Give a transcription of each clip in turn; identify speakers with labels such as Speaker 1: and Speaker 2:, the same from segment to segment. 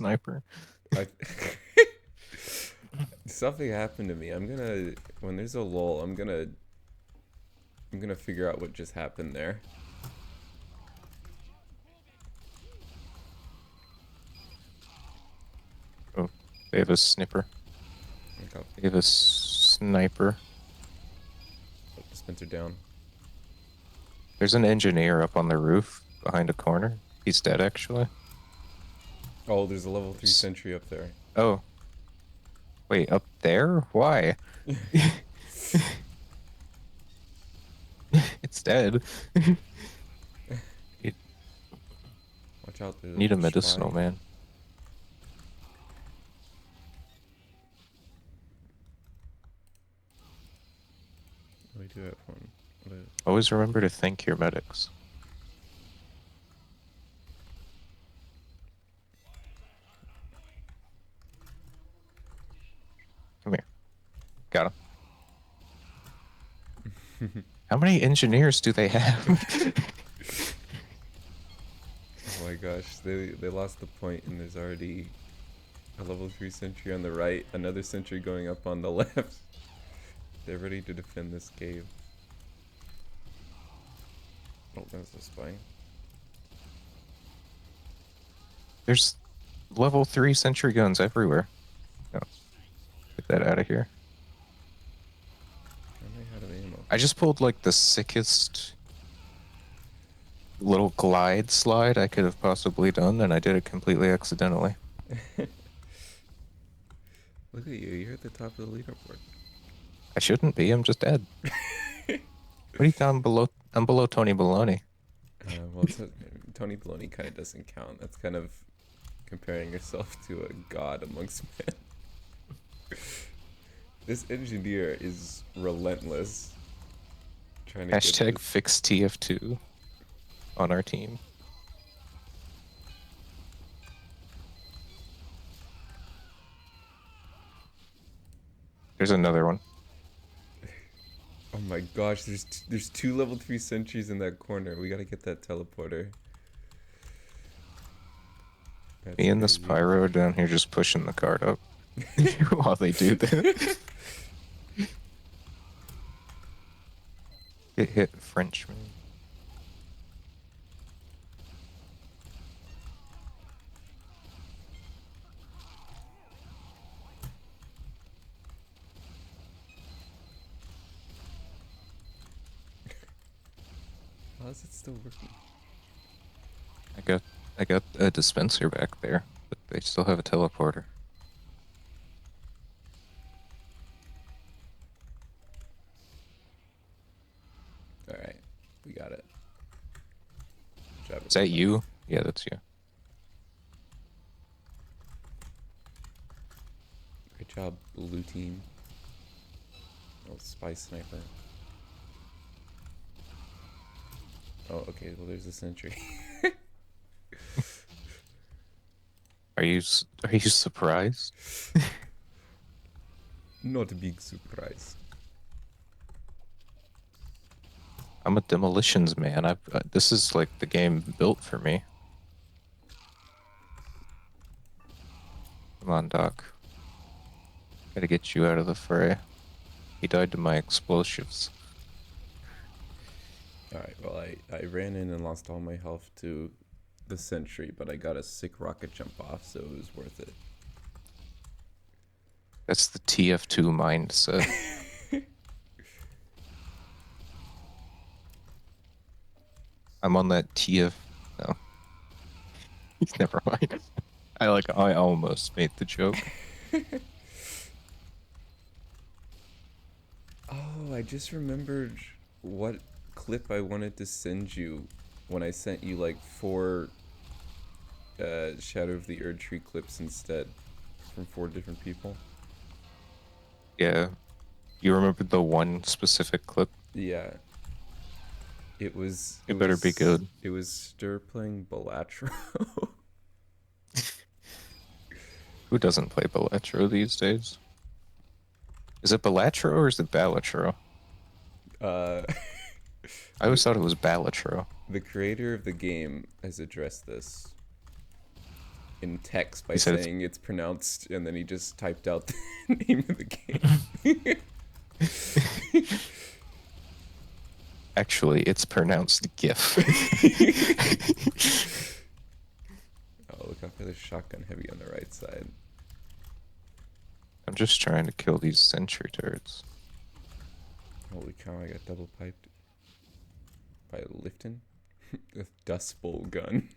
Speaker 1: sniper.
Speaker 2: I something happened to me. I'm gonna when there's a lull, I'm gonna figure out what just happened there.
Speaker 1: Oh, they have a snipper.
Speaker 2: Like I'll
Speaker 1: They have a sniper.
Speaker 2: put Spencer down.
Speaker 1: There's an engineer up on the roof behind a corner. He's dead, actually.
Speaker 2: Oh, there's a level 3 sentry up there.
Speaker 1: Oh, wait, up there? Why? It's dead. You
Speaker 2: Watch out, there's a
Speaker 1: need a medicinal,
Speaker 2: spy.
Speaker 1: man.
Speaker 2: We do have one.
Speaker 1: Always remember to thank your medics. Come here. Got him. How many engineers do they have?
Speaker 2: Oh my gosh, they lost the point and there's already a level 3 sentry on the right, another sentry going up on the left. They're ready to defend this cave. Oh, that's a spy.
Speaker 1: There's level 3 sentry guns everywhere. No, get that out of here.
Speaker 2: I'm out of ammo.
Speaker 1: I just pulled like the sickest little glide slide I could have possibly done, and I did it completely accidentally.
Speaker 2: Look at you, you're at the top of the leaderboard.
Speaker 1: I shouldn't be, I'm just dead. What are you down below? I'm below Tony Baloney.
Speaker 2: Well, Tony Baloney kind of doesn't count. That's kind of comparing yourself to a god amongst men. This engineer is relentless. Trying to
Speaker 1: Hashtag
Speaker 2: get this.
Speaker 1: fix Tf2 on our team. There's another one.
Speaker 2: Oh my gosh, there's two level 3 sentries in that corner. We gotta get that teleporter. That's
Speaker 1: Me and the
Speaker 2: crazy.
Speaker 1: Spyro down here just pushing the cart up while they do that. Get hit, Frenchman.
Speaker 2: How is it still working?
Speaker 1: I got a dispenser back there, but they still have a teleporter.
Speaker 2: Alright, we got it. Good job,
Speaker 1: Is that
Speaker 2: everybody.
Speaker 1: you? Yeah, that's you.
Speaker 2: Great job, blue team. Oh, spy sniper. Oh, okay, well there's a sentry.
Speaker 1: Are you surprised?
Speaker 2: Not a big surprise.
Speaker 1: I'm a demolitions man. This is like the game built for me. Come on, Doc. Gotta get you out of the fray. He died to my explosives.
Speaker 2: Alright, well I ran in and lost all my health to the sentry, but I got a sick rocket jump off, so it was worth it.
Speaker 1: That's the TF2 mindset. I'm on that TF. No. Never mind. I almost made the joke.
Speaker 2: Oh, I just remembered what clip I wanted to send you when I sent you like 4 Shadow of the Erd Tree clips instead from 4 different people.
Speaker 1: Yeah. You remember the one specific clip?
Speaker 2: Yeah. It was
Speaker 1: It better be good.
Speaker 2: It was Stir playing Balatro.
Speaker 1: Who doesn't play Balatro these days? Is it Balatro or is it Balatro?
Speaker 2: uh
Speaker 1: I always thought it was Balatro.
Speaker 2: the creator of the game has addressed this. in text by
Speaker 1: He said
Speaker 2: saying it's pronounced, and then he just typed out the name of the game.
Speaker 1: Actually, it's pronounced GIF.
Speaker 2: Oh, look out for the shotgun heavy on the right side.
Speaker 1: I'm just trying to kill these sentry turrets.
Speaker 2: Holy cow, I got double piped by Lifton. The Dust Bowl gun.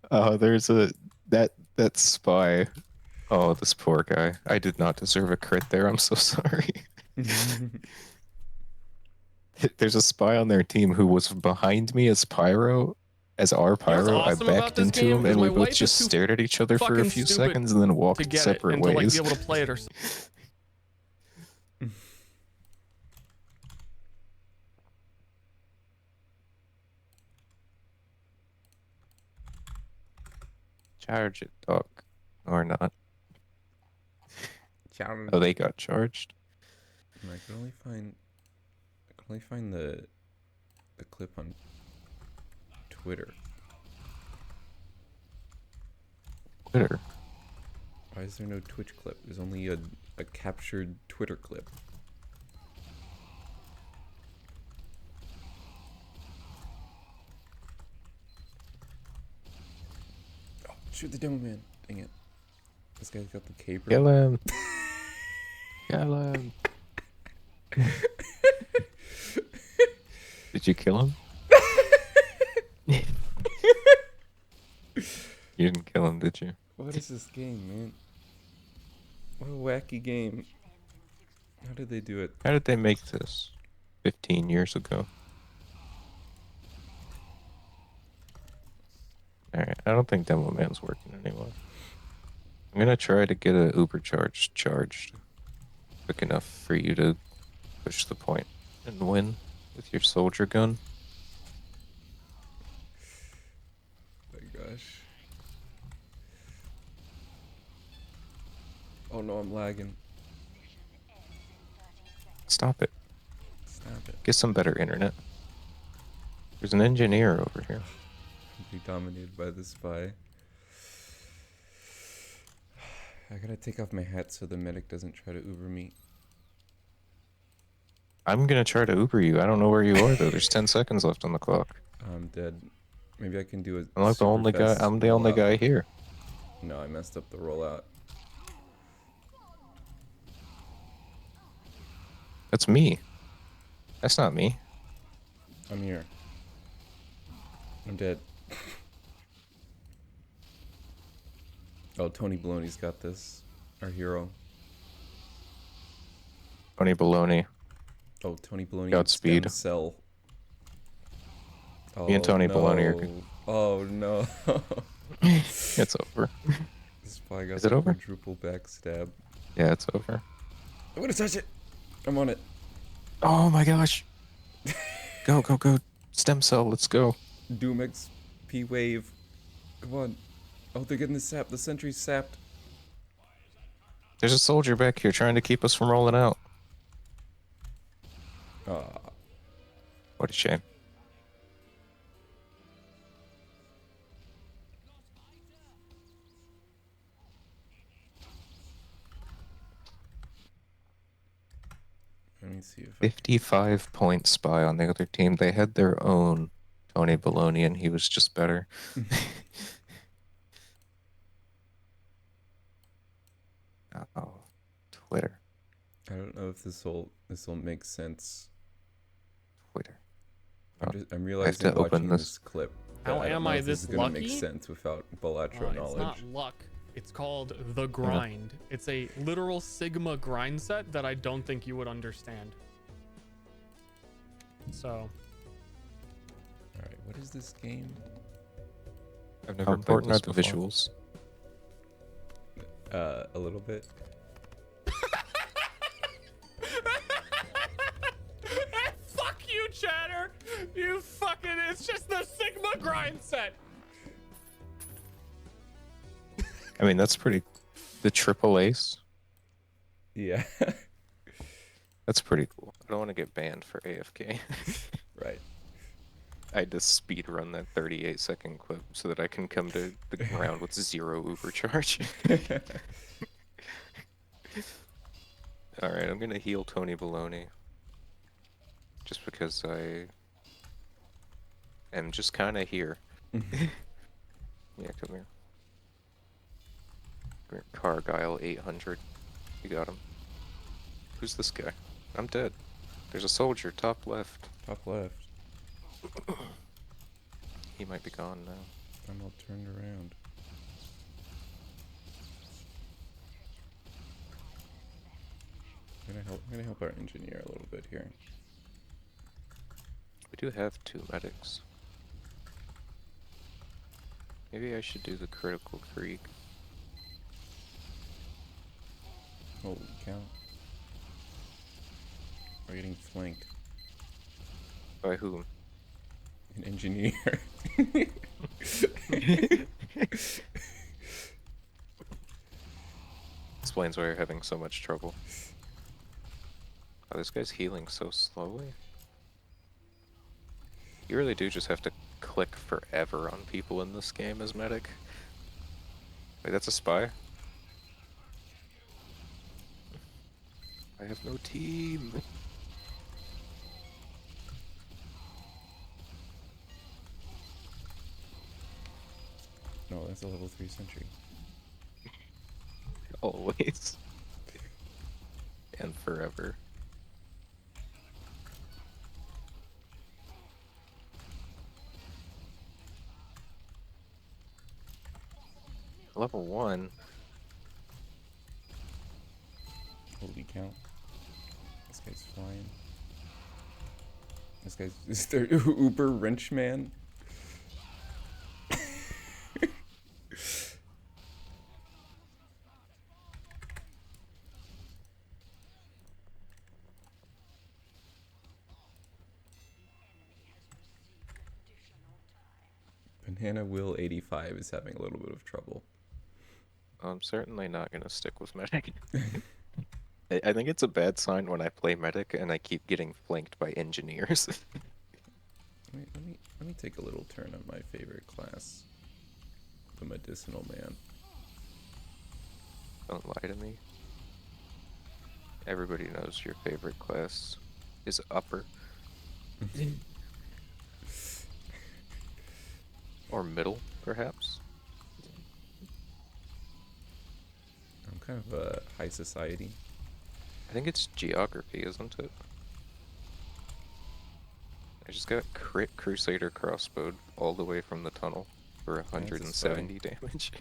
Speaker 1: Oh, there's that spy. Oh, this poor guy. I did not deserve a crit there. I'm so sorry. There's a spy on their team who was behind me as Pyro, as our
Speaker 3: You know what's
Speaker 1: Pyro. I
Speaker 3: awesome about
Speaker 1: backed
Speaker 3: this
Speaker 1: into
Speaker 3: game
Speaker 1: him,
Speaker 3: is
Speaker 1: and we
Speaker 3: my
Speaker 1: both
Speaker 3: wife
Speaker 1: just
Speaker 3: is too
Speaker 1: stared at each other for a
Speaker 3: fucking
Speaker 1: few
Speaker 3: stupid
Speaker 1: seconds and then
Speaker 3: to
Speaker 1: walked
Speaker 3: get it
Speaker 1: separate
Speaker 3: and to like
Speaker 1: ways.
Speaker 3: be able to play it herself.
Speaker 1: Charge it, dog. Or not.
Speaker 2: Challenge.
Speaker 1: Oh, they got charged.
Speaker 2: I can only find the clip on Twitter.
Speaker 1: Twitter.
Speaker 2: Why is there no Twitch clip? There's only a captured Twitter clip. Oh, shoot the demo man. Dang it. This guy's got the caper.
Speaker 1: Kill him. Kill him. Did you kill him? You didn't kill him, did you?
Speaker 2: What is this game, man? What a wacky game. How did they do it?
Speaker 1: How did they make this 15 years ago? Alright, I don't think Demo Man's working anymore. I'm gonna try to get a Uber charge charged quick enough for you to push the point and win with your soldier gun.
Speaker 2: Oh my gosh. Oh no, I'm lagging.
Speaker 1: Stop it.
Speaker 2: Stop it.
Speaker 1: Get some better internet. There's an engineer over here.
Speaker 2: Be dominated by the spy. I gotta take off my hat so the medic doesn't try to Uber me.
Speaker 1: I'm gonna try to Uber you. I don't know where you are though. There's 10 seconds left on the clock.
Speaker 2: I'm dead. Maybe I can do a
Speaker 1: I'm like the
Speaker 2: super
Speaker 1: only guy.
Speaker 2: fast
Speaker 1: I'm the only
Speaker 2: rollout.
Speaker 1: guy here.
Speaker 2: No, I messed up the rollout.
Speaker 1: That's me. That's not me.
Speaker 2: I'm here. I'm dead. Oh, Tony Baloney's got this. Our hero.
Speaker 1: Tony Baloney.
Speaker 2: Oh, Tony Baloney.
Speaker 1: Godspeed.
Speaker 2: Stem cell. Oh,
Speaker 1: Me and Tony
Speaker 2: no.
Speaker 1: Baloney are good.
Speaker 2: Oh no.
Speaker 1: It's over.
Speaker 2: This spy got
Speaker 1: Is it
Speaker 2: the
Speaker 1: over?
Speaker 2: quadruple backstab.
Speaker 1: Yeah, it's over.
Speaker 2: I'm gonna touch it. I'm on it.
Speaker 1: Oh my gosh. Go, go, go. Stem cell, let's go.
Speaker 2: Doom XP wave. Come on. Oh, they're getting the sap. The sentry's sapped.
Speaker 1: There's a soldier back here trying to keep us from rolling out.
Speaker 2: Ah.
Speaker 1: What a shame.
Speaker 2: Let me see if I
Speaker 1: 55-point spy on the other team. They had their own Tony Baloney, and he was just better. Oh, Twitter.
Speaker 2: I don't know if this will make sense.
Speaker 1: Twitter.
Speaker 2: I'm realizing
Speaker 1: to open
Speaker 2: watching
Speaker 1: this.
Speaker 2: this clip.
Speaker 3: How
Speaker 2: that I don't
Speaker 3: am
Speaker 2: know
Speaker 3: I
Speaker 2: if
Speaker 3: this
Speaker 2: is gonna make
Speaker 3: lucky?
Speaker 2: sense without Balatro
Speaker 3: It's
Speaker 2: knowledge.
Speaker 3: not luck. It's called The Grind. It's a literal Sigma grind set that I don't think you would understand. So,
Speaker 2: Alright, what is this game?
Speaker 1: I've
Speaker 4: How
Speaker 1: never played
Speaker 4: important are
Speaker 1: this
Speaker 4: the
Speaker 1: before.
Speaker 4: visuals?
Speaker 2: A little bit.
Speaker 3: fuck you, Chatter. You fucking. It's just the Sigma grind set.
Speaker 1: I mean, that's pretty. The triple ace.
Speaker 2: Yeah.
Speaker 1: That's pretty cool. I don't want to get banned for AFK.
Speaker 2: Right.
Speaker 1: I had to speed run that 38-second clip so that I can come to the ground with 0 Uber charge. Alright, I'm gonna heal Tony Baloney. Just because I am just kinda here. Yeah, come here. Come here. Cargyle 800. You got him. Who's this guy? I'm dead. There's a soldier, top left.
Speaker 2: Top left.
Speaker 1: He might be gone now.
Speaker 2: I'm all turned around. I'm gonna help our engineer a little bit here.
Speaker 1: We do have 2 medics. Maybe I should do the critical creek.
Speaker 2: Holy cow. We're getting flanked.
Speaker 1: By whom?
Speaker 2: An engineer.
Speaker 1: Explains why you're having so much trouble. Oh, this guy's healing so slowly. You really do just have to click forever on people in this game as medic. Wait, that's a spy? I have no team.
Speaker 2: No, that's a level 3 sentry.
Speaker 1: Always. And forever. Level 1.
Speaker 2: Holy cow. This guy's flying. This guy's... Is there Uber wrench man? Banana Will 85 is having a little bit of trouble.
Speaker 1: I'm certainly not gonna stick with medic. I think it's a bad sign when I play medic and I keep getting flanked by engineers.
Speaker 2: Let me take a little turn on my favorite class. The medicinal man.
Speaker 1: Don't lie to me. Everybody knows your favorite class is upper. Or middle, perhaps.
Speaker 2: I'm kind of a high society.
Speaker 1: I think it's geography, isn't it? I just got crit Crusader crossbowed all the way from the tunnel for 170 damage.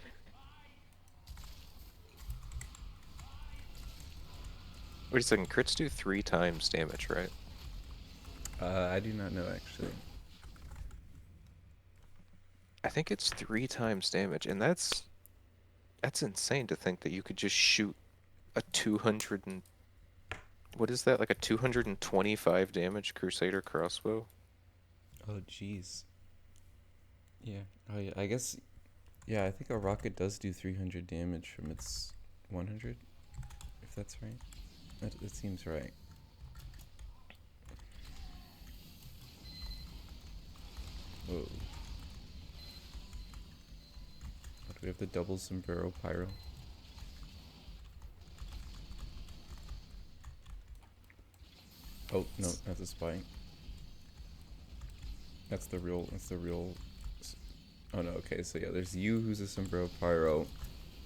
Speaker 1: Wait a second, crits do 3 times damage, right?
Speaker 2: I do not know actually.
Speaker 1: I think it's 3 times damage, and that's insane to think that you could just shoot a 200 and... What is that, like a 225 damage Crusader crossbow?
Speaker 2: Oh jeez. Yeah. Oh yeah. I guess. Yeah, I think a rocket does do 300 damage from its 100. If that's right. That seems right. Whoa. Do we have the double sombrero pyro? Oh no, that's a spy. That's the real. Oh no, okay, so yeah, there's you who's a sombrero pyro,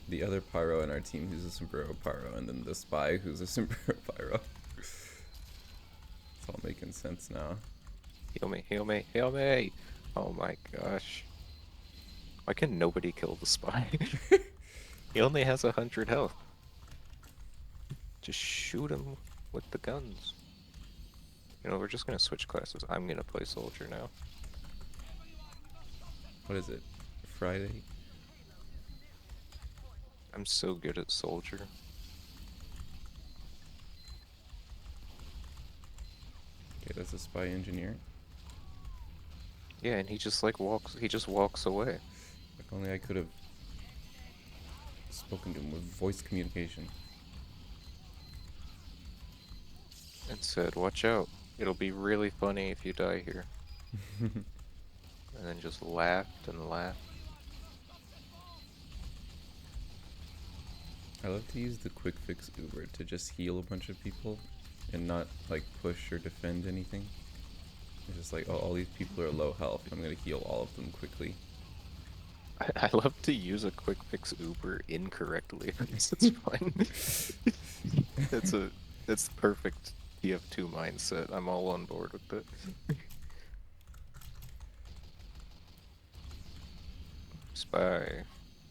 Speaker 2: the other pyro in our team who's a sombrero pyro, and then the spy who's a sombrero pyro. It's all making sense now.
Speaker 1: Heal me, heal me, heal me! Oh my gosh. Why can nobody kill the spy? He only has 100 health. Just shoot him with the guns. You know, we're just gonna switch classes. I'm gonna play soldier now.
Speaker 2: What is it? Friday?
Speaker 1: I'm so good at soldier.
Speaker 2: Okay, that's a spy engineer.
Speaker 1: Yeah, and he just like walks away.
Speaker 2: If only I could have spoken to him with voice communication.
Speaker 1: and said, "Watch out. It'll be really funny if you die here." And then just laughed and laughed.
Speaker 2: I love to use the quick fix Uber to just heal a bunch of people and not like push or defend anything. It's just like, oh, all these people are low health. I'm gonna heal all of them quickly.
Speaker 1: I love to use a quick fix Uber incorrectly. It's fun. That's a that's the perfect Tf2 mindset. I'm all on board with it.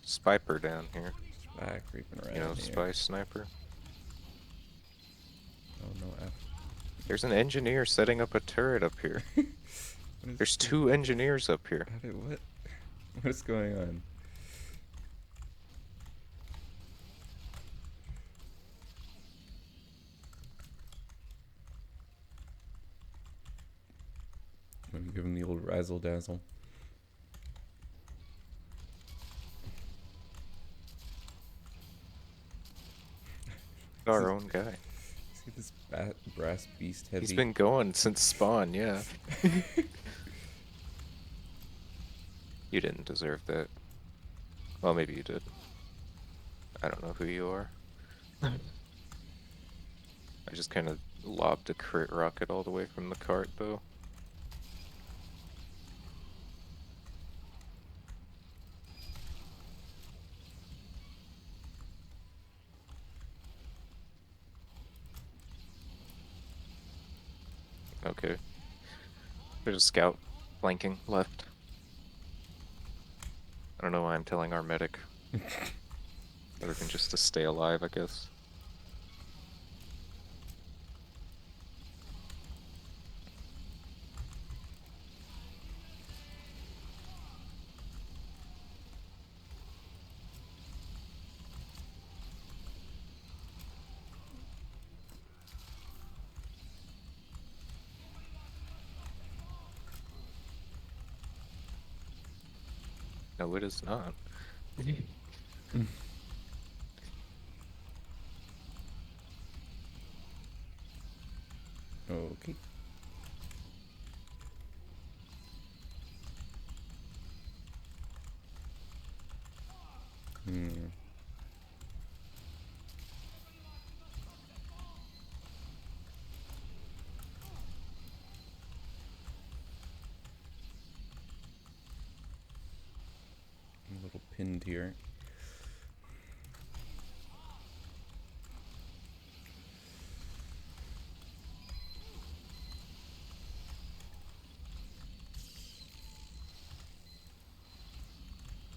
Speaker 1: Spyper down here.
Speaker 2: Spy creeping around
Speaker 1: You know,
Speaker 2: here.
Speaker 1: spy sniper.
Speaker 2: Oh no, F.
Speaker 1: There's an engineer setting up a turret up here. There's 2 engineers up here.
Speaker 2: How did what? What's going on? Let me give him the old razzle dazzle.
Speaker 1: Our own guy.
Speaker 2: See this brass beast heavy?
Speaker 1: He's been going since spawn, yeah. You didn't deserve that. Well, maybe you did. I don't know who you are. I just kind of lobbed a crit rocket all the way from the cart, though. Okay. There's a scout flanking left. I don't know why I'm telling our medic. Other than just to stay alive, I guess. No, it is not.
Speaker 2: Okay. Hmm. I'm a little pinned here.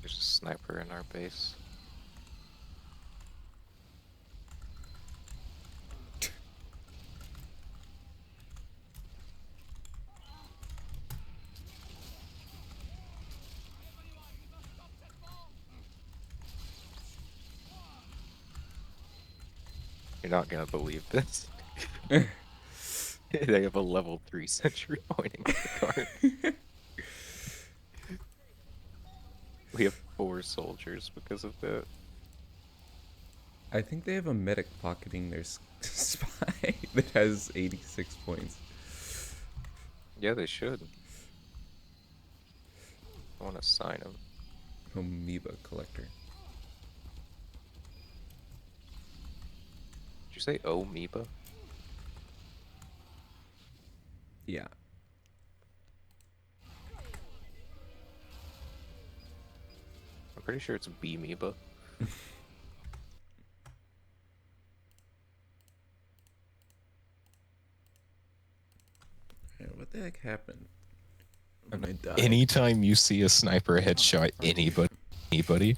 Speaker 1: There's a sniper in our base. You're not gonna believe this. They have a level 3 sentry pointing at the cart. We have 4 soldiers because of that.
Speaker 2: I think they have a medic pocketing their spy that has 86 points.
Speaker 1: Yeah, they should. I want to sign him.
Speaker 2: Amoeba collector.
Speaker 1: Did you say amoeba?
Speaker 2: Yeah.
Speaker 1: I'm pretty sure it's B-amoeba.
Speaker 2: Yeah, what the heck happened? I died.
Speaker 1: Anytime you see a sniper headshot anybody.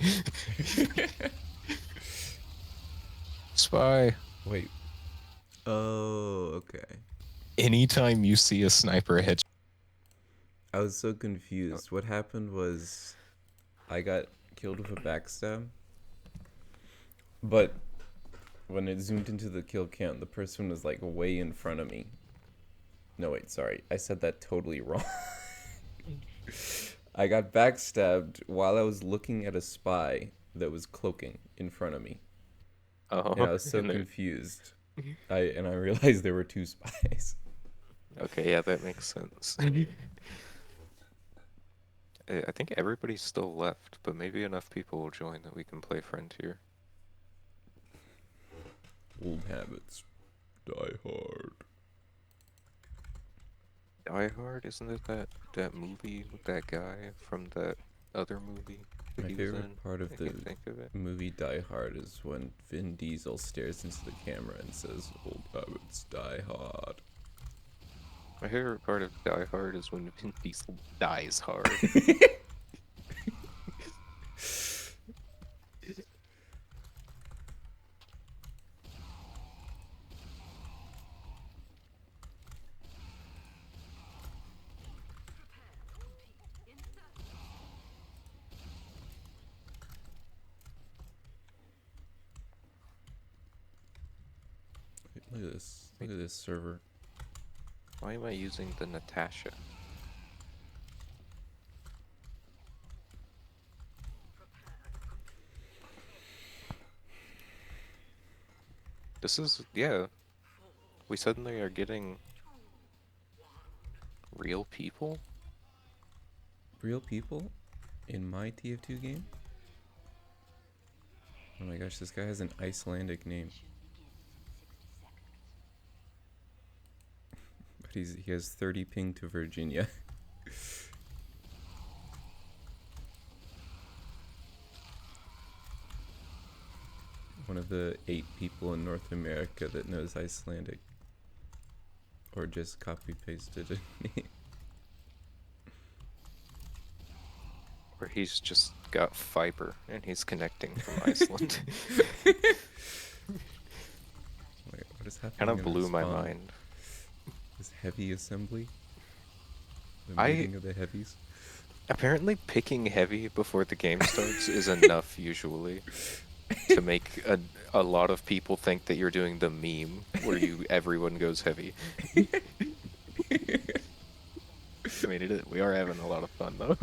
Speaker 1: Spy.
Speaker 2: Wait. Oh, okay.
Speaker 1: Anytime you see a sniper headshot.
Speaker 2: I was so confused. What happened was I got killed with a backstab, but when it zoomed into the kill count, the person was like way in front of me. No, wait, sorry. I said that totally wrong. I got backstabbed while I was looking at a spy that was cloaking in front of me.
Speaker 1: Oh,
Speaker 2: And I was so
Speaker 1: and they're-
Speaker 2: confused. I realized there were 2 spies.
Speaker 1: Okay, yeah, that makes sense. I think everybody's still left, but maybe enough people will join that we can play Frontier.
Speaker 2: Old habits die hard.
Speaker 1: Die Hard, isn't it that movie with that guy from that other movie that
Speaker 2: My
Speaker 1: he was
Speaker 2: favorite
Speaker 1: in?
Speaker 2: part of
Speaker 1: I
Speaker 2: the
Speaker 1: can't think of it.
Speaker 2: movie Die Hard is when Vin Diesel stares into the camera and says, "Old habits die hard."
Speaker 1: My favorite part of Die Hard is when Vin Diesel dies hard.
Speaker 2: Look at this. Look at this server.
Speaker 1: Why am I using the Natasha? This is, yeah, we suddenly are getting real people?
Speaker 2: Real people in my TF2 game? Oh my gosh, this guy has an Icelandic name. But he has 30 ping to Virginia. One of the 8 people in North America that knows Icelandic. Or just copy pasted it.
Speaker 1: Or he's just got fiber and he's connecting from Iceland.
Speaker 2: Wait, what is happening?
Speaker 1: Kind of
Speaker 2: in
Speaker 1: blew
Speaker 2: our
Speaker 1: my
Speaker 2: spawn?
Speaker 1: mind.
Speaker 2: This heavy assembly? The
Speaker 1: I-
Speaker 2: meeting of the heavies?
Speaker 1: Apparently picking heavy before the game starts is enough usually to make a lot of people think that you're doing the meme where everyone goes heavy. I mean, we are having a lot of fun though.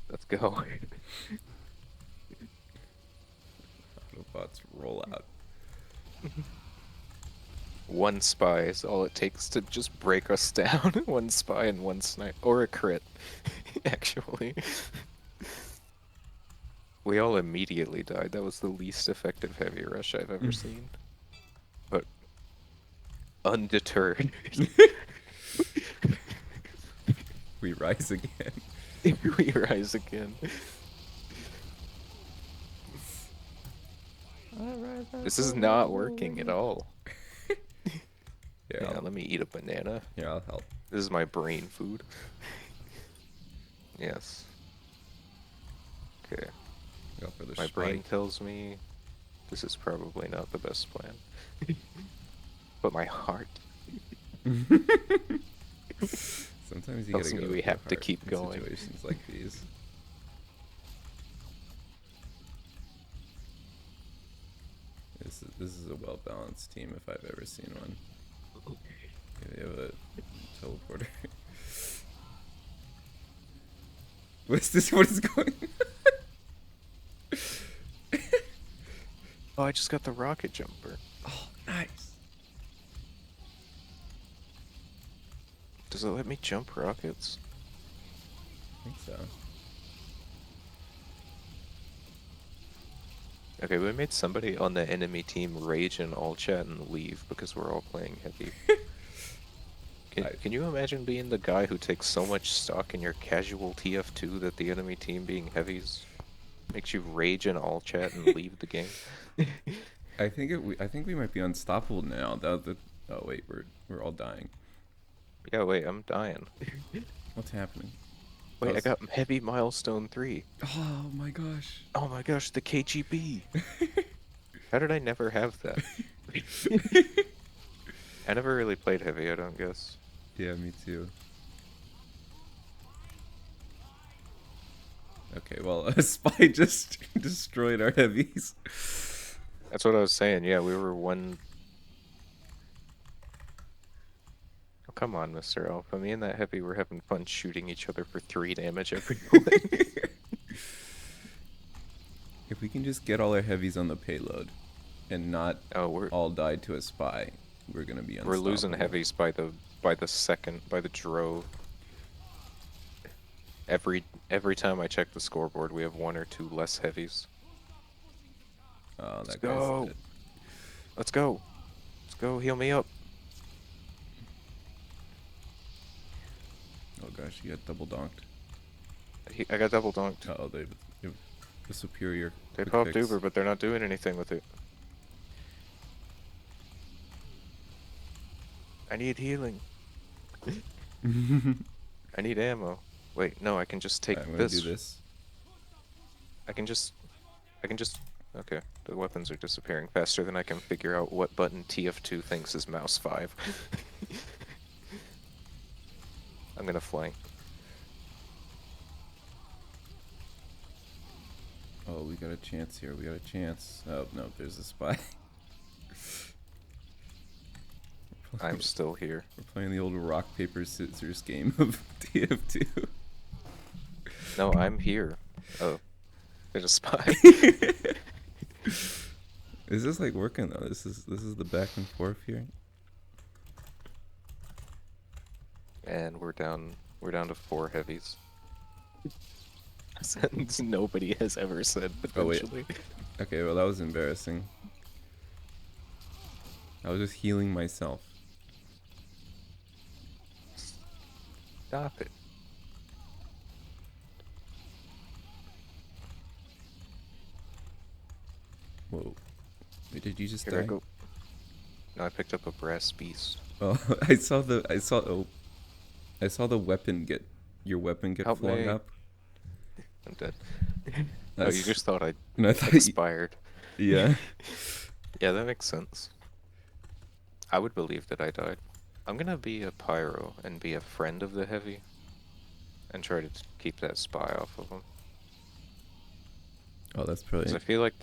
Speaker 1: Let's go.
Speaker 2: Autobots roll out.
Speaker 1: One spy is all it takes to just break us down. One spy and one snipe. Or a crit, actually. We all immediately died. That was the least effective heavy rush I've ever seen. But undeterred.
Speaker 2: We rise again.
Speaker 1: We rise again. This is not working at all. Yeah, let me eat a banana.
Speaker 2: Yeah, I'll help.
Speaker 1: This is my brain food. Yes. Okay.
Speaker 2: Go for the
Speaker 1: My brain
Speaker 2: spike.
Speaker 1: tells me this is probably not the best plan. But my heart
Speaker 2: Sometimes you
Speaker 1: tells
Speaker 2: gotta
Speaker 1: me
Speaker 2: go
Speaker 1: we
Speaker 2: with
Speaker 1: have
Speaker 2: your
Speaker 1: to
Speaker 2: heart
Speaker 1: keep
Speaker 2: in
Speaker 1: going.
Speaker 2: situations like these. This is a well balanced team if I've ever seen one. Okay, they have a teleporter. What is this? What is going on?
Speaker 1: Oh, I just got the rocket jumper.
Speaker 2: Oh, nice.
Speaker 1: Does it let me jump rockets?
Speaker 2: I think so.
Speaker 1: Okay, we made somebody on the enemy team rage in all chat and leave because we're all playing heavy. Can you imagine being the guy who takes so much stock in your casual TF2 that the enemy team being heavies makes you rage in all chat and leave the game?
Speaker 2: I think we might be unstoppable now. Oh wait, we're all dying.
Speaker 1: Yeah, wait, I'm dying.
Speaker 2: What's happening?
Speaker 1: Wait, I got heavy milestone 3.
Speaker 2: Oh my gosh.
Speaker 1: Oh my gosh, the KGB. How did I never have that? I never really played heavy, I don't guess.
Speaker 2: Yeah, me too. Okay, well, a spy just destroyed our heavies.
Speaker 1: That's what I was saying. Yeah, we were one. Oh, come on, Mr. Alpha. Me and that heavy were having fun shooting each other for 3 damage every bullet.
Speaker 2: If we can just get all our heavies on the payload and not
Speaker 1: Oh, we're
Speaker 2: all die to a spy, we're gonna be
Speaker 1: we're
Speaker 2: unstoppable.
Speaker 1: losing heavies by the second, by the drove. Every time I check the scoreboard, we have 1 or 2 less heavies.
Speaker 2: Oh,
Speaker 1: Let's
Speaker 2: that guy's
Speaker 1: go.
Speaker 2: dead.
Speaker 1: Let's go. Let's go. Heal me up.
Speaker 2: Oh gosh, you got double donked.
Speaker 1: I got double donked.
Speaker 2: Uh oh, they the superior.
Speaker 1: They
Speaker 2: quick
Speaker 1: popped
Speaker 2: fix.
Speaker 1: Uber, but they're not doing anything with it. I need healing. I need ammo. Wait, no, I can just take
Speaker 2: I'm gonna
Speaker 1: this.
Speaker 2: do this.
Speaker 1: I can just. Okay, the weapons are disappearing faster than I can figure out what button Tf2 thinks is mouse 5. I'm gonna flank.
Speaker 2: Oh, we got a chance here. We got a chance. Oh no, there's a spy.
Speaker 1: I'm still here.
Speaker 2: We're playing the old rock paper scissors game of TF2.
Speaker 1: No, I'm here. Oh, there's a spy.
Speaker 2: Is this like working though? This is the back and forth here.
Speaker 1: And we're down to 4 heavies. A sentence nobody has ever said
Speaker 2: Oh, wait.
Speaker 1: potentially.
Speaker 2: Okay, well that was embarrassing. I was just healing myself.
Speaker 1: Stop it.
Speaker 2: Whoa. Wait, did you just
Speaker 1: Here I
Speaker 2: die?
Speaker 1: go. No, I picked up a brass beast.
Speaker 2: Oh, I saw the weapon get your weapon get
Speaker 1: Help
Speaker 2: flung
Speaker 1: me.
Speaker 2: up.
Speaker 1: I'm dead. Oh,
Speaker 2: That's-
Speaker 1: you just thought I
Speaker 2: And I thought
Speaker 1: expired.
Speaker 2: yeah.
Speaker 1: Yeah, that makes sense. I would believe that I died. I'm gonna be a pyro and be a friend of the heavy. And try to keep that spy off of him.
Speaker 2: Oh, that's
Speaker 1: 'Cause I
Speaker 2: brilliant.
Speaker 1: feel like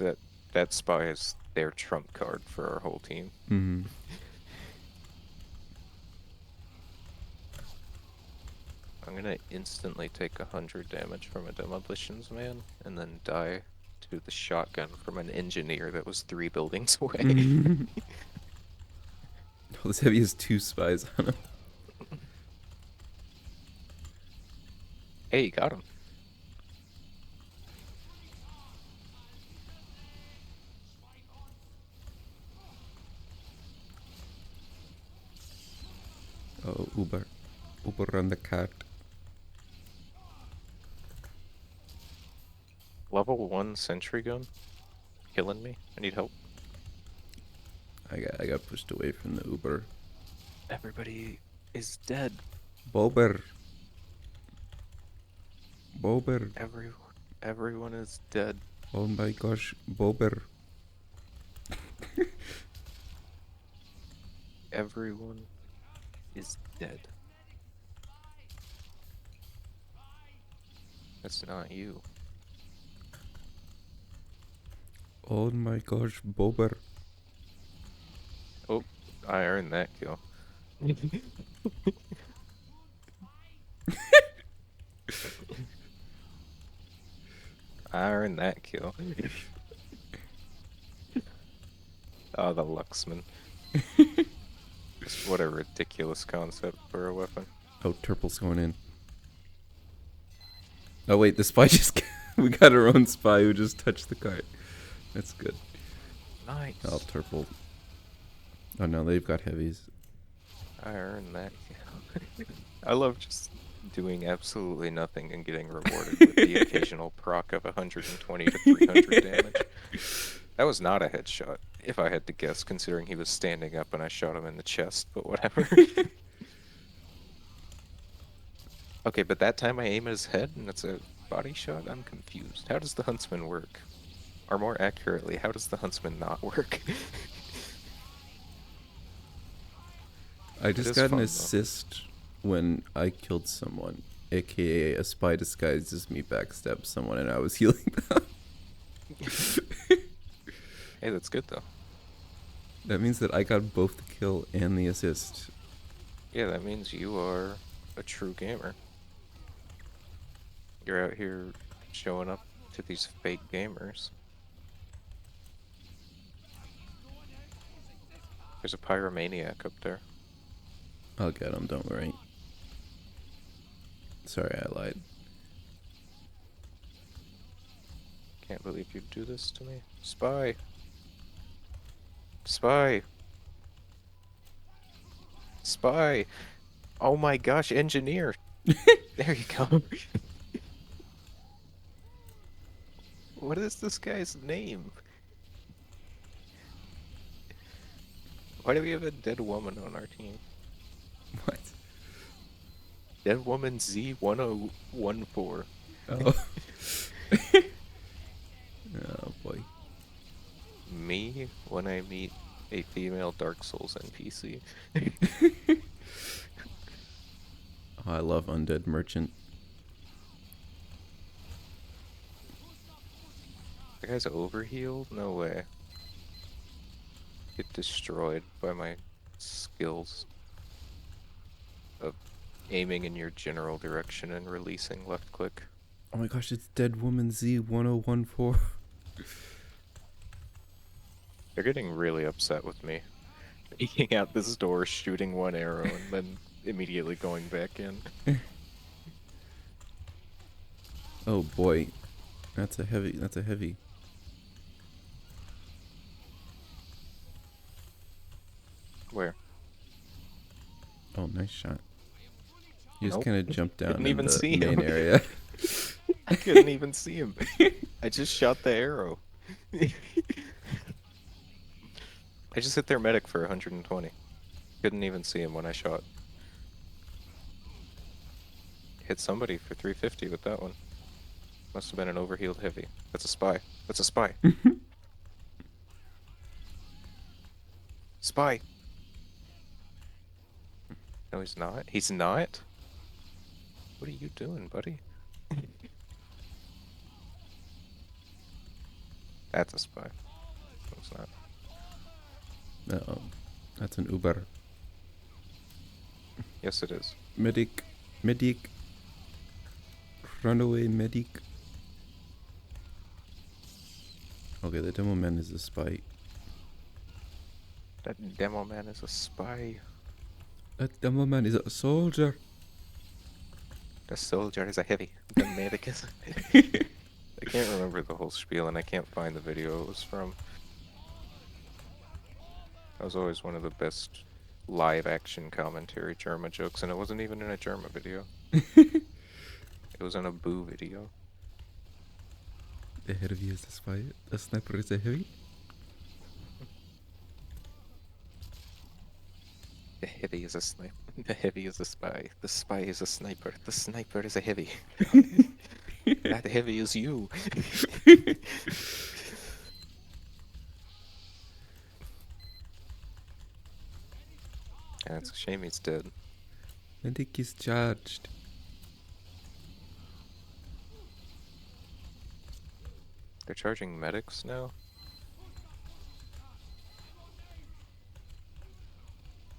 Speaker 1: that spy is their trump card for our whole team.
Speaker 2: Mm-hmm.
Speaker 1: I'm gonna instantly take 100 damage from a demolitions man, and then die to the shotgun from an engineer that was 3 buildings away.
Speaker 2: Oh, this heavy has 2 spies on him.
Speaker 1: Hey, you got him.
Speaker 2: Oh, Uber on the cart.
Speaker 1: Level 1 sentry gun. Killing me. I need help.
Speaker 2: I got pushed away from the Uber.
Speaker 1: Everybody is dead.
Speaker 2: Bober.
Speaker 1: Everyone is dead.
Speaker 2: Oh my gosh, Bober.
Speaker 1: Everyone is dead. That's not you.
Speaker 2: Oh my gosh, Bober.
Speaker 1: Oh, I earned that kill. I earned that kill. Oh, the Luxman. What a ridiculous concept for a weapon.
Speaker 2: Oh, Turple's going in. Oh wait, the spy just we got our own spy who just touched the cart. That's good.
Speaker 1: Nice.
Speaker 2: Oh, Turple. Oh no, they've got heavies.
Speaker 1: I earned that kill. I love just doing absolutely nothing and getting rewarded with the occasional proc of 120 to 300 damage. That was not a headshot, if I had to guess, considering he was standing up and I shot him in the chest, but whatever. Okay, but that time I aim at his head and it's a body shot? I'm confused. How does the Huntsman work? Or more accurately, how does the Huntsman not work?
Speaker 2: I just
Speaker 1: is
Speaker 2: got
Speaker 1: fun,
Speaker 2: an
Speaker 1: though.
Speaker 2: assist when I killed someone, aka a spy disguised as me backstabbed someone and I was healing them.
Speaker 1: Hey, that's good though.
Speaker 2: That means that I got both the kill and the assist.
Speaker 1: Yeah, that means you are a true gamer. You're out here showing up to these fake gamers. There's a pyromaniac up there.
Speaker 2: I'll get him, don't worry. Sorry, I lied.
Speaker 1: Can't believe you'd do this to me. Spy! Spy! Spy! Oh my gosh, engineer! There you go. What is this guy's name? Why do we have a dead woman on our team?
Speaker 2: What?
Speaker 1: Dead woman Z1014.
Speaker 2: Oh. Oh boy.
Speaker 1: Me when I meet a female Dark Souls NPC.
Speaker 2: Oh, I love Undead Merchant.
Speaker 1: The guy's overhealed? No way. Get destroyed by my skills of aiming in your general direction and releasing left click.
Speaker 2: Oh my gosh, it's Dead Woman Z1014.
Speaker 1: They're getting really upset with me. Peeking out this door, shooting one arrow, and then immediately going back in.
Speaker 2: Oh boy. That's a heavy.
Speaker 1: Where?
Speaker 2: Oh, nice shot. You just
Speaker 1: Nope.
Speaker 2: kind of jumped down
Speaker 1: Couldn't
Speaker 2: in
Speaker 1: even
Speaker 2: the
Speaker 1: see
Speaker 2: main
Speaker 1: him.
Speaker 2: area.
Speaker 1: I couldn't even see him. I just shot the arrow. I just hit their medic for 120. Couldn't even see him when I shot. Hit somebody for 350 with that one. Must have been an overhealed heavy. That's a spy. That's a spy. Spy. No, he's not. He's not? What are you doing, buddy? That's a spy. No, it's not.
Speaker 2: Uh-oh. That's an Uber.
Speaker 1: Yes, it is.
Speaker 2: Medic. Runaway medic. Okay, the demo man is a spy.
Speaker 1: That demo man is a spy.
Speaker 2: That demo man is a soldier.
Speaker 1: The soldier is a heavy. The medic is. I can't remember the whole spiel, and I can't find the video it was from. That was always one of the best live-action commentary Germa jokes, and it wasn't even in a Germa video. It was in a Boo video.
Speaker 2: The heavy is a spy. The sniper is a heavy.
Speaker 1: The heavy is a sniper. The heavy is a spy. The spy is a sniper. The sniper is a heavy. That heavy is you. Yeah, it's a shame he's dead.
Speaker 2: Medic is charged.
Speaker 1: They're charging medics now?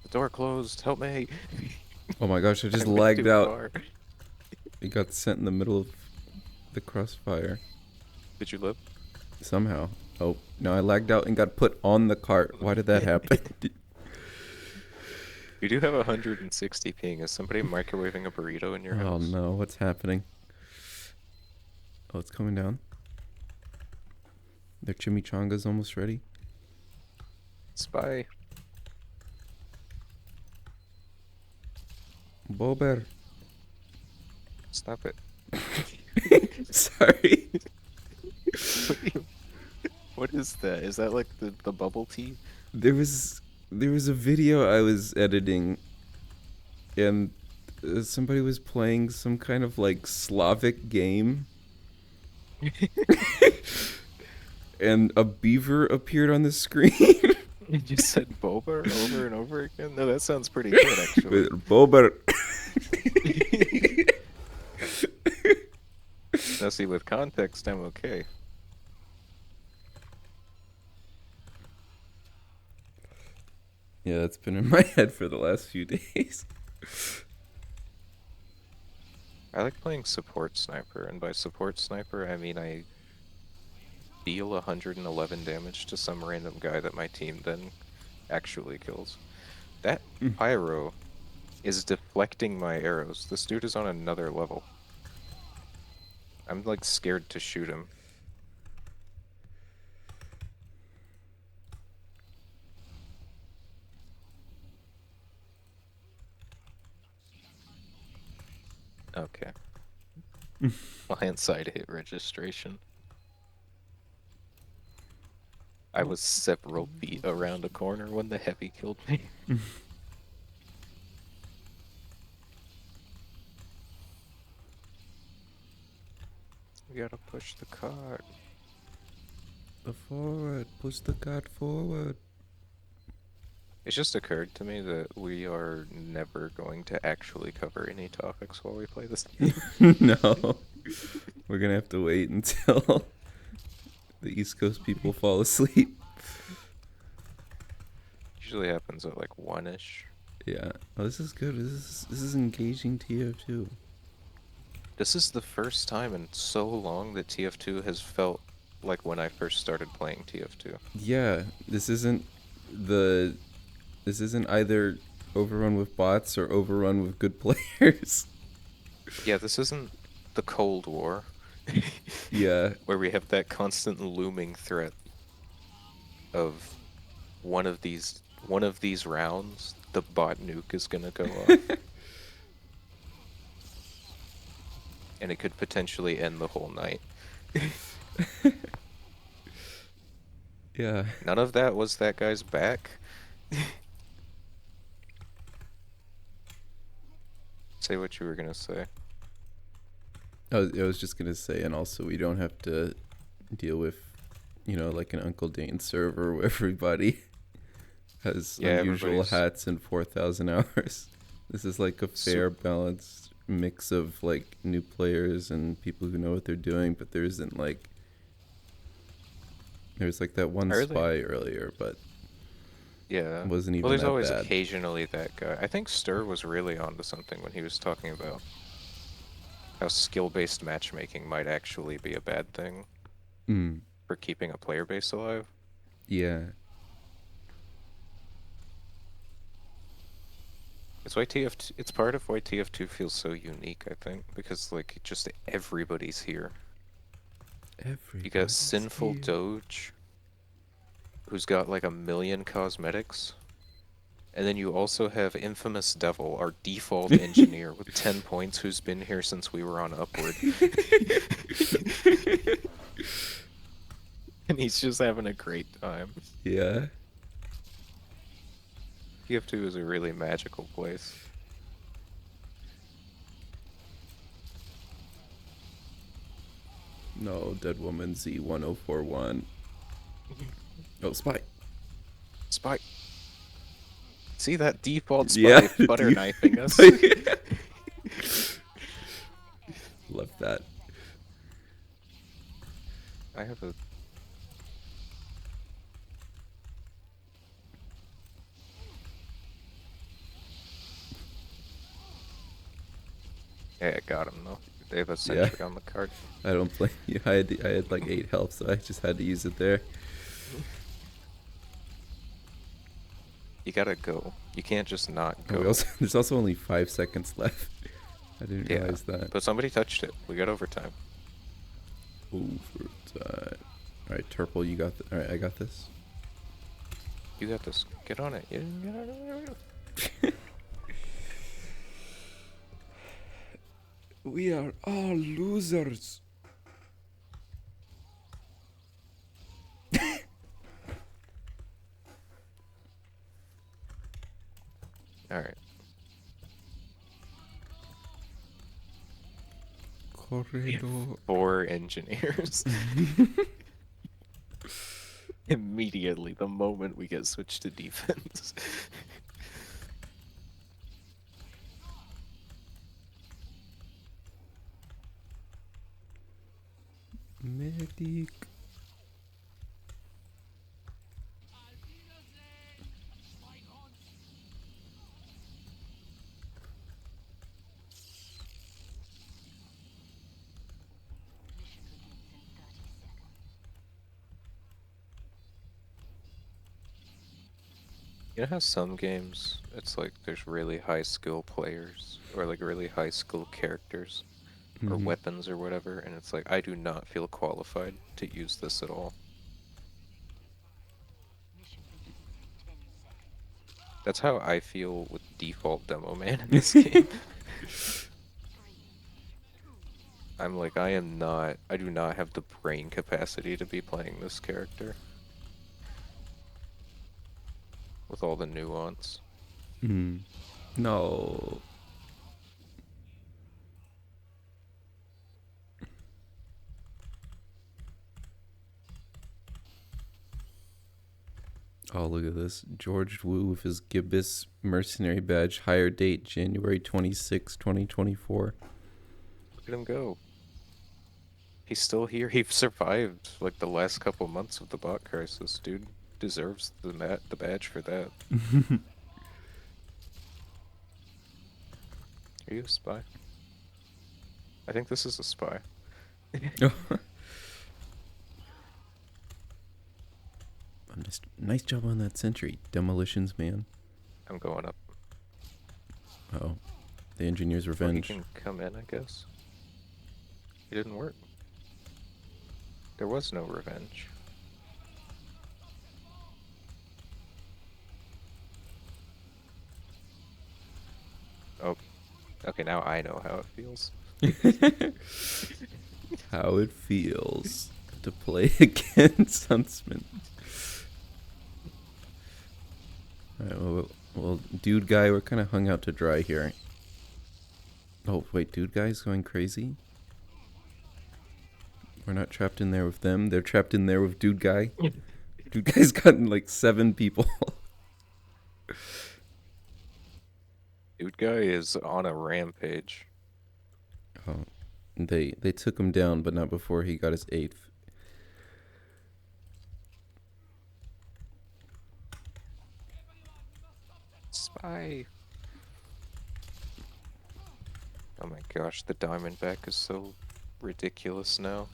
Speaker 1: The door closed. Help me.
Speaker 2: Oh my gosh, I just
Speaker 1: went
Speaker 2: lagged
Speaker 1: too
Speaker 2: out.
Speaker 1: far.
Speaker 2: It got sent in the middle of the crossfire.
Speaker 1: Did you live?
Speaker 2: Somehow. Oh, no, I lagged out and got put on the cart. Why did that happen?
Speaker 1: You do have 160 ping. Is somebody microwaving a burrito in your
Speaker 2: Oh
Speaker 1: house?
Speaker 2: no, what's happening? Oh, it's coming down. Their chimichanga's almost ready.
Speaker 1: Spy.
Speaker 2: Bober.
Speaker 1: Stop it.
Speaker 2: Sorry.
Speaker 1: What is that? Is that like the bubble tea?
Speaker 2: There was a video I was editing, and somebody was playing some kind of like Slavic game, and a beaver appeared on the screen.
Speaker 1: You just said boba over and over again? No, that sounds pretty good actually.
Speaker 2: Bober.
Speaker 1: Now see, with context, I'm okay.
Speaker 2: Yeah, that's been in my head for the last few days.
Speaker 1: I like playing support sniper, and by support sniper, I mean I deal 111 damage to some random guy that my team then actually kills. That pyro is deflecting my arrows. This dude is on another level. I'm like scared to shoot him. Okay. Client side hit registration. I was several feet around a corner when the heavy killed me. We gotta push the cart.
Speaker 2: The forward. Push the cart forward.
Speaker 1: It's just occurred to me that we are never going to actually cover any topics while we play this game.
Speaker 2: No. We're gonna have to wait until the East Coast people fall asleep.
Speaker 1: Usually happens at like 1-ish.
Speaker 2: Yeah. Oh, this is good. This is engaging TF2.
Speaker 1: This is the first time in so long that TF2 has felt like when I first started playing TF2.
Speaker 2: Yeah, this isn't either overrun with bots or overrun with good players.
Speaker 1: Yeah, this isn't the Cold War.
Speaker 2: Yeah.
Speaker 1: Where we have that constant looming threat of one of these rounds, the bot nuke is gonna go off. And it could potentially end the whole night.
Speaker 2: Yeah.
Speaker 1: None of that was that guy's back. Say what you were gonna say.
Speaker 2: I was just gonna say, and also we don't have to deal with, like an Uncle Dane server where everybody has unusual
Speaker 1: everybody's-
Speaker 2: hats and 4,000 hours. This is like a fair, balanced mix of like new players and people who know what they're doing, but there isn't like there's like that one spy earlier, but
Speaker 1: yeah,
Speaker 2: it wasn't even
Speaker 1: well, there's
Speaker 2: that
Speaker 1: always
Speaker 2: bad.
Speaker 1: occasionally that guy. I think Stir was really onto something when he was talking about how skill-based matchmaking might actually be a bad thing for keeping a player base alive.
Speaker 2: Yeah.
Speaker 1: It's why TF2, it's part of why TF2 feels so unique, I think, because like just everybody's here. You got Sinful Doge, who's got like 1 million cosmetics. And then you also have Infamous Devil, our default engineer with 10 points, who's been here since we were on Upward. And he's just having a great time.
Speaker 2: Yeah.
Speaker 1: TF2 is a really magical place.
Speaker 2: No, Dead Woman Z1041. Oh, spy.
Speaker 1: Spy. See that default spy butter knifing us?
Speaker 2: Love that.
Speaker 1: I have a... Yeah, I got him though. They have a sentry on the card.
Speaker 2: I don't blame you. I had like 8 health, so I just had to use it there.
Speaker 1: You gotta go. You can't just not go.
Speaker 2: Oh, there's also only 5 seconds left. I didn't realize that.
Speaker 1: But somebody touched it. We got overtime.
Speaker 2: Overtime. Alright, Turple, you got Alright, I got this.
Speaker 1: You got this. Get on it. You didn't get on it.
Speaker 2: We are all losers.
Speaker 1: Alright.
Speaker 2: Corredor.
Speaker 1: 4 engineers. Immediately, the moment we get switched to defense.
Speaker 2: Medic.
Speaker 1: You know how some games, it's like there's really high skill players or like really high skill characters or
Speaker 2: Mhm.
Speaker 1: weapons or whatever, and it's like I do not feel qualified to use this at all. That's how I feel with default demo man in this game. I'm like, I do not have the brain capacity to be playing this character with all the nuance.
Speaker 2: Mm. No. Oh, look at this. George Wu with his Gibbous mercenary badge. Hire date January 26, 2024.
Speaker 1: Look at him go. He's still here. He survived like the last couple months of the bot crisis. Dude deserves the badge for that. Are you a spy? I think this is a spy.
Speaker 2: Nice job on that sentry. Demolitions, man.
Speaker 1: I'm going up.
Speaker 2: Oh. The engineer's
Speaker 1: Well, he
Speaker 2: revenge.
Speaker 1: can come in, I guess. It didn't work. There was no revenge. Oh, okay, now I know how it feels.
Speaker 2: How it feels to play against Huntsman. Alright, well, dude guy, we're kind of hung out to dry here. Oh, wait, dude guy's going crazy? We're not trapped in there with them. They're trapped in there with dude guy. Dude guy's gotten like 7 people.
Speaker 1: Dude guy is on a rampage.
Speaker 2: Oh, they took him down, but not before he got his 8th.
Speaker 1: Spy. Oh my gosh, the Diamondback is so ridiculous now.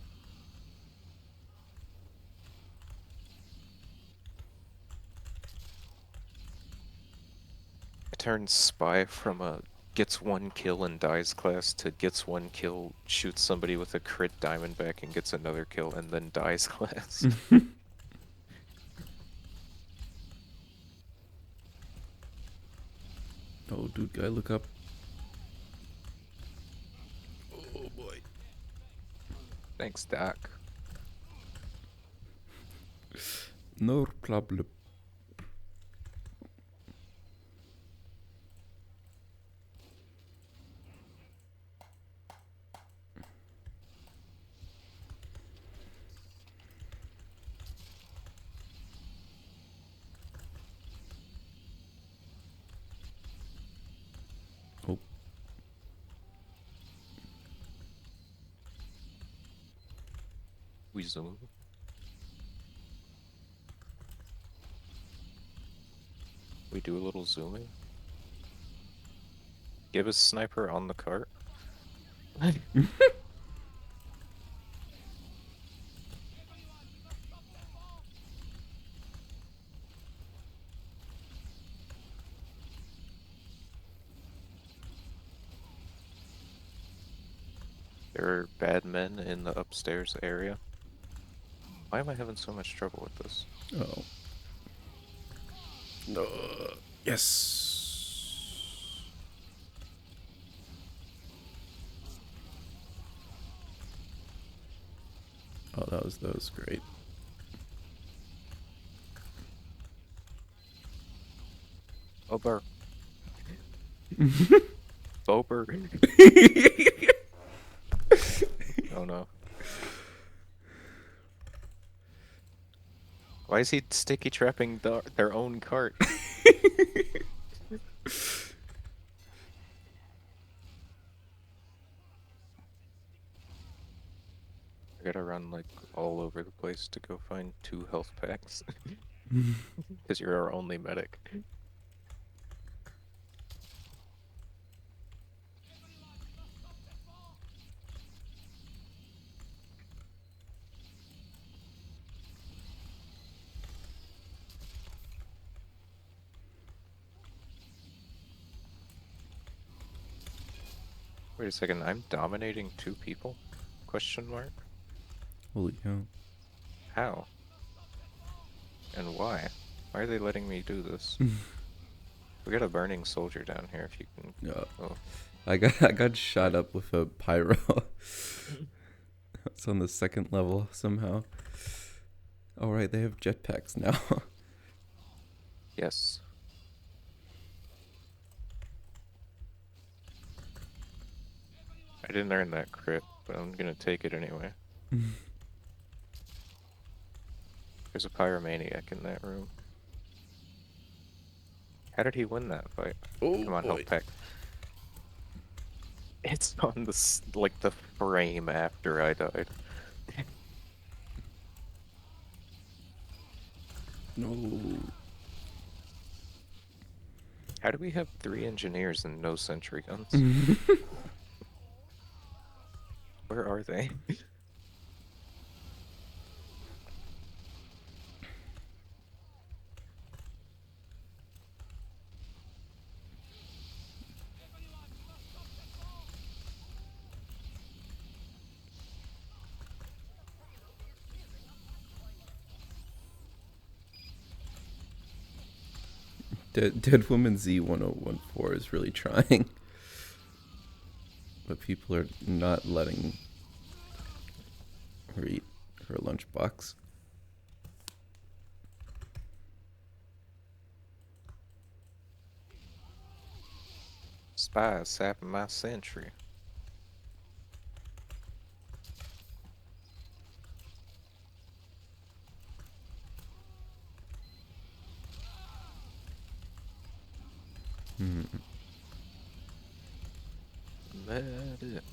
Speaker 1: It turns spy from a gets 1 kill and dies class to gets 1 kill, shoots somebody with a crit Diamondback and gets another kill and then dies class.
Speaker 2: Oh, dude guy, look up. Oh boy.
Speaker 1: Thanks, Doc.
Speaker 2: No problem. Oh,
Speaker 1: We zoom. We do a little zooming. Give us sniper on the cart. There are bad men in the upstairs area. Why am I having so much trouble with this?
Speaker 2: oh. Yes. Oh, that was great.
Speaker 1: Bober. Bober. Oh no. Why is he sticky trapping their own cart? I gotta run like all over the place to go find 2 health packs. Because you're our only medic. Wait a second, I'm dominating 2 people? Question mark?
Speaker 2: Holy cow.
Speaker 1: How? And why? Why are they letting me do this? We got a burning soldier down here if you can...
Speaker 2: No.
Speaker 1: Oh,
Speaker 2: I got shot up with a pyro. It's on the 2nd level somehow. Oh right, they have jetpacks now.
Speaker 1: yes. I didn't earn that crit, but I'm gonna take it anyway. There's a pyromaniac in that room. How did he win that fight?
Speaker 2: Oh
Speaker 1: Come on,
Speaker 2: boy.
Speaker 1: help pack. It's on like the frame after I died.
Speaker 2: No.
Speaker 1: How do we have 3 engineers and no sentry guns? Where are they?
Speaker 2: Dead Woman Z1014 is really trying. But people are not letting her eat her lunchbox.
Speaker 1: Spies sapping my sentry. Medic.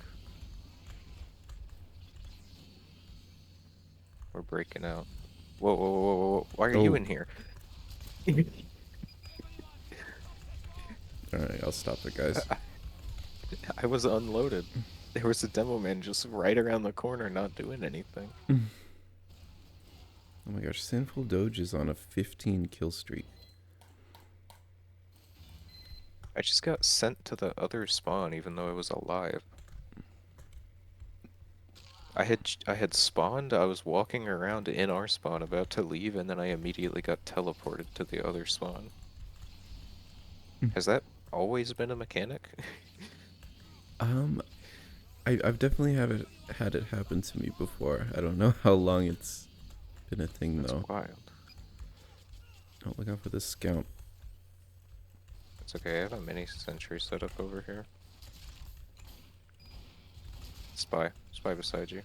Speaker 1: We're breaking out. Whoa, whoa, whoa, whoa, whoa. Why are you
Speaker 2: Oh.
Speaker 1: in here?
Speaker 2: Alright, I'll stop it, guys.
Speaker 1: I was unloaded. There was a demo man just right around the corner not doing anything.
Speaker 2: Oh my gosh, Sinful Doge is on a 15 kill streak.
Speaker 1: I just got sent to the other spawn even though I was alive. I had spawned, I was walking around in our spawn about to leave, and then I immediately got teleported to the other spawn. Has that always been a mechanic?
Speaker 2: I've definitely had it happen to me before. I don't know how long it's been a thing
Speaker 1: That's
Speaker 2: though.
Speaker 1: wild.
Speaker 2: Oh, look out for this scout.
Speaker 1: It's okay, I have a mini sentry set up over here. Spy. Spy beside you.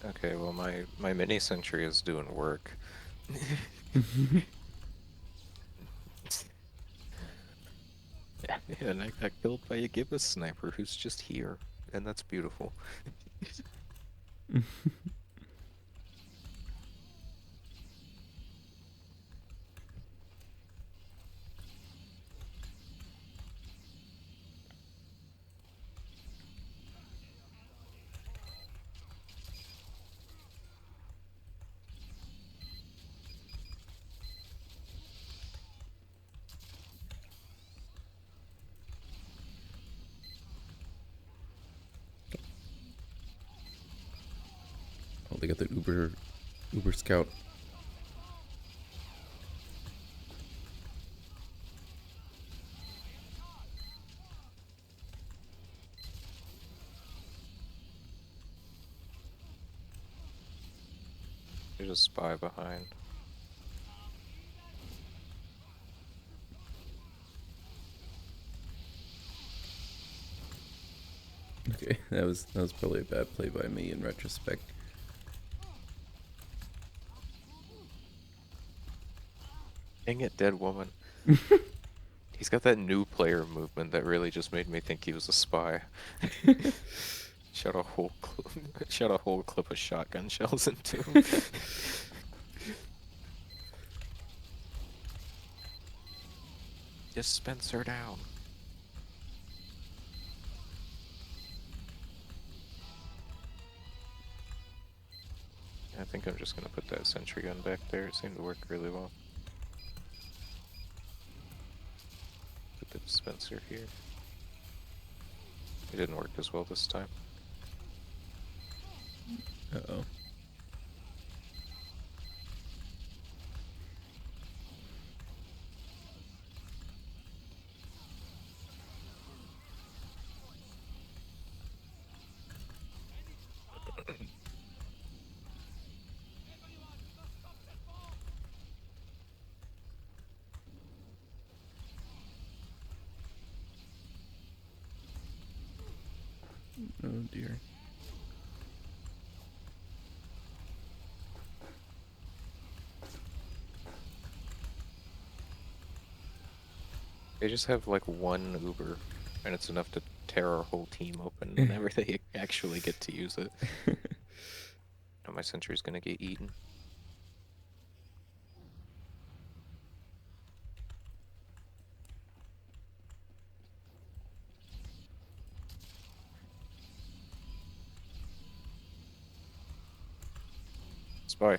Speaker 1: Okay, well my mini sentry is doing work. And I got killed by a Gibbous sniper who's just here, and that's beautiful.
Speaker 2: Oh, they got the Uber scout.
Speaker 1: There's a spy behind.
Speaker 2: Okay, that was probably a bad play by me in retrospect.
Speaker 1: Dang it, dead woman. He's got that new player movement that really just made me think he was a spy. Shot a whole shot a whole clip of shotgun shells into him. Dispenser down. I think I'm just gonna put that sentry gun back there. It seemed to work really well. Put the dispenser here. It didn't work as well this time.
Speaker 2: Uh-oh. Oh dear.
Speaker 1: They just have like one Uber, and it's enough to tear our whole team open whenever they actually get to use it. And my sentry's gonna get eaten. Spy.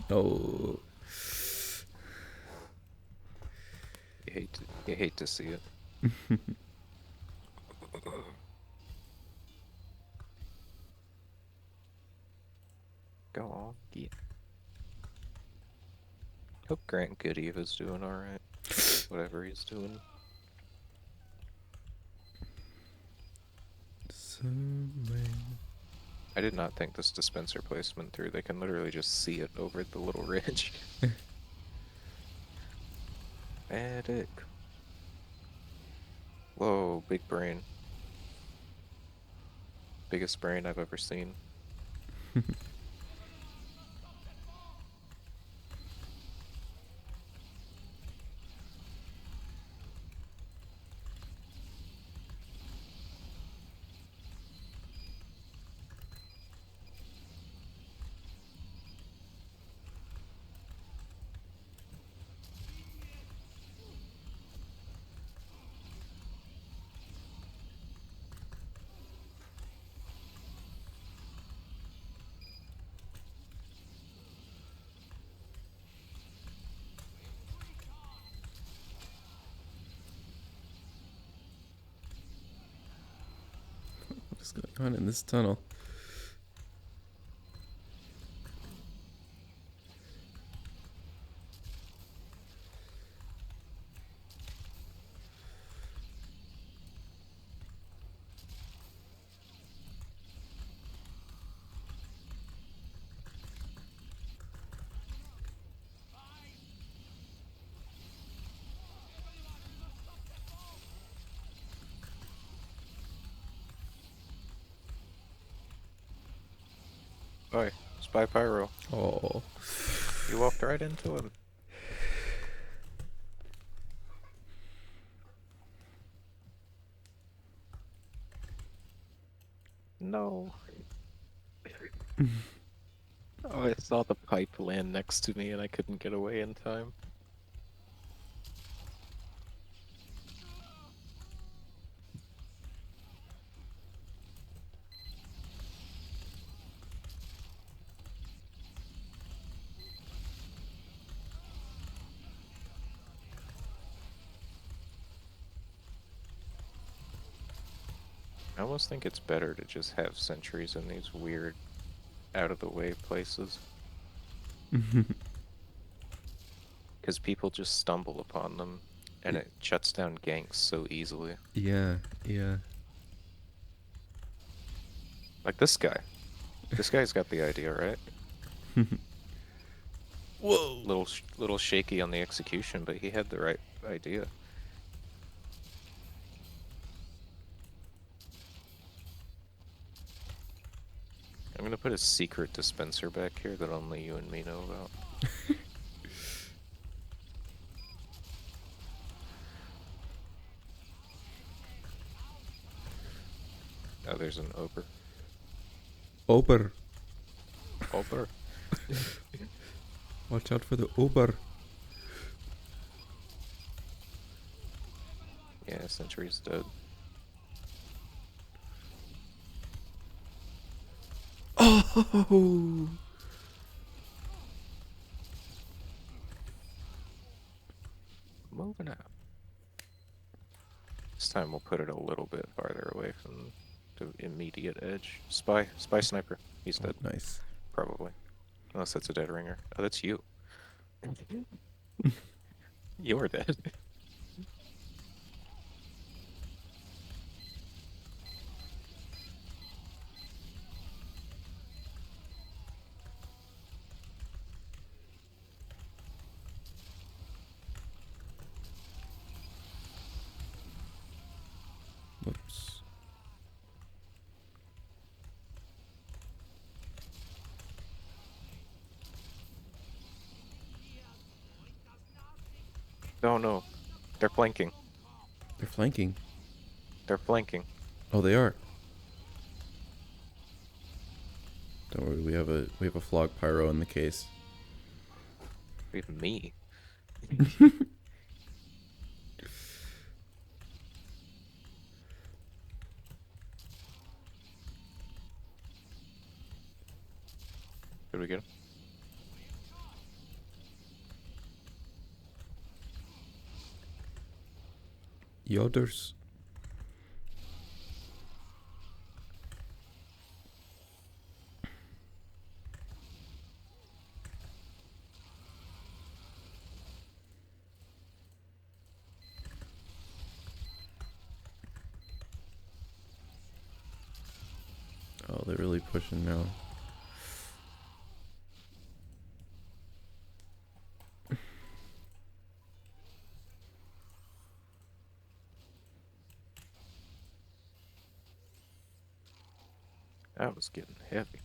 Speaker 2: Oh.
Speaker 1: You hate to see it. Go on, get. Hope Grant Goody is doing alright. Whatever he's doing.
Speaker 2: Somewhere.
Speaker 1: I did not think this dispenser placement through. They can literally just see it over the little ridge. Medic. Whoa, big brain. Biggest brain I've ever seen.
Speaker 2: What's going on in this tunnel?
Speaker 1: Spy. Spy Pyro.
Speaker 2: Oh.
Speaker 1: You walked right into him. No. Oh, I saw the pipe land next to me and I couldn't get away in time. I almost think it's better to just have sentries in these weird, out of the way places. because people just stumble upon them, and it shuts down ganks so easily.
Speaker 2: Yeah, yeah.
Speaker 1: Like this guy. This guy's got the idea, right?
Speaker 2: Whoa.
Speaker 1: Little shaky on the execution, but he had the right idea. I'm gonna put a secret dispenser back here that only you and me know about. Oh, there's an Ober.
Speaker 2: Ober.
Speaker 1: Ober.
Speaker 2: Watch out for the Ober.
Speaker 1: Yeah, Sentry's dead.
Speaker 2: Oh.
Speaker 1: Moving out. This time we'll put it a little bit farther away from the immediate edge. Spy sniper. He's dead.
Speaker 2: Nice.
Speaker 1: Probably. Unless that's a dead ringer. Oh, that's you. You're dead.
Speaker 2: Whoops.
Speaker 1: Oh no. They're flanking.
Speaker 2: They're flanking.
Speaker 1: They're flanking.
Speaker 2: Oh, they are. Don't worry, we have a flog pyro in the case.
Speaker 1: We have me. Did we get him?
Speaker 2: Yoders. Oh, they're really pushing now.
Speaker 1: That was getting heavy.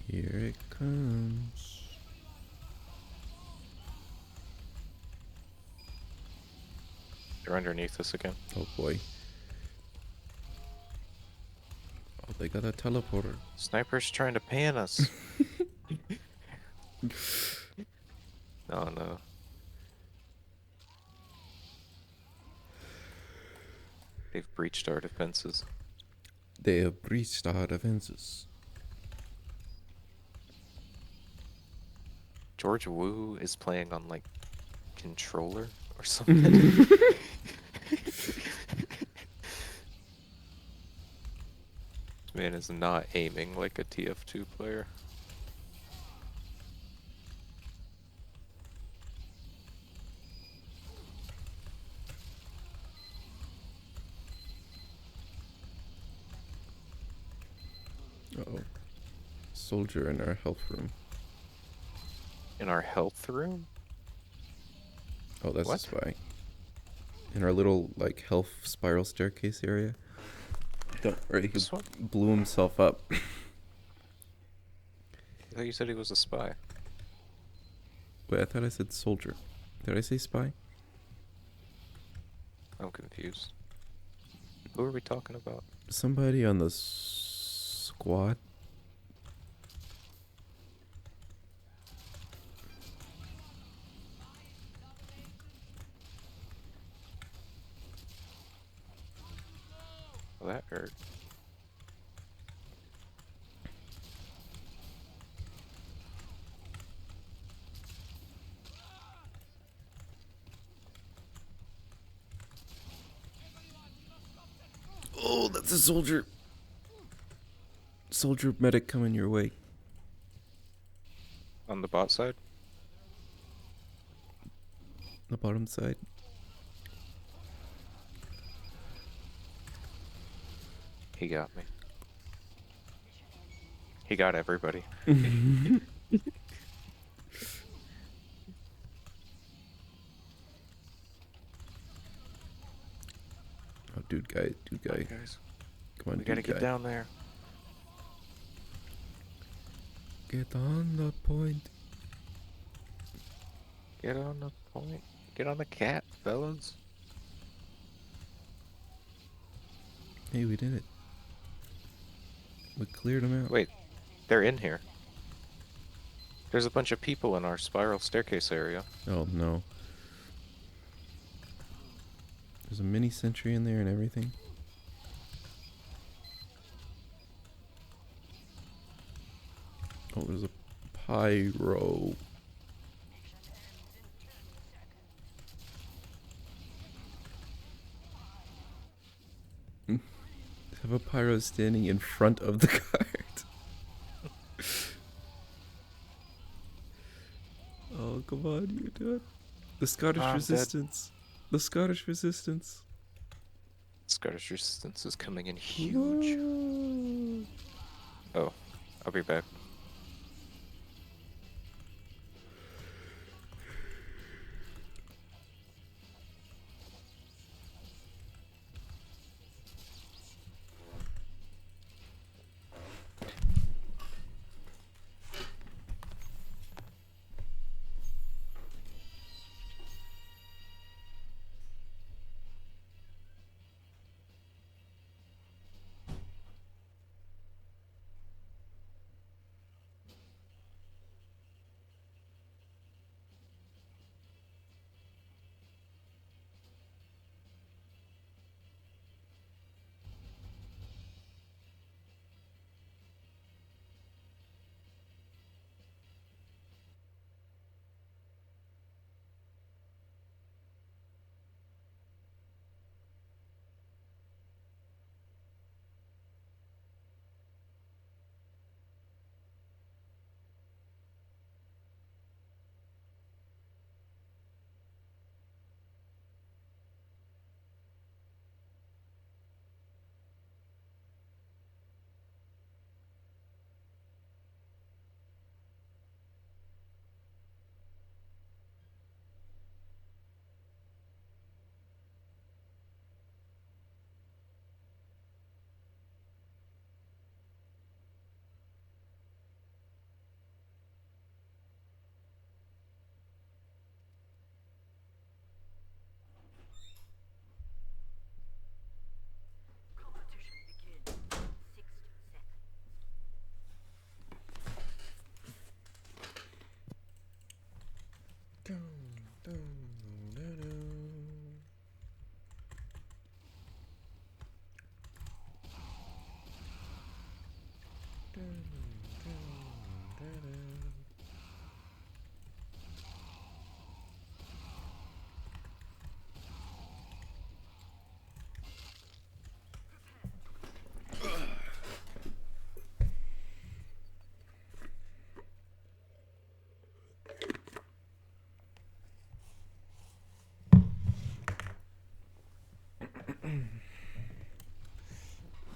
Speaker 2: Here it comes.
Speaker 1: They're underneath us again.
Speaker 2: Oh boy. Oh, they got a teleporter.
Speaker 1: Sniper's trying to pan us. Oh no. They've breached our defenses.
Speaker 2: They have breached our defenses.
Speaker 1: George Wu is playing on like controller or something. This man is not aiming like a Tf2 player.
Speaker 2: Uh-oh. Soldier in our health room.
Speaker 1: In our health room?
Speaker 2: Oh, that's
Speaker 1: What?
Speaker 2: a spy. In our little, like, health spiral staircase area. Don't worry, he
Speaker 1: This one?
Speaker 2: blew himself up.
Speaker 1: I thought you said he was a spy.
Speaker 2: Wait, I thought I said soldier. Did I say spy?
Speaker 1: I'm confused. Who are we talking about?
Speaker 2: Somebody on the squad?
Speaker 1: Well, that hurt.
Speaker 2: Oh, that's a soldier. Soldier medic coming your way.
Speaker 1: On the bot side?
Speaker 2: The bottom side.
Speaker 1: He got me. He got everybody.
Speaker 2: Oh, dude guy.
Speaker 1: Guys,
Speaker 2: Come on,
Speaker 1: we gotta
Speaker 2: dude guy.
Speaker 1: get down there.
Speaker 2: Get on the point.
Speaker 1: Get on the point. Get on the cat, fellas.
Speaker 2: Hey, we did it. We cleared him out.
Speaker 1: Wait, they're in here. There's a bunch of people in our spiral staircase area.
Speaker 2: Oh, no. There's a mini sentry in there and everything. Oh, there's a pyro. Have a pyro standing in front of the cart. Oh, come on, you do it. The Scottish
Speaker 1: I'm dead.
Speaker 2: resistance. The Scottish resistance.
Speaker 1: Scottish resistance is coming in huge.
Speaker 2: Whoa.
Speaker 1: Oh, I'll be back.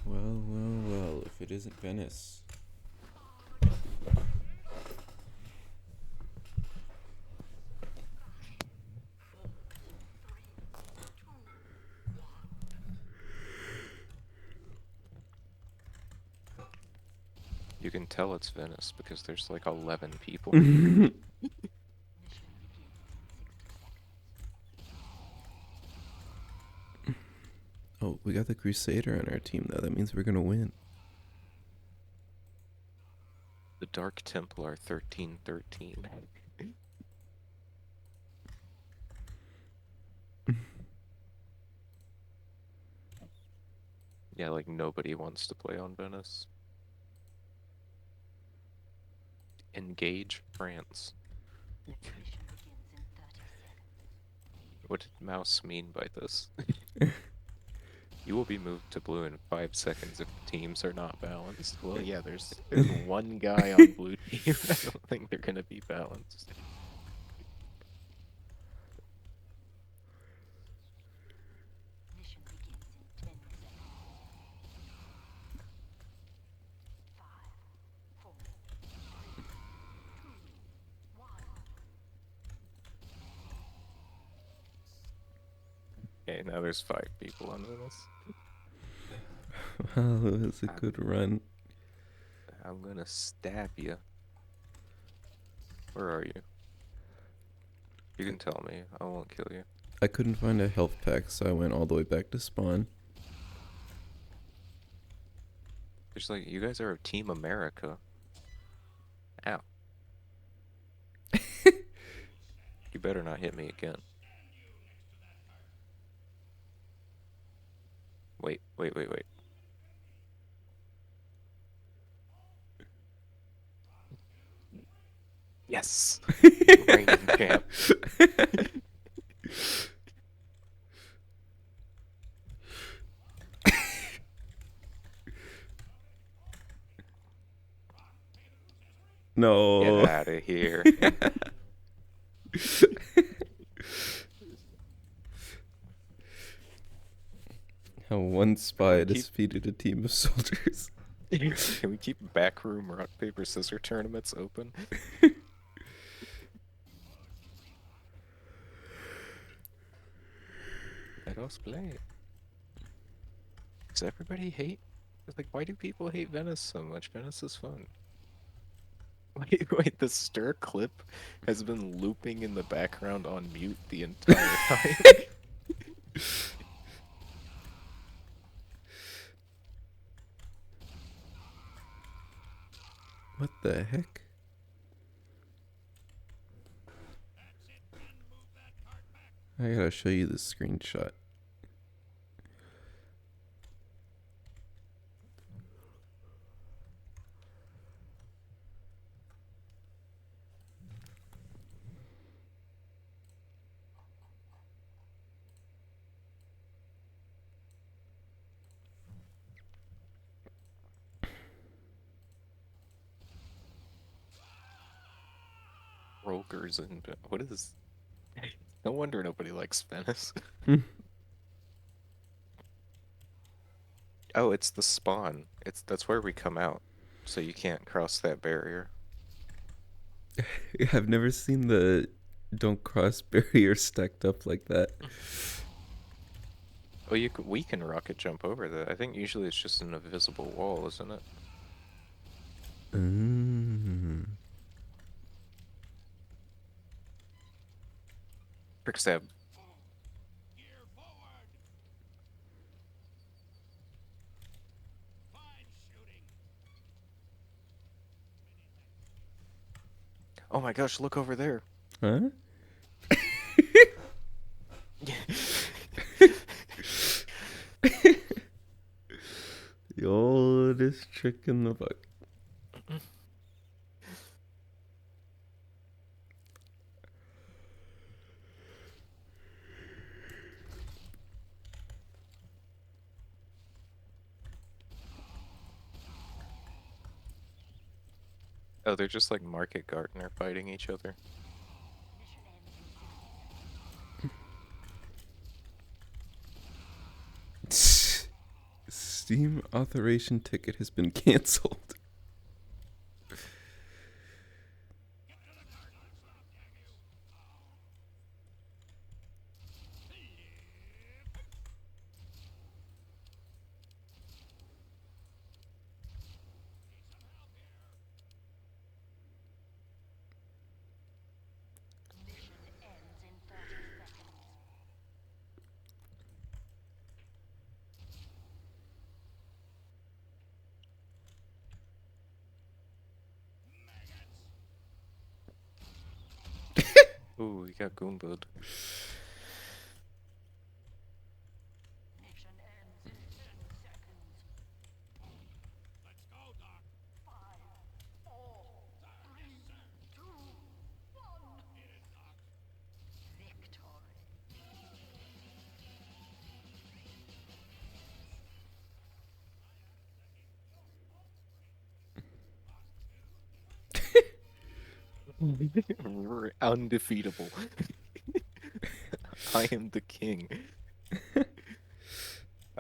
Speaker 2: Well, if it isn't Venice.
Speaker 1: You can tell it's Venice because there's like 11 people.
Speaker 2: Oh, we got the Crusader on our team, though. That means we're gonna win.
Speaker 1: The Dark Templar 1313. Yeah, like nobody wants to play on Venice. Engage France. What did Mouse mean by this? You will be moved to blue in 5 seconds if the teams are not balanced. Well, yeah, there's one guy on blue team. I don't think they're gonna be balanced. Okay, now there's 5 people on Venice.
Speaker 2: Wow, that was a good run.
Speaker 1: I'm gonna stab you. Where are you? You can tell me. I won't kill you.
Speaker 2: I couldn't find a health pack, so I went all the way back to spawn.
Speaker 1: There's like, you guys are Team America. Ow. You better not hit me again. Wait. Yes! Reigning champ.
Speaker 2: No.
Speaker 1: Get out of here.
Speaker 2: How one spy
Speaker 1: Keep-
Speaker 2: defeated a team of soldiers.
Speaker 1: Can we keep backroom rock, paper, scissors tournaments open? Let us play. Does everybody hate? Like, why do people hate Venice so much? Venice is fun. Wait, the stir clip has been looping in the background on mute the entire time.
Speaker 2: What the heck? I gotta show you this screenshot.
Speaker 1: Rokers and what is? No wonder nobody likes Venice. Oh, it's the spawn. That's where we come out, so you can't cross that barrier.
Speaker 2: I've never seen the don't cross barrier stacked up like that.
Speaker 1: Oh, we can rocket jump over that. I think usually it's just an invisible wall, isn't it? Quick stab. Oh my gosh, look over there.
Speaker 2: Huh? The oldest trick in the book.
Speaker 1: Oh, they're just like Market Gardener fighting each other.
Speaker 2: Steam authorization ticket has been canceled.
Speaker 1: Ooh, we got Goombud. We're undefeatable. I am the king.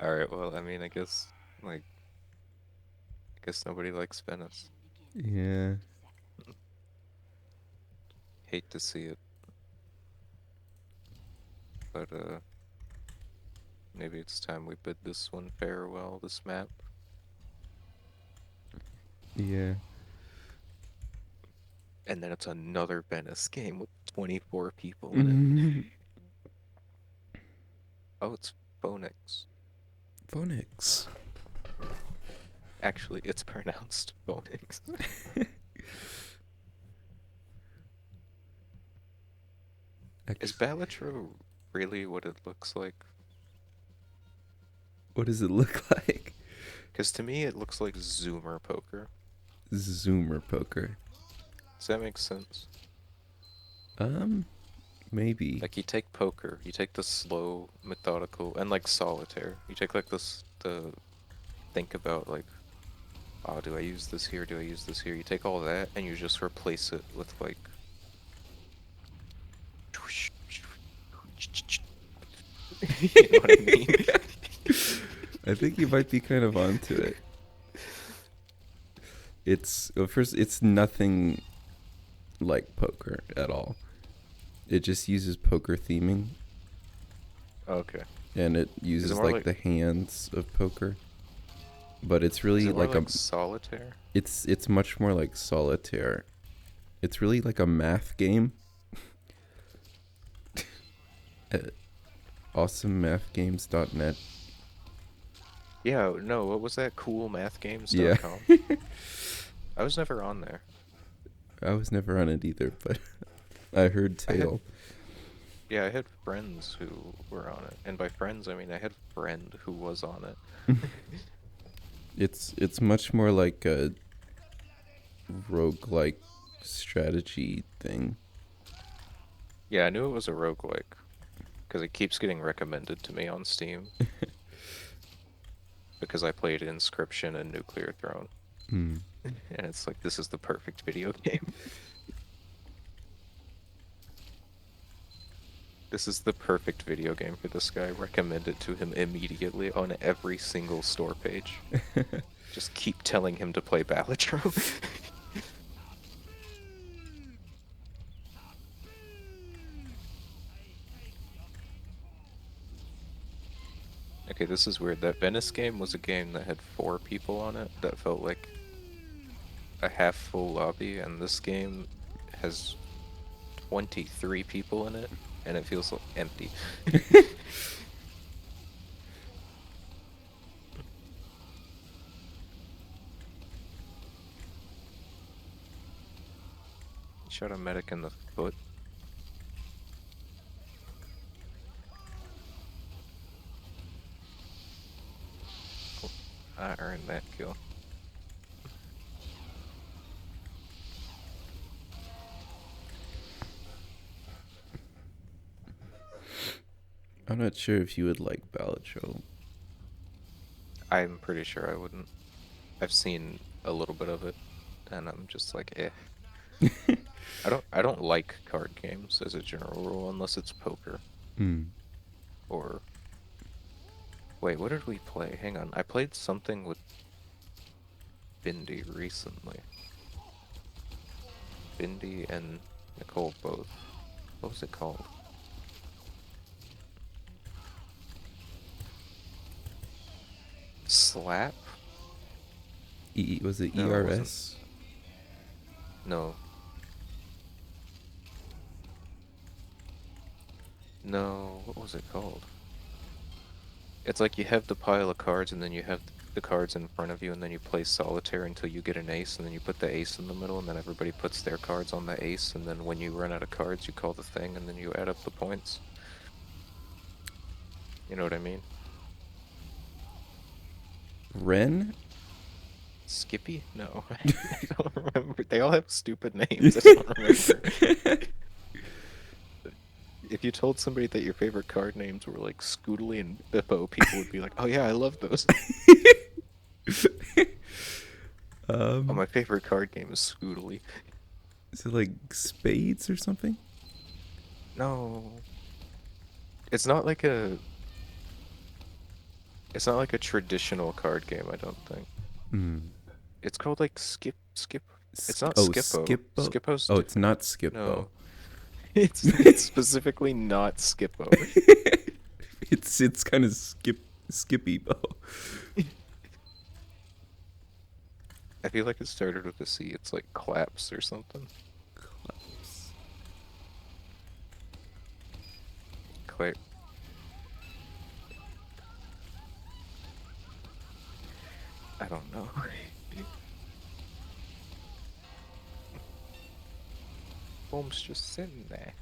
Speaker 1: All right. Well, I mean, I guess nobody likes Venice.
Speaker 2: Yeah.
Speaker 1: Hate to see it, but maybe it's time we bid this one farewell. This map,
Speaker 2: Yeah.
Speaker 1: and then it's another Venice game with 24 people in it.
Speaker 2: Mhm.
Speaker 1: Oh, it's Phoenix.
Speaker 2: Phonics.
Speaker 1: Actually, it's pronounced Phoenix. Is Balatro really what it looks like?
Speaker 2: What does it look like?
Speaker 1: Because to me, it looks like Zoomer poker.
Speaker 2: Zoomer poker.
Speaker 1: Does that make sense?
Speaker 2: Maybe.
Speaker 1: Like you take poker, you take the slow, methodical, and like solitaire. You take like this, the think about like, oh, do I use this here? Do I use this here? You take all that and you just replace it with like, you know what I mean?
Speaker 2: I think you might be kind of onto it. It's well, first, it's nothing like poker at all. It just uses poker theming,
Speaker 1: Okay.
Speaker 2: and it
Speaker 1: Is
Speaker 2: uses
Speaker 1: it more
Speaker 2: like the hands of poker. But it's
Speaker 1: is
Speaker 2: really
Speaker 1: it more
Speaker 2: like
Speaker 1: like solitaire?
Speaker 2: it's much more like solitaire. It's really like a math game. At awesomemathgames.net.
Speaker 1: Yeah, no, what was that? Coolmathgames.com?
Speaker 2: Yeah.
Speaker 1: I was never on there.
Speaker 2: I was never on it either, but I heard
Speaker 1: I had
Speaker 2: tale.
Speaker 1: Yeah, I had friends who were on it. And by friends, I mean I had a friend who was on it.
Speaker 2: It's much more like a roguelike strategy thing.
Speaker 1: Yeah, I knew it was a roguelike because it keeps getting recommended to me on Steam because I played Inscription and Nuclear Throne.
Speaker 2: Hmm.
Speaker 1: And it's like, this is the perfect video game. This is the perfect video game for this guy. Recommend it to him immediately on every single store page. Just keep telling him to play Balatro. Okay, this is weird. That Venice game was a game that had 4 people on it. That felt like a half full lobby, and this game has 23 people in it, and it feels empty. Shot a medic in the foot. Oh, I earned that kill.
Speaker 2: I'm not sure if you would like Balatro.
Speaker 1: I'm pretty sure I wouldn't. I've seen a little bit of it, and I'm just like, eh. I don't like card games as a general rule unless it's poker
Speaker 2: Hmm.
Speaker 1: or wait, what did we play? Hang on. I played something with Bindi recently. Bindi and Nicole both. What was it called? Slap?
Speaker 2: Was it
Speaker 1: No, it wasn't.
Speaker 2: ERS?
Speaker 1: No. No, what was it called? It's like you have the pile of cards and then you have the cards in front of you and then you play solitaire until you get an ace and then you put the ace in the middle and then everybody puts their cards on the ace and then when you run out of cards you call the thing and then you add up the points. You know what I mean?
Speaker 2: Ren?
Speaker 1: Skippy? No. I don't remember. They all have stupid names. I don't remember. If you told somebody that your favorite card names were like Scoodly and Bippo, people would be like, oh yeah, I love those. Oh, my favorite card game is Scoodly.
Speaker 2: Is it like spades or something?
Speaker 1: No. It's not like a it's not like a traditional card game, I don't think.
Speaker 2: Hmm.
Speaker 1: It's called like skip. It's not
Speaker 2: Oh,
Speaker 1: Skippo.
Speaker 2: Skippo.
Speaker 1: Skippo's
Speaker 2: Oh, it's
Speaker 1: different.
Speaker 2: not Skippo.
Speaker 1: No. It's specifically not Skippo.
Speaker 2: It's kind of Skippy Bo.
Speaker 1: I feel like it started with a C. It's like claps or something. Clap. I don't know. Boom's just sitting there.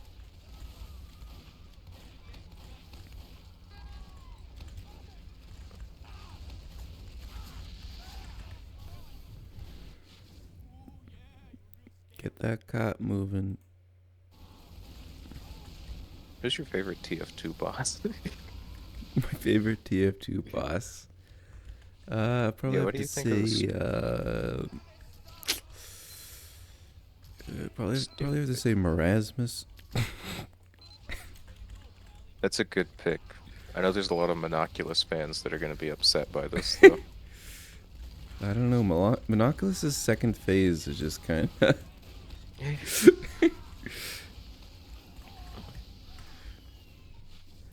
Speaker 2: Get that cot moving.
Speaker 1: Who's your favorite TF2 boss?
Speaker 2: My favorite TF2 boss. Probably
Speaker 1: Yeah,
Speaker 2: have
Speaker 1: what do
Speaker 2: to
Speaker 1: you think of
Speaker 2: say. Probably have to
Speaker 1: Stupid.
Speaker 2: say Marasmus.
Speaker 1: That's a good pick. I know there's a lot of Monoculus fans that are going to be upset by this, though.
Speaker 2: I don't know. Monoculus's second phase is just kind of.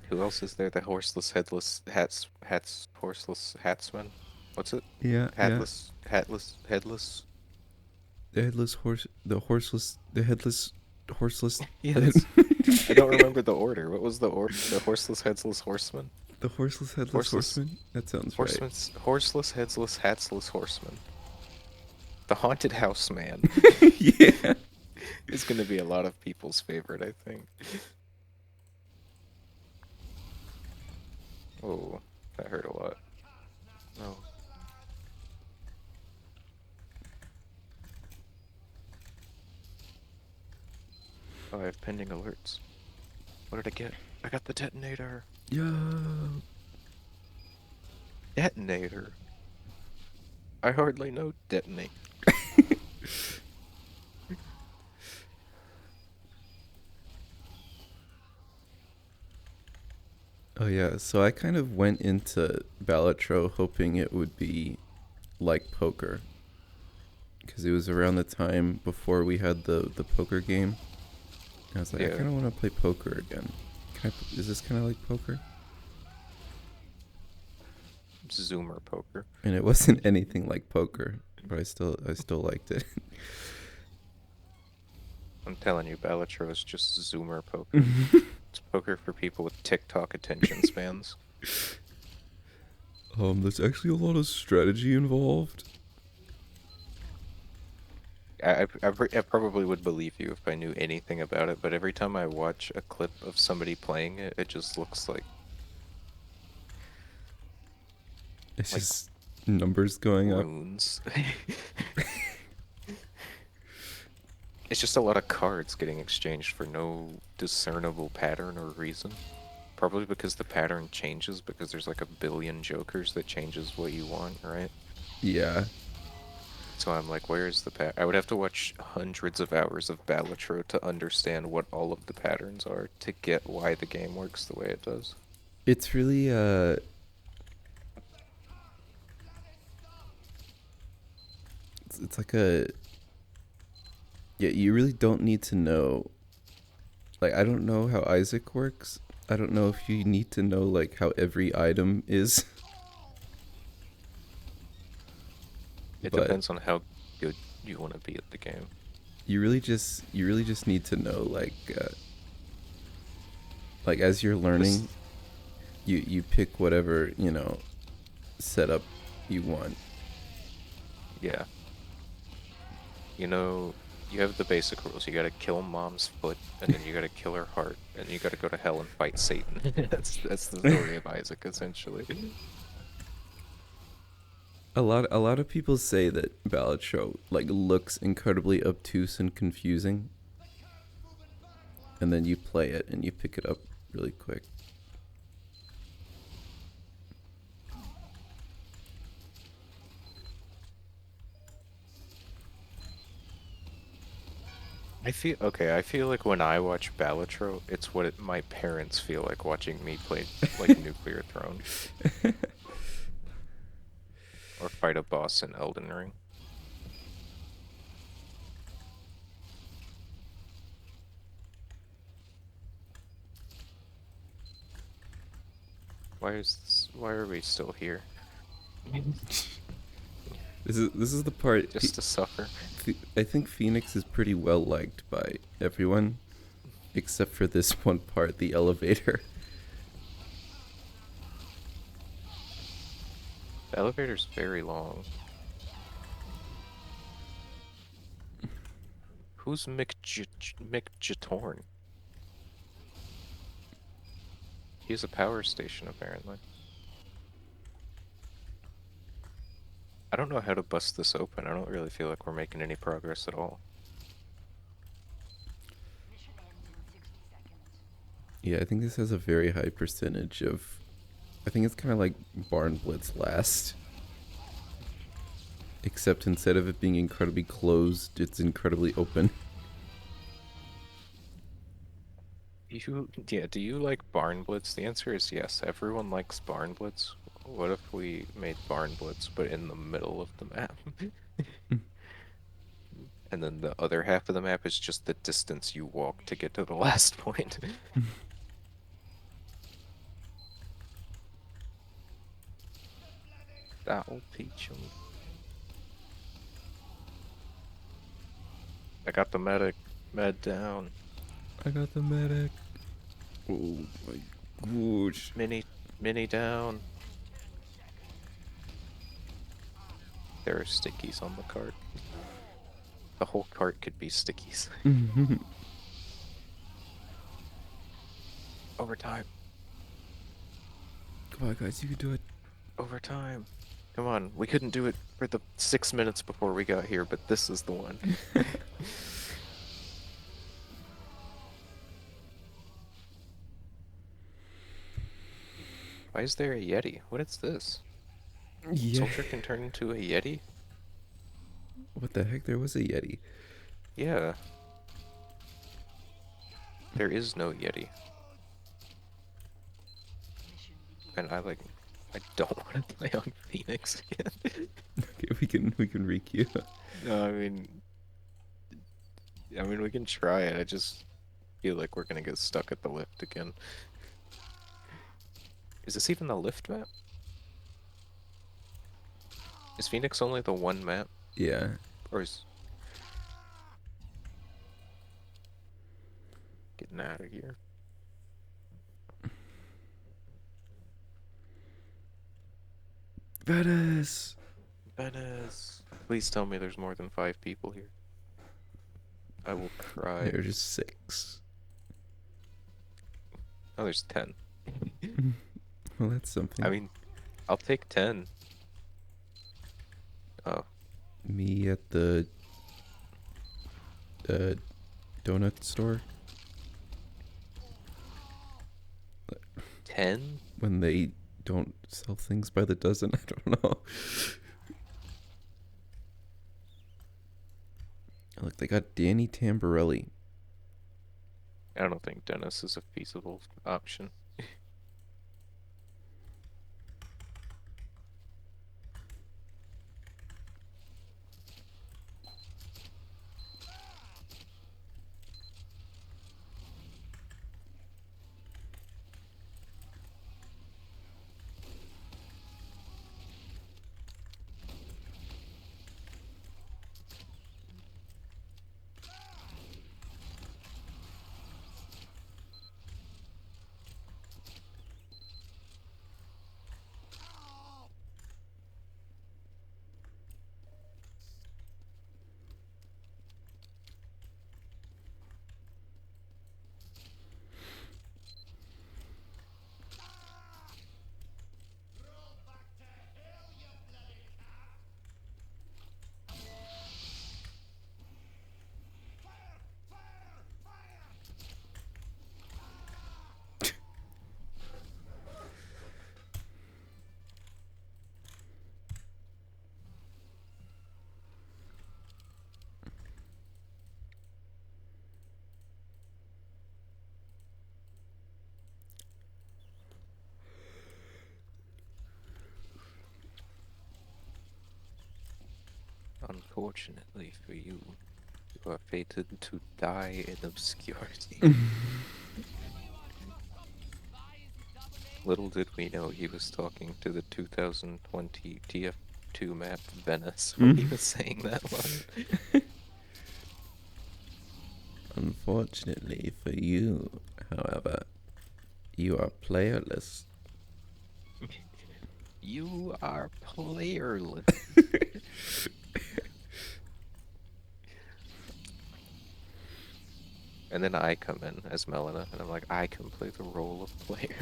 Speaker 1: Who else is there? The horseless, headless, horseless hatsman. What's it?
Speaker 2: Yeah, yeah.
Speaker 1: Headless.
Speaker 2: The headless horse. The horseless. The headless. Horseless.
Speaker 1: Yeah, that's. I don't remember the order. What was the order? The horseless, headless horseman.
Speaker 2: The horseless headless
Speaker 1: Horseless,
Speaker 2: horseman. That sounds right.
Speaker 1: horseless, headless, hatsless horseman. The haunted house man
Speaker 2: Yeah.
Speaker 1: is going to be a lot of people's favorite, I think. Oh, that hurt a lot. No. Oh, I have pending alerts. What did I get? I got the detonator.
Speaker 2: Yeah.
Speaker 1: Detonator? I hardly know detonate.
Speaker 2: Oh yeah. So I kind of went into Balatro hoping it would be like poker, because it was around the time before we had the poker game. And I was like, I
Speaker 1: Yeah.
Speaker 2: kind of want to play poker again. Is this kind of like poker?
Speaker 1: Zoomer poker.
Speaker 2: And it wasn't anything like poker, but I still liked it.
Speaker 1: I'm telling you, Balatro is just Zoomer poker. It's poker for people with TikTok attention spans.
Speaker 2: There's actually a lot of strategy involved.
Speaker 1: I probably would believe you if I knew anything about it, but every time I watch a clip of somebody playing it, it just looks like
Speaker 2: It's
Speaker 1: Like
Speaker 2: just numbers going up.
Speaker 1: runes. It's just a lot of cards getting exchanged for no discernible pattern or reason. Probably because the pattern changes because there's like a billion jokers that changes what you want, right?
Speaker 2: Yeah.
Speaker 1: So I'm like, where's the pattern? I would have to watch hundreds of hours of Balatro to understand what all of the patterns are to get why the game works the way it does.
Speaker 2: It's really it's like a, yeah, you really don't need to know, like, I don't know how Isaac works. I don't know if you need to know like how every item is.
Speaker 1: It
Speaker 2: But
Speaker 1: depends on how good you want to be at the game.
Speaker 2: you really just need to know like as you're learning, you pick whatever, setup you want.
Speaker 1: Yeah. You know, you have the basic rules. You gotta kill mom's foot, and then you gotta kill her heart, and you gotta go to hell and fight Satan. That's the story of Isaac, essentially.
Speaker 2: A lot of people say that Balatro like looks incredibly obtuse and confusing, and then you play it and you pick it up really quick.
Speaker 1: I feel like when I watch Balatro, it's what my parents feel like watching me play like Nuclear Throne or fight a boss in Elden Ring. Why are we still here?
Speaker 2: This is the part.
Speaker 1: Just to suffer.
Speaker 2: I think Phoenix is pretty well liked by everyone, except for this one part, the elevator.
Speaker 1: The elevator's very long. Who's Mick Jatorn? He's a power station, apparently. I don't know how to bust this open. I don't really feel like we're making any progress at all.
Speaker 2: Yeah, I think this has a very high percentage of. I think it's kind of like Barn Blitz last. Except instead of it being incredibly closed, it's incredibly open.
Speaker 1: Do you like Barn Blitz? The answer is yes. Everyone likes Barn Blitz. What if we made Barn Blitz, but in the middle of the map? And then the other half of the map is just the distance you walk to get to the last point. That'll teach him. I got the med down.
Speaker 2: I got the medic. Oh my gosh.
Speaker 1: Mini down. There are stickies on the cart. The whole cart could be stickies. Overtime.
Speaker 2: Come on, guys, you can do it.
Speaker 1: Overtime. Come on, we couldn't do it for the 6 minutes before we got here, but this is the one. Why is there a Yeti? What is this?
Speaker 2: Yeah.
Speaker 1: Soldier can turn into a Yeti?
Speaker 2: What the heck? There was a Yeti.
Speaker 1: Yeah. There is no Yeti. And I don't want to play on Phoenix again.
Speaker 2: Okay, we can re-queue.
Speaker 1: No, I mean we can try it. I just feel like we're gonna get stuck at the lift again. Is this even the lift map? Is Phoenix only the one map?
Speaker 2: Yeah.
Speaker 1: Or is... Getting out of here.
Speaker 2: Venice!
Speaker 1: Venice! Please tell me there's more than 5 people here. I will cry.
Speaker 2: There's 6.
Speaker 1: Oh, there's 10.
Speaker 2: Well, that's something.
Speaker 1: I mean, I'll take 10. Oh.
Speaker 2: Me at the donut store
Speaker 1: 10?
Speaker 2: when they don't sell things by the dozen. I don't know. Look, they got Danny Tamborelli.
Speaker 1: I don't think Dennis is a feasible option. Unfortunately for you, you are fated to die in obscurity. Little did we know he was talking to the 2020 Tf2 map Venice when he was saying that line.
Speaker 2: Unfortunately for you, however, you are playerless.
Speaker 1: You are playerless. And then I come in as Melina, and I'm like, I can play the role of player.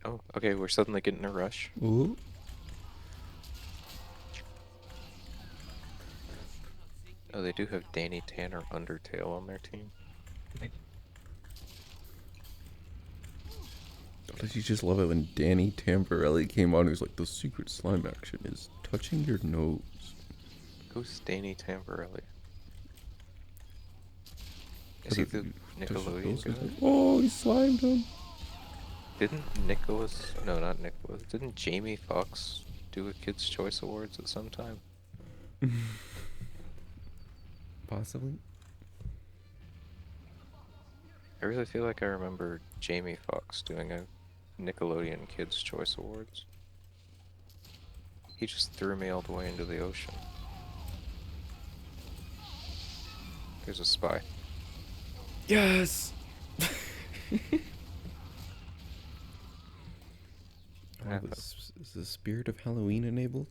Speaker 1: Oh, okay, we're suddenly getting a rush.
Speaker 2: Ooh.
Speaker 1: Oh, they do have Danny Tanner Undertale on their team.
Speaker 2: Don't you just love it when Danny Tamborelli came on? Who's like, the secret slime action is touching your nose.
Speaker 1: Who's Danny Tamborelli? Is
Speaker 2: But
Speaker 1: he
Speaker 2: if
Speaker 1: the
Speaker 2: you touch his
Speaker 1: Nickelodeon
Speaker 2: nose, he's
Speaker 1: guy?
Speaker 2: like, oh, he slimed him.
Speaker 1: Didn't Nicholas... No, not Nicholas. Didn't Jamie Foxx do a Kids' Choice Awards at some time?
Speaker 2: Possibly.
Speaker 1: I really feel like I remember Jamie Foxx doing a Nickelodeon Kids' Choice Awards. He just threw me all the way into the ocean. There's a spy.
Speaker 2: Yes.
Speaker 1: What
Speaker 2: Oh,
Speaker 1: happened?
Speaker 2: this is the spirit of Halloween enabled.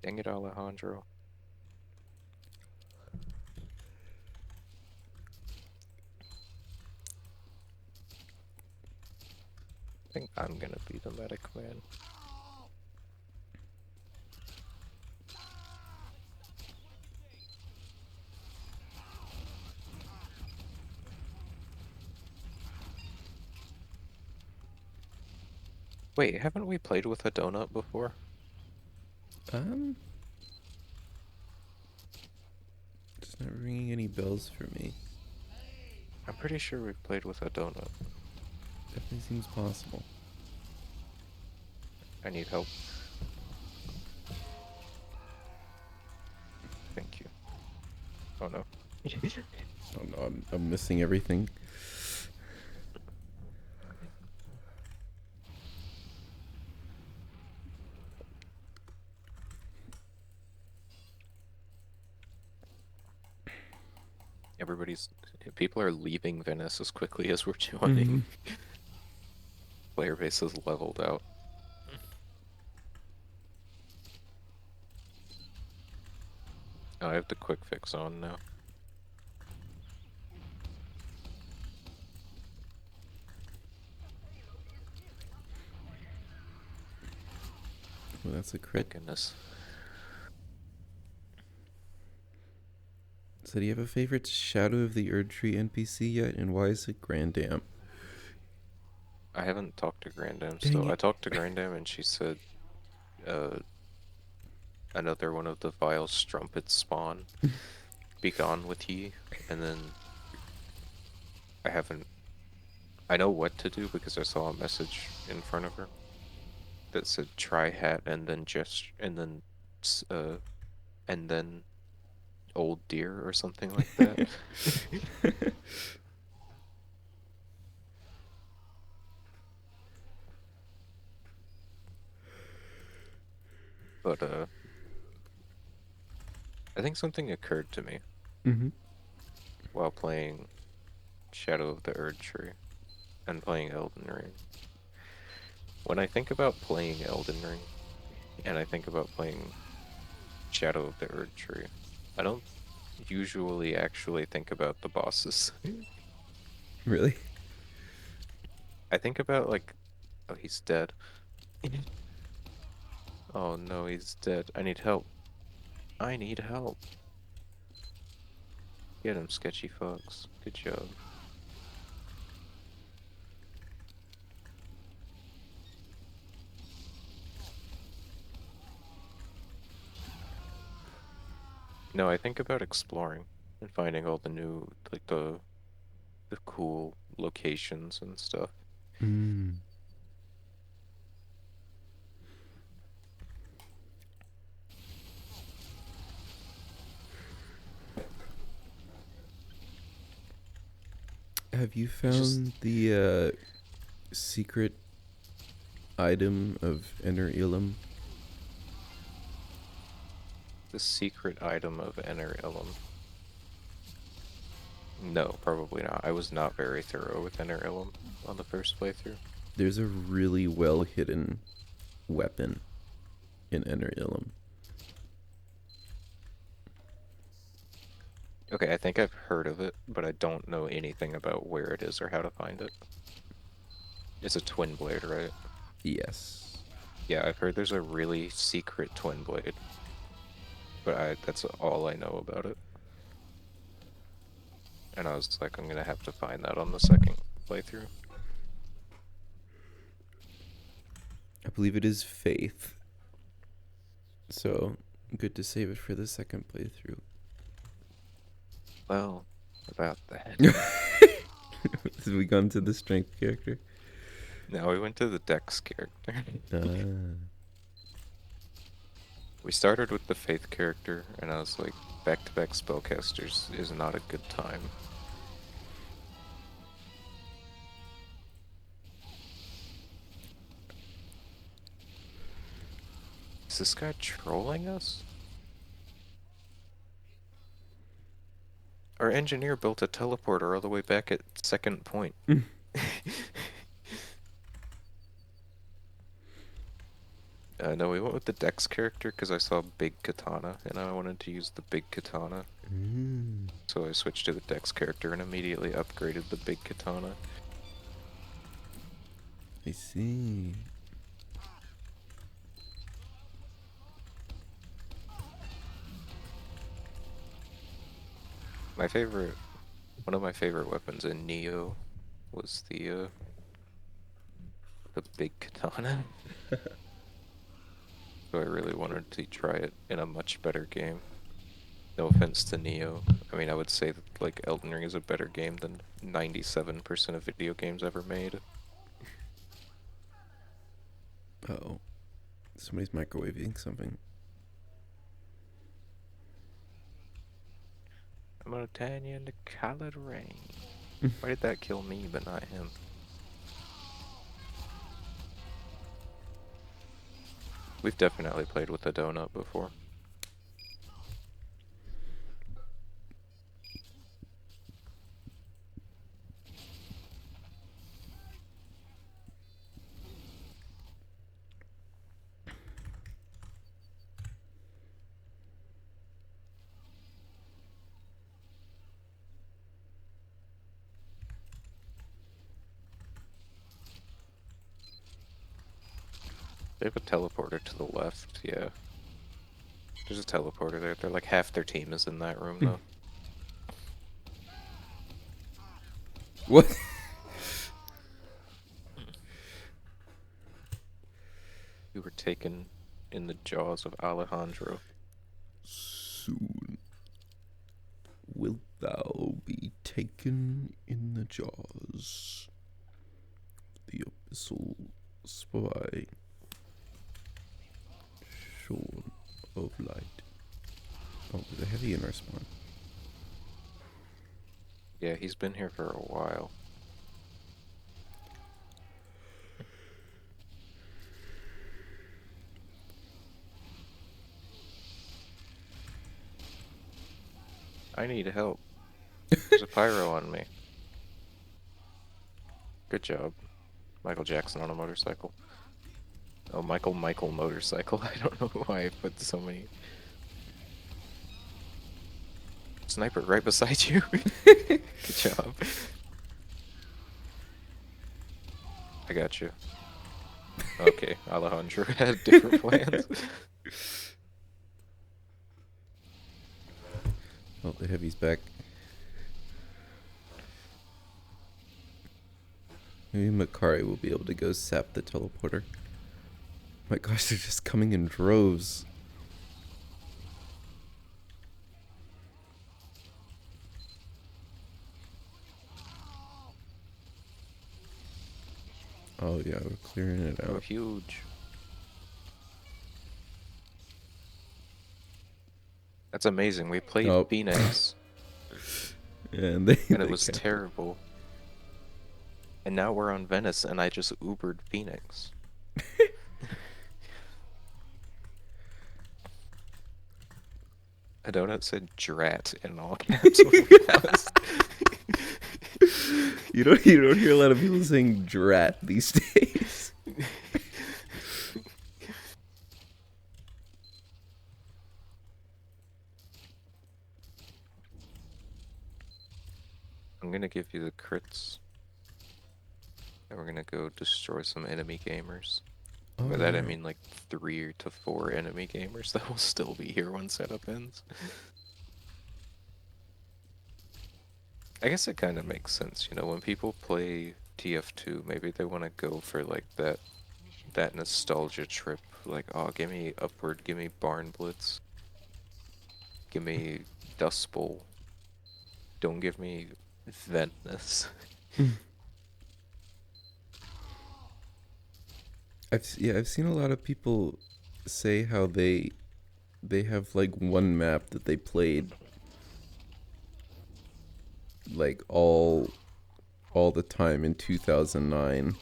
Speaker 1: Dang it, Alejandro. I think I'm gonna be the medic man. Wait, haven't we played with a donut before?
Speaker 2: It's not ringing any bells for me.
Speaker 1: I'm pretty sure we've played with a donut.
Speaker 2: Definitely seems possible.
Speaker 1: I need help. Thank you. Oh no.
Speaker 2: Oh no, I'm missing everything.
Speaker 1: People are leaving Venice as quickly as we're joining. Player base is leveled out. Oh, I have the quick fix on now.
Speaker 2: Well, that's a
Speaker 1: Thank
Speaker 2: crit.
Speaker 1: goodness.
Speaker 2: So do you have a favorite Shadow of the Erdtree NPC yet? And why is it Grandam?
Speaker 1: I haven't talked to Grandam
Speaker 2: Dang
Speaker 1: still.
Speaker 2: it.
Speaker 1: I talked to Grandam and she said another one of the vile strumpets spawn. Be gone with ye. And then I know what to do because I saw a message in front of her that said try hat and then and then old deer or something like that. But I think something occurred to me while playing Shadow of the Erdtree and playing Elden Ring. When I think about playing Elden Ring and I think about playing Shadow of the Erdtree, I don't usually actually think about the bosses.
Speaker 2: Really?
Speaker 1: I think about like, oh, he's dead. Oh no, he's dead. I need help. I need help. Get him, sketchy fox. Good job. No, I think about exploring and finding all the new, like the cool locations and stuff.
Speaker 2: Mm. Have you
Speaker 1: It's just
Speaker 2: found the secret item of Enter Ilum?
Speaker 1: the secret item of Enter Ilum. No, probably not. I was not very thorough with Enter Ilum on the first playthrough.
Speaker 2: There's a really well hidden weapon in Enter Ilum.
Speaker 1: Okay, I think I've heard of it, but I don't know anything about where it is or how to find it. It's a twin blade, right?
Speaker 2: Yes.
Speaker 1: Yeah, I've heard there's a really secret twin blade, but that's all I know about it. And I was like, I'm gonna have to find that on the second playthrough.
Speaker 2: I believe it is Faith. So, good to save it for the second playthrough.
Speaker 1: Well, about that.
Speaker 2: Have we gone to the strength character?
Speaker 1: Now we went to the Dex character.
Speaker 2: Ah.
Speaker 1: We started with the Faith character, and I was like, back-to-back spellcasters is not a good time. Is this guy trolling us? Our engineer built a teleporter all the way back at second point. No, we went with the Dex character because I saw Big Katana, and I wanted to use the Big Katana.
Speaker 2: Mm.
Speaker 1: So I switched to the Dex character and immediately upgraded the Big Katana.
Speaker 2: I see.
Speaker 1: One of my favorite weapons in Neo was the Big Katana. So I really wanted to try it in a much better game. No offense to Neo. I mean, I would say that, like, Elden Ring is a better game than 97% of video games ever made.
Speaker 2: Uh-oh. Somebody's microwaving something.
Speaker 1: I'm gonna turn you into colored rain. Why did that kill me but not him? We've definitely played with a donut before. They have a teleporter to the left, yeah. There's a teleporter there. They're like half their team is in that room though.
Speaker 2: What?
Speaker 1: We were taken in the jaws of Alejandro.
Speaker 2: Soon wilt thou be taken in the jaws of the abyssal spy, shorn of light. Oh, there's a heavy in our spawn.
Speaker 1: Yeah, he's been here for a while. I need help. There's a pyro on me. Good job. Michael Jackson on a motorcycle. Oh, Michael motorcycle. I don't know why I put so many. Sniper right beside you. Good job. I got you. Okay, Alejandro had different plans.
Speaker 2: Oh, the heavy's back. Maybe Makari will be able to go sap the teleporter. My gosh, they're just coming in droves. Oh yeah, we're clearing it
Speaker 1: Oh,
Speaker 2: out.
Speaker 1: huge. That's amazing. We played
Speaker 2: Oh.
Speaker 1: Phoenix,
Speaker 2: And they
Speaker 1: and it
Speaker 2: they
Speaker 1: was
Speaker 2: kept it.
Speaker 1: terrible. And now we're on Venice, and I just Ubered Phoenix. I don't know, it said drat in all caps when we passed.
Speaker 2: You don't hear a lot of people saying drat these days.
Speaker 1: I'm gonna give you the crits. And we're gonna go destroy some enemy gamers. By that I mean like 3 to 4 enemy gamers that will still be here when setup ends. I guess it kind of makes sense, you know, when people play Tf2, maybe they want to go for like that nostalgia trip. Like, oh, give me Upward, give me Barn Blitz, give me Dust Bowl. Don't give me Venice.
Speaker 2: I've seen a lot of people say how they have like one map that they played like all the time in 2009,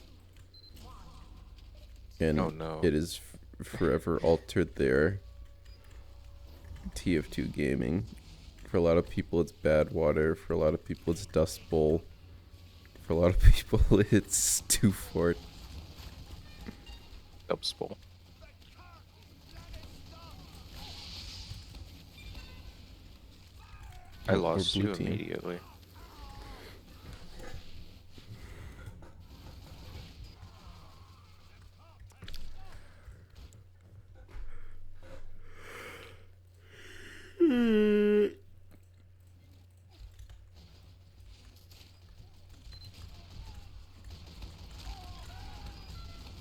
Speaker 2: and
Speaker 1: Oh no.
Speaker 2: it is forever altered their TF2 gaming. For a lot of people it's Bad Water, for a lot of people it's Dust Bowl, for a lot of people it's Two Fort.
Speaker 1: Dubs Bowl. I
Speaker 2: Or
Speaker 1: lost
Speaker 2: Blue
Speaker 1: you
Speaker 2: Team.
Speaker 1: immediately.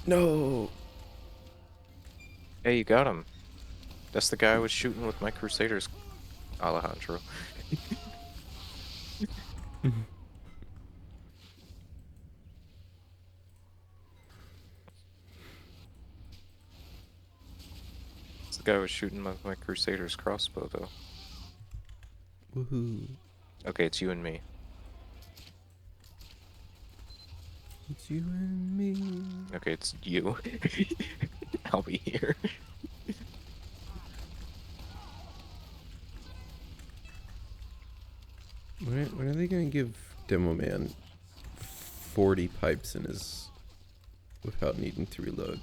Speaker 2: No.
Speaker 1: Hey, you got him. That's the guy I was shooting with my Crusaders, Alejandro. That's the guy I was shooting with my Crusaders crossbow, though.
Speaker 2: Woohoo.
Speaker 1: Okay, it's you and me.
Speaker 2: It's you and me.
Speaker 1: Okay, it's you. I'll be here.
Speaker 2: When are they gonna give Demo Man 40 pipes in his without needing to reload?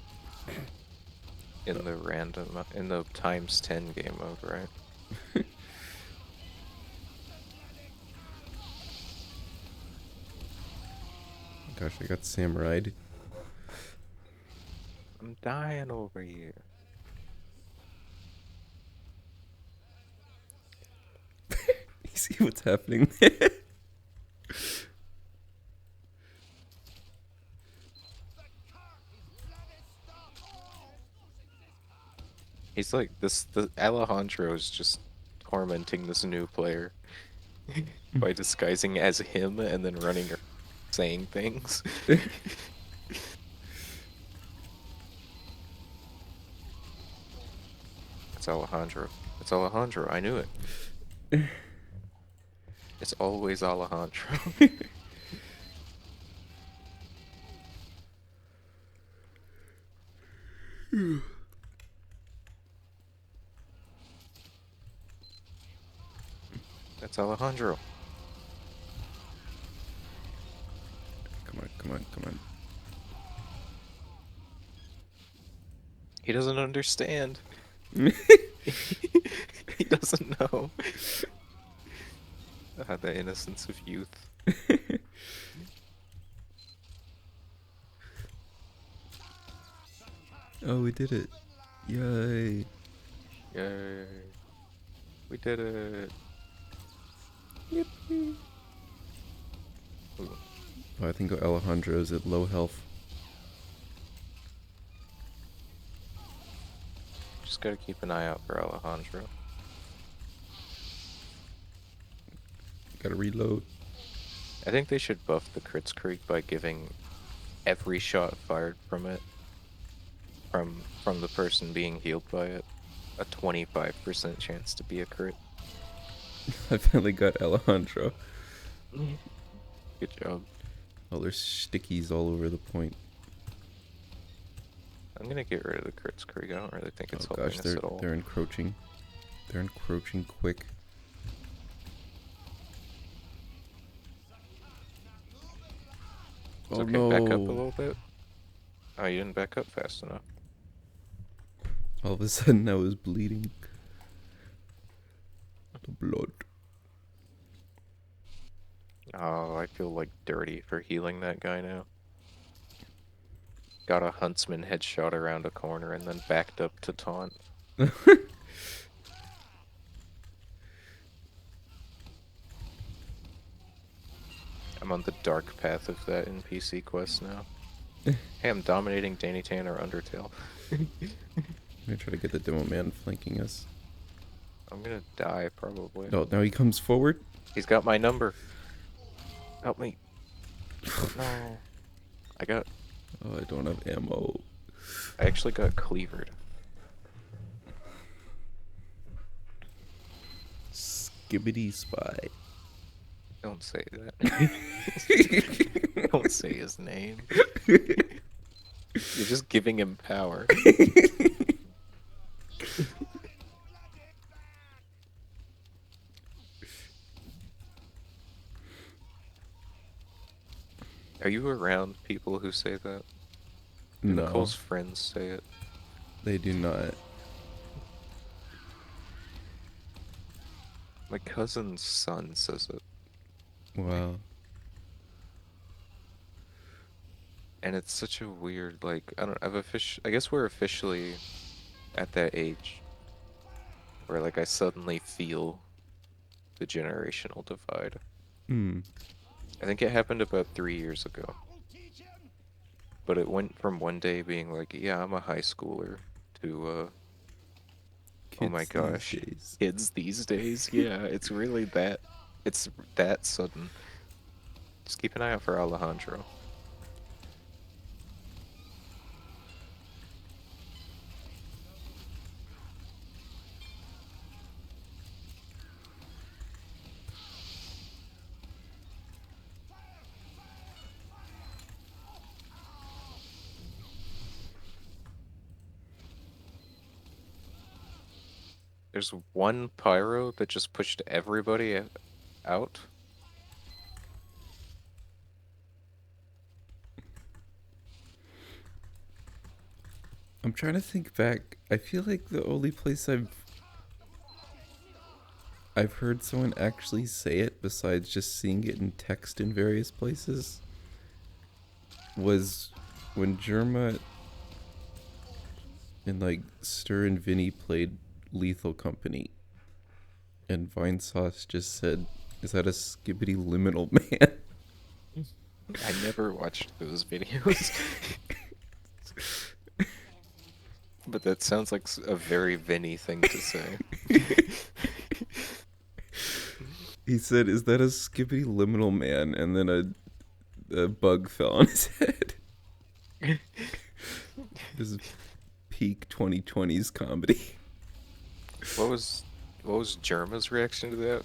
Speaker 1: In the random, in the times 10 game mode, right?
Speaker 2: Gosh, I got samurai'd.
Speaker 1: I'm dying over here.
Speaker 2: You see what's happening there?
Speaker 1: He's like, the Alejandro is just tormenting this new player by disguising as him and then running around saying things. It's Alejandro. It's Alejandro. I knew it. It's always Alejandro. That's Alejandro.
Speaker 2: Come on, come on, come on.
Speaker 1: He doesn't understand. He doesn't know. The innocence of youth.
Speaker 2: Oh, we did it. Yay.
Speaker 1: Yay. We did it.
Speaker 2: Yippee.
Speaker 1: Ooh.
Speaker 2: Oh, I think Alejandro is at low health.
Speaker 1: Just gotta keep an eye out for Alejandro.
Speaker 2: Gotta reload.
Speaker 1: I think they should buff the crits creek by giving every shot fired from it, from the person being healed by it, a 25% chance to be a crit.
Speaker 2: I finally got Alejandro.
Speaker 1: Good job.
Speaker 2: Oh, there's stickies all over the point.
Speaker 1: I'm gonna get rid of the crits creek. I don't really think it's
Speaker 2: Oh
Speaker 1: helping
Speaker 2: gosh,
Speaker 1: us at all.
Speaker 2: they're encroaching. They're encroaching quick.
Speaker 1: It's
Speaker 2: Oh
Speaker 1: okay,
Speaker 2: no!
Speaker 1: back up a little bit. Oh, you didn't back up fast enough.
Speaker 2: All of a sudden, I was bleeding. The blood.
Speaker 1: Oh, I feel like dirty for healing that guy now. Got a huntsman headshot around a corner and then backed up to taunt. I'm on the dark path of that NPC quest now. Hey, I'm dominating Danny Tanner Undertale.
Speaker 2: I'm gonna try to get the demo man flanking us.
Speaker 1: I'm gonna die, probably.
Speaker 2: Oh, now he comes forward?
Speaker 1: He's got my number. Help me. No. I
Speaker 2: Oh, I don't have ammo.
Speaker 1: actually got cleavered.
Speaker 2: Skibbity spy.
Speaker 1: Don't say that. Don't say his name. You're just giving him power. Are you around people who say that? Do
Speaker 2: No,
Speaker 1: Nicole's friends say it?
Speaker 2: they do not.
Speaker 1: My cousin's son says it.
Speaker 2: Wow.
Speaker 1: And it's such a weird, like, I guess we're officially at that age where, like, I suddenly feel the generational divide.
Speaker 2: Hmm.
Speaker 1: I think it happened about 3 years ago. But it went from one day being like, yeah, I'm a high schooler, to, oh my gosh, kids these days? Yeah, it's really that, it's that sudden. Just keep an eye out for Alejandro. There's one pyro that just pushed everybody out.
Speaker 2: I'm trying to think back. I feel like the only place I've heard someone actually say it, besides just seeing it in text in various places, was when Germa and like Stir and Vinny played Lethal Company, and Vinesauce just said, "Is that a skibbity liminal man?"
Speaker 1: I never watched those videos. But that sounds like a very Vinny thing to say.
Speaker 2: He said, "Is that a skibbity liminal man?" And then a bug fell on his head. This is peak 2020s comedy.
Speaker 1: What was Germa's reaction to that?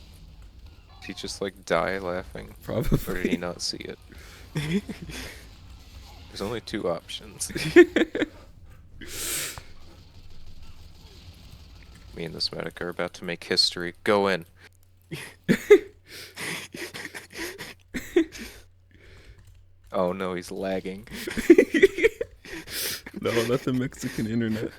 Speaker 1: Did he just like die laughing?
Speaker 2: Probably.
Speaker 1: Or did he not see it? There's only two options. Me and this medic are about to make history. Go in. Oh no, he's lagging.
Speaker 2: No, not the Mexican internet.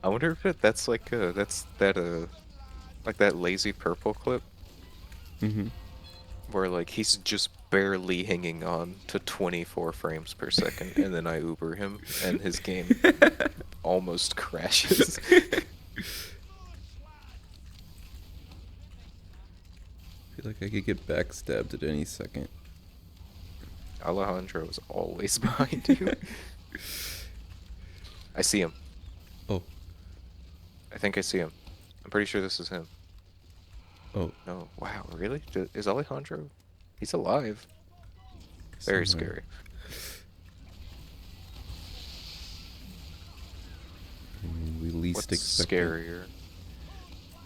Speaker 1: I wonder if that's like like that lazy purple clip
Speaker 2: Mm-hmm.
Speaker 1: where like he's just barely hanging on to 24 frames per second, and then I Uber him, and his game almost crashes.
Speaker 2: feel like I could get backstabbed at any second.
Speaker 1: Alejandro is always behind you. I see him.
Speaker 2: Oh,
Speaker 1: I think I see him. I'm pretty sure this is him.
Speaker 2: oh.
Speaker 1: No, wow, really? Is Alejandro? He's alive. Very
Speaker 2: Somewhere.
Speaker 1: scary.
Speaker 2: We least
Speaker 1: What's
Speaker 2: expect it.
Speaker 1: scarier?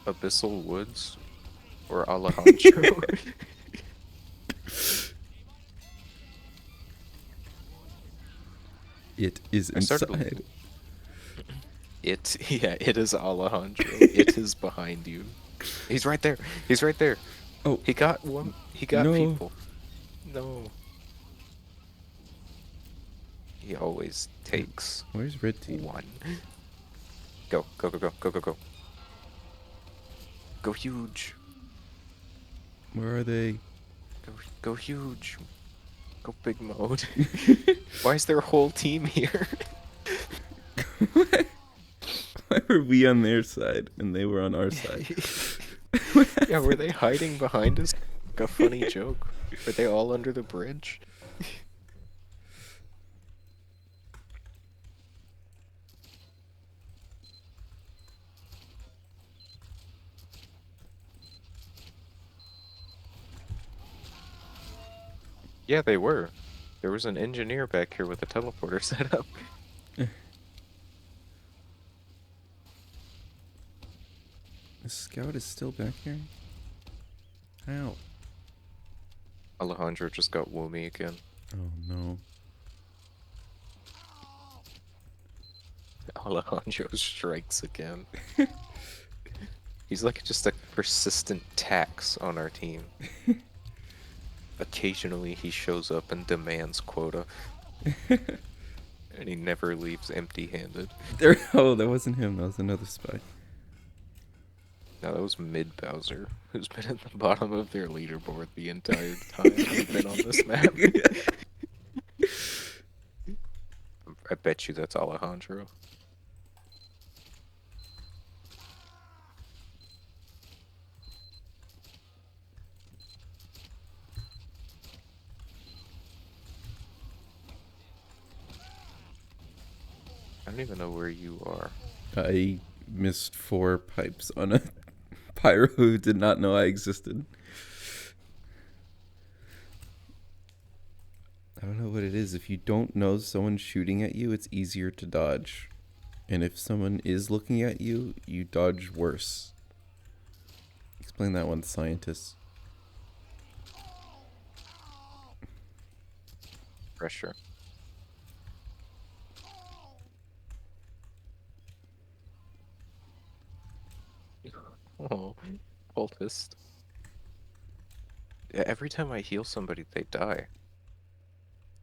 Speaker 1: Abyssal Woods or Alejandro?
Speaker 2: It is
Speaker 1: I started
Speaker 2: inside.
Speaker 1: it is Alejandro. It is behind you. He's right there. He's right there.
Speaker 2: Oh,
Speaker 1: He got one. He got
Speaker 2: No.
Speaker 1: people. No. He always takes
Speaker 2: where's red team?
Speaker 1: one. Go, go, go, go, go, go, go. Go huge.
Speaker 2: Where are they?
Speaker 1: Go huge. Go big mode. Why is their whole team here?
Speaker 2: Why were we on their side and they were on our side?
Speaker 1: Yeah, were they hiding behind us? Like a funny joke. Were they all under the bridge? Yeah, they were. There was an engineer back here with a teleporter set up.
Speaker 2: The scout is still back here? How?
Speaker 1: Alejandro just got Woomy again.
Speaker 2: Oh no.
Speaker 1: Alejandro strikes again. He's like just a persistent tax on our team. Occasionally he shows up and demands quota. And he never leaves empty-handed.
Speaker 2: Oh, that wasn't him. That was another spy.
Speaker 1: No, that was Mid Bowser, who's been at the bottom of their leaderboard the entire time we've been on this map. I bet you that's Alejandro. I don't even know where you are.
Speaker 2: I missed 4 pipes on a pyro who did not know I existed. I don't know what it is. If you don't know someone's shooting at you, it's easier to dodge. And if someone is looking at you, you dodge worse. Explain that one to scientists.
Speaker 1: Pressure. Oh, cultist. Yeah, every time I heal somebody, they die.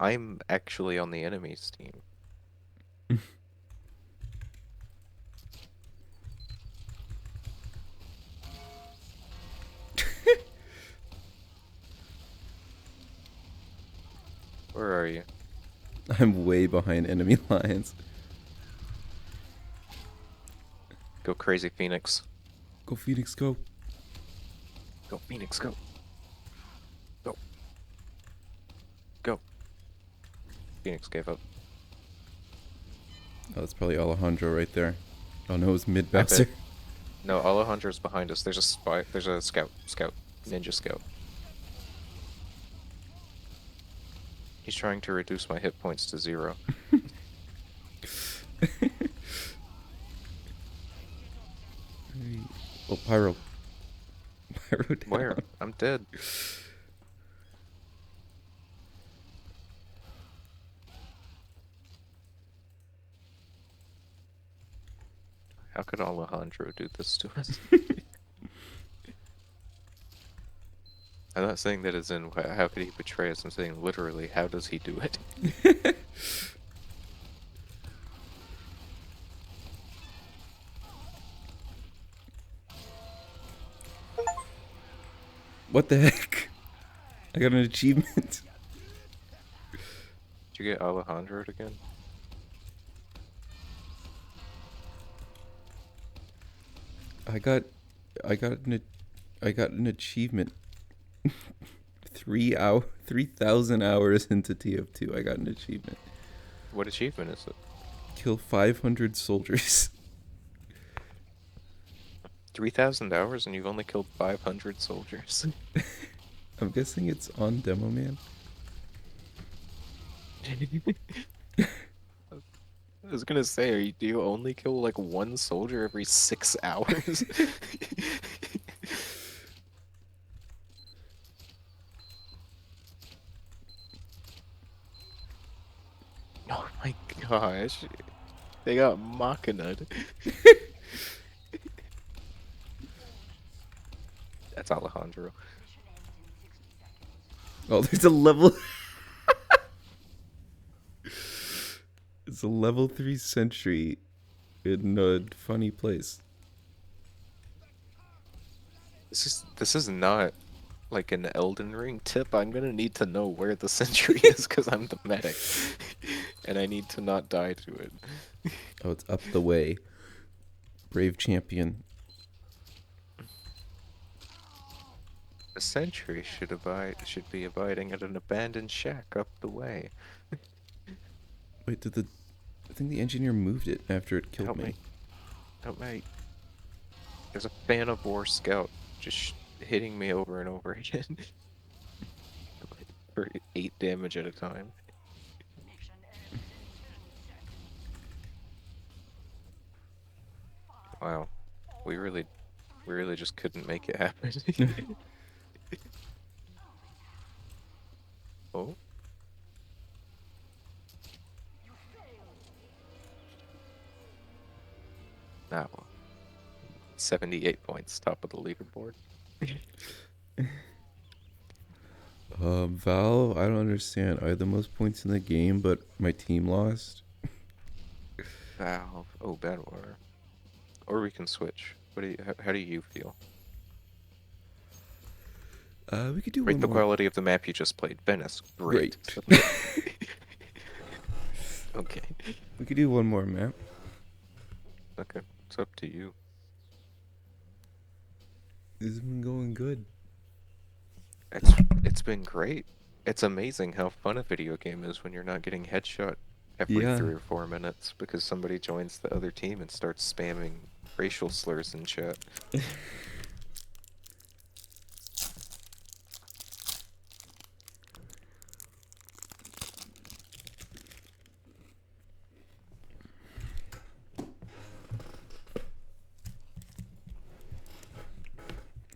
Speaker 1: I'm actually on the enemy's team. Where are you?
Speaker 2: I'm way behind enemy lines.
Speaker 1: Go crazy, Phoenix.
Speaker 2: Go Phoenix, go.
Speaker 1: Go, Phoenix, go. Go. Go. Phoenix gave up.
Speaker 2: Oh, that's probably Alejandro right there. Oh no, it was mid
Speaker 1: I bet.
Speaker 2: Bowser.
Speaker 1: No, Alejandro's behind us. There's a spy. There's a scout. Ninja scout. He's trying to reduce my hit points to 0.
Speaker 2: Oh, pyro. Pyro down.
Speaker 1: Where? I'm dead. How could Alejandro do this to us? I'm not saying that as in how could he betray us. I'm saying literally, how does he do it?
Speaker 2: What the heck? I got an achievement.
Speaker 1: Did you get Alejandro again?
Speaker 2: I got, I got an, I got an achievement. 3,000 hours into TF2. I got an achievement.
Speaker 1: What achievement is it?
Speaker 2: Kill 500 soldiers.
Speaker 1: 3,000 hours and you've only killed 500 soldiers.
Speaker 2: I'm guessing it's on Demo Man.
Speaker 1: I was gonna say, do you only kill like one soldier every 6 hours? Oh my gosh. They got Machina. That's Alejandro.
Speaker 2: Oh, there's a level. It's a level 3 sentry in a funny place.
Speaker 1: This is not like an Elden Ring tip. I'm gonna need to know where the sentry is because I'm the medic. And I need to not die to it.
Speaker 2: Oh, it's up the way. Brave champion.
Speaker 1: The sentry should be abiding at an abandoned shack up the way.
Speaker 2: Wait, I think the engineer moved it after it killed
Speaker 1: Help
Speaker 2: me.
Speaker 1: me. Help me. There's a fan of war scout just hitting me over and over again. For 8 damage at a time. Wow. We really just couldn't make it happen. Oh. Now, 78 points, top of the leaderboard.
Speaker 2: Val, I don't understand. I had the most points in the game, but my team lost.
Speaker 1: Valve. Oh, bad water. Or we can switch. How do you feel?
Speaker 2: We could do
Speaker 1: Rate
Speaker 2: one
Speaker 1: the
Speaker 2: more.
Speaker 1: quality of the map you just played. Venice. Great. Okay.
Speaker 2: We could do one more map.
Speaker 1: Okay. It's up to you.
Speaker 2: This has been going good.
Speaker 1: It's been great. It's amazing how fun a video game is when you're not getting headshot every
Speaker 2: Yeah.
Speaker 1: 3 or 4 minutes because somebody joins the other team and starts spamming racial slurs in chat.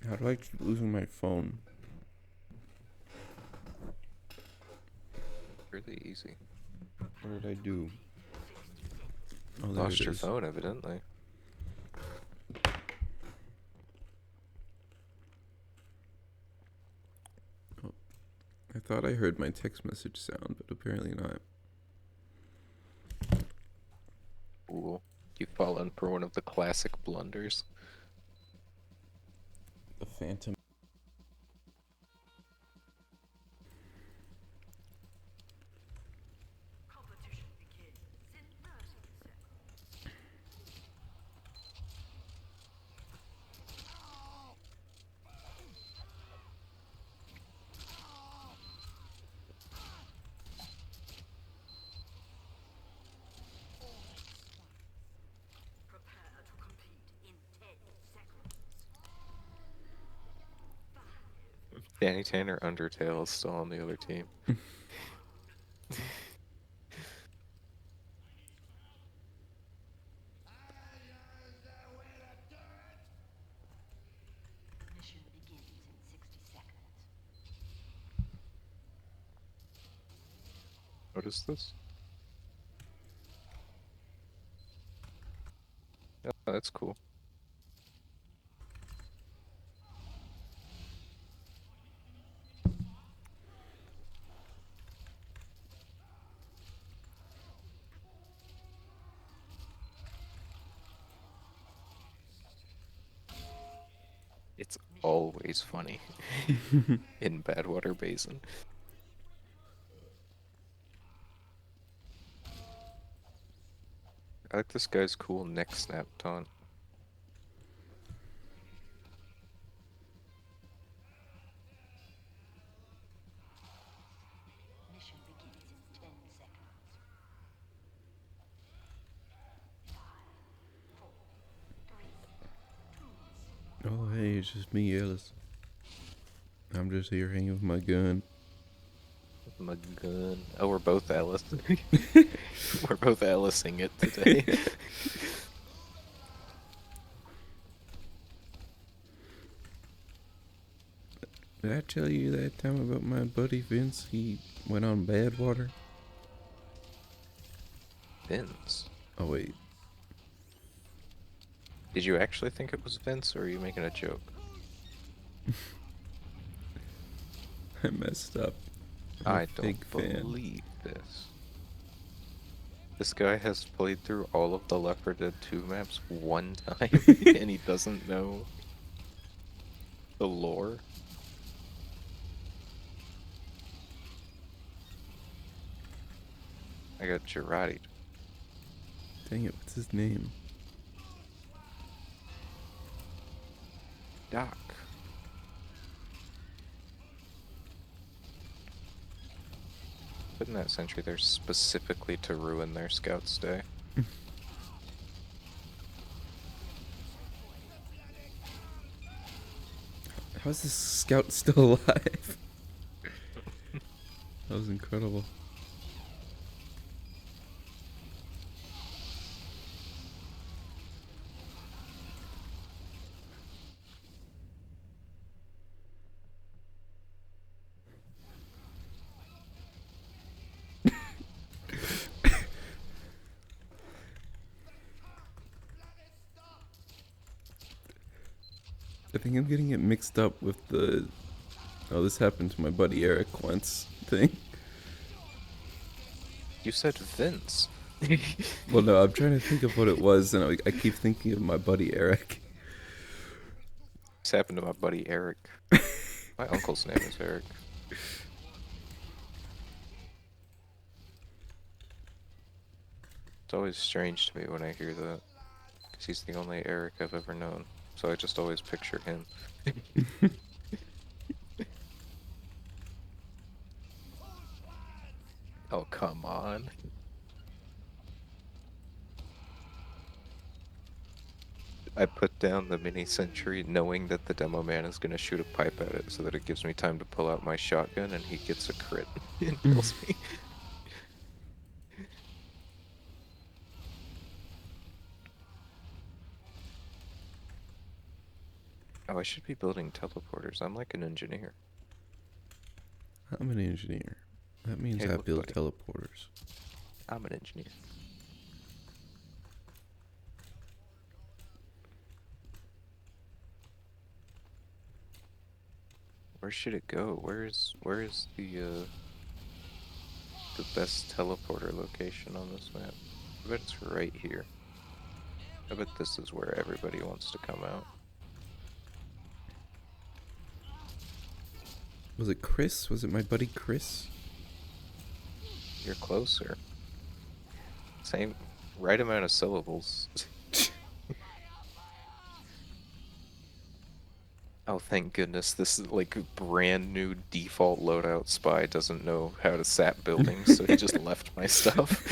Speaker 2: How do I keep losing my phone?
Speaker 1: Really easy.
Speaker 2: What did I do? Oh, there
Speaker 1: Lost
Speaker 2: it
Speaker 1: your
Speaker 2: is.
Speaker 1: phone, evidently.
Speaker 2: I thought I heard my text message sound, but apparently not.
Speaker 1: Ooh, you've fallen for one of the classic blunders.
Speaker 2: The Phantom.
Speaker 1: Danny Tanner Undertale is still on the other team.
Speaker 4: Mission begins in 60 seconds.
Speaker 1: What is this? Oh, that's cool. It's always funny in Badwater Basin. I like this guy's cool neck snap taunt.
Speaker 2: Hey, it's just me, Ellis. I'm just here hanging with my gun.
Speaker 1: My gun. Oh, we're both Alice. We're both Alicing it today.
Speaker 2: Did I tell you that time about my buddy Vince? He went on bad water.
Speaker 1: Vince.
Speaker 2: Oh wait,
Speaker 1: Did you actually think it was Vince, or are you making a joke?
Speaker 2: I messed up. I'm
Speaker 1: I
Speaker 2: a
Speaker 1: don't
Speaker 2: big fan.
Speaker 1: believe this. This guy has played through all of the Left 4 Dead 2 maps one time, and he doesn't know the lore. I got Girardi.
Speaker 2: Dang it, what's his name?
Speaker 1: Doc. Put in that sentry there specifically to ruin their scout's day.
Speaker 2: How's this scout still alive? That was incredible. I think I'm getting it mixed up with the "oh, this happened to my buddy Eric once" thing.
Speaker 1: You said Vince.
Speaker 2: Well, no, I'm trying to think of what it was, and I keep thinking of my buddy Eric.
Speaker 1: This happened to my buddy Eric. My uncle's name is Eric. It's always strange to me when I hear that, because he's the only Eric I've ever known. So I just always picture him. Oh, come on. I put down the mini sentry knowing that the demo man is going to shoot a pipe at it so that it gives me time to pull out my shotgun and he gets a crit and kills me. Oh, I should be building teleporters. I'm like an engineer.
Speaker 2: I'm an engineer. That means
Speaker 1: Hey,
Speaker 2: I
Speaker 1: look,
Speaker 2: build
Speaker 1: buddy.
Speaker 2: teleporters.
Speaker 1: I'm an engineer. Where should it go? Where is the best teleporter location on this map? I bet it's right here. I bet this is where everybody wants to come out.
Speaker 2: Was it Chris? Was it my buddy Chris?
Speaker 1: You're closer. Same, right amount of syllables. Oh, thank goodness, this is like brand new default loadout. Spy doesn't know how to sap buildings, so he just left my stuff.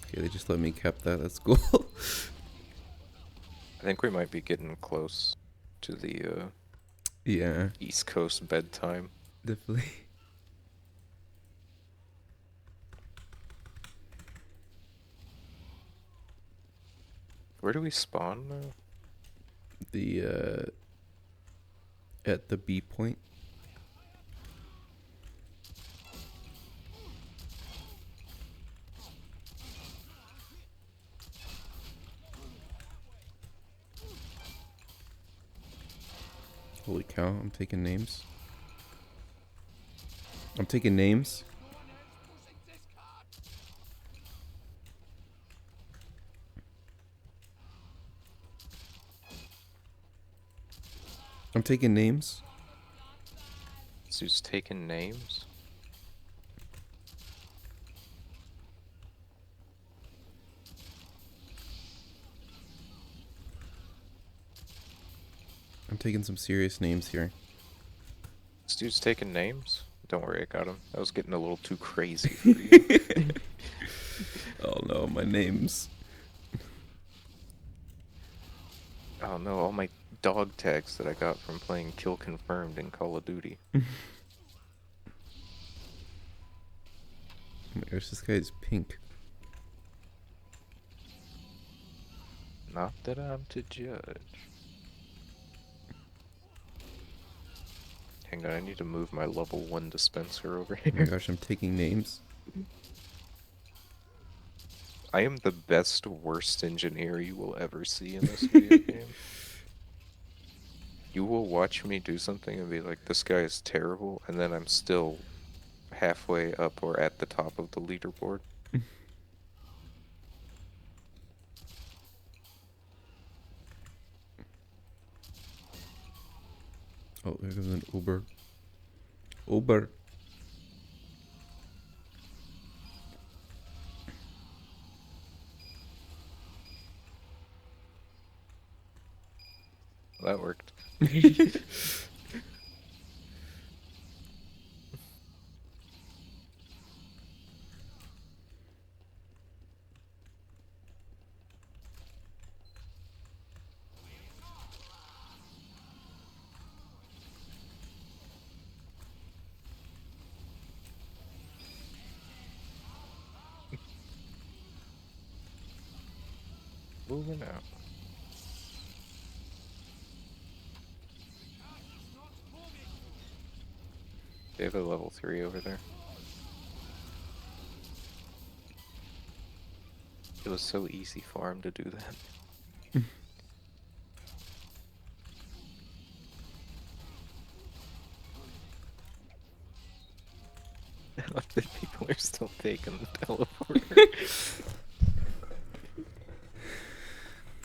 Speaker 2: Okay, they just let me cap that. That's cool.
Speaker 1: I think we might be getting close to the
Speaker 2: Yeah,
Speaker 1: East Coast bedtime.
Speaker 2: definitely.
Speaker 1: Where do we spawn now?
Speaker 2: The at the B point. Holy cow, I'm taking names. I'm taking names. I'm taking names.
Speaker 1: So who's taking names?
Speaker 2: I'm taking some serious names here.
Speaker 1: This dude's taking names. Don't worry, I got him. I was getting a little too crazy for you.
Speaker 2: Oh no, my names.
Speaker 1: Oh no, all my dog tags that I got from playing Kill Confirmed in Call of Duty.
Speaker 2: Oh my gosh, this guy is pink.
Speaker 1: Not that I'm to judge. Hang on, I need to move my level 1 dispenser over
Speaker 2: Oh my
Speaker 1: here.
Speaker 2: gosh, I'm taking names.
Speaker 1: I am the best worst engineer you will ever see in this video game. You will watch me do something and be like, this guy is terrible, and then I'm still halfway up or at the top of the leaderboard.
Speaker 2: Oh, there goes an Uber. Uber.
Speaker 1: That worked. Moving out. They have a level 3 over there. It was so easy for him to do that. I love that people are still taking the teleporter.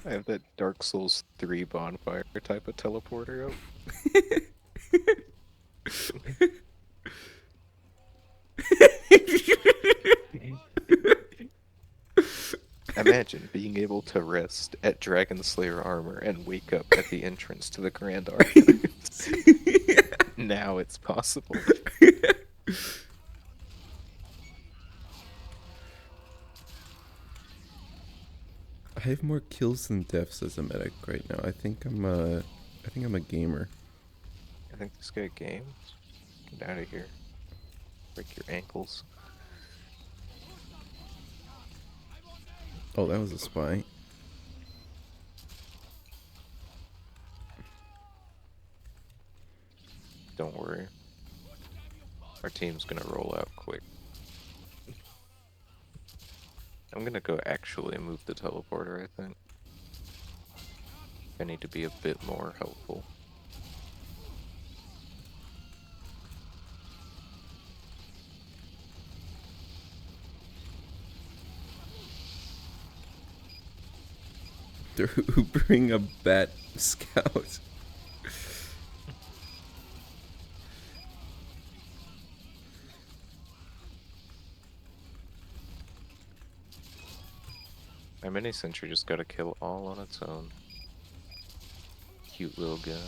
Speaker 1: I have that Dark Souls 3 bonfire type of teleporter up. Imagine being able to rest at Dragon Slayer armor and wake up at the entrance to the Grand Archives. Now it's possible.
Speaker 2: I have more kills than deaths as a medic right now. I think I'm a gamer.
Speaker 1: I think this guy games. Get out of here. Break your ankles.
Speaker 2: Oh, that was a spy.
Speaker 1: Don't worry. Our team's gonna roll out quick. I'm gonna go actually move the teleporter, I think. I need to be a bit more helpful.
Speaker 2: They're Ubering a bat scout.
Speaker 1: My mini sentry just got a kill all on its own. Cute little gun.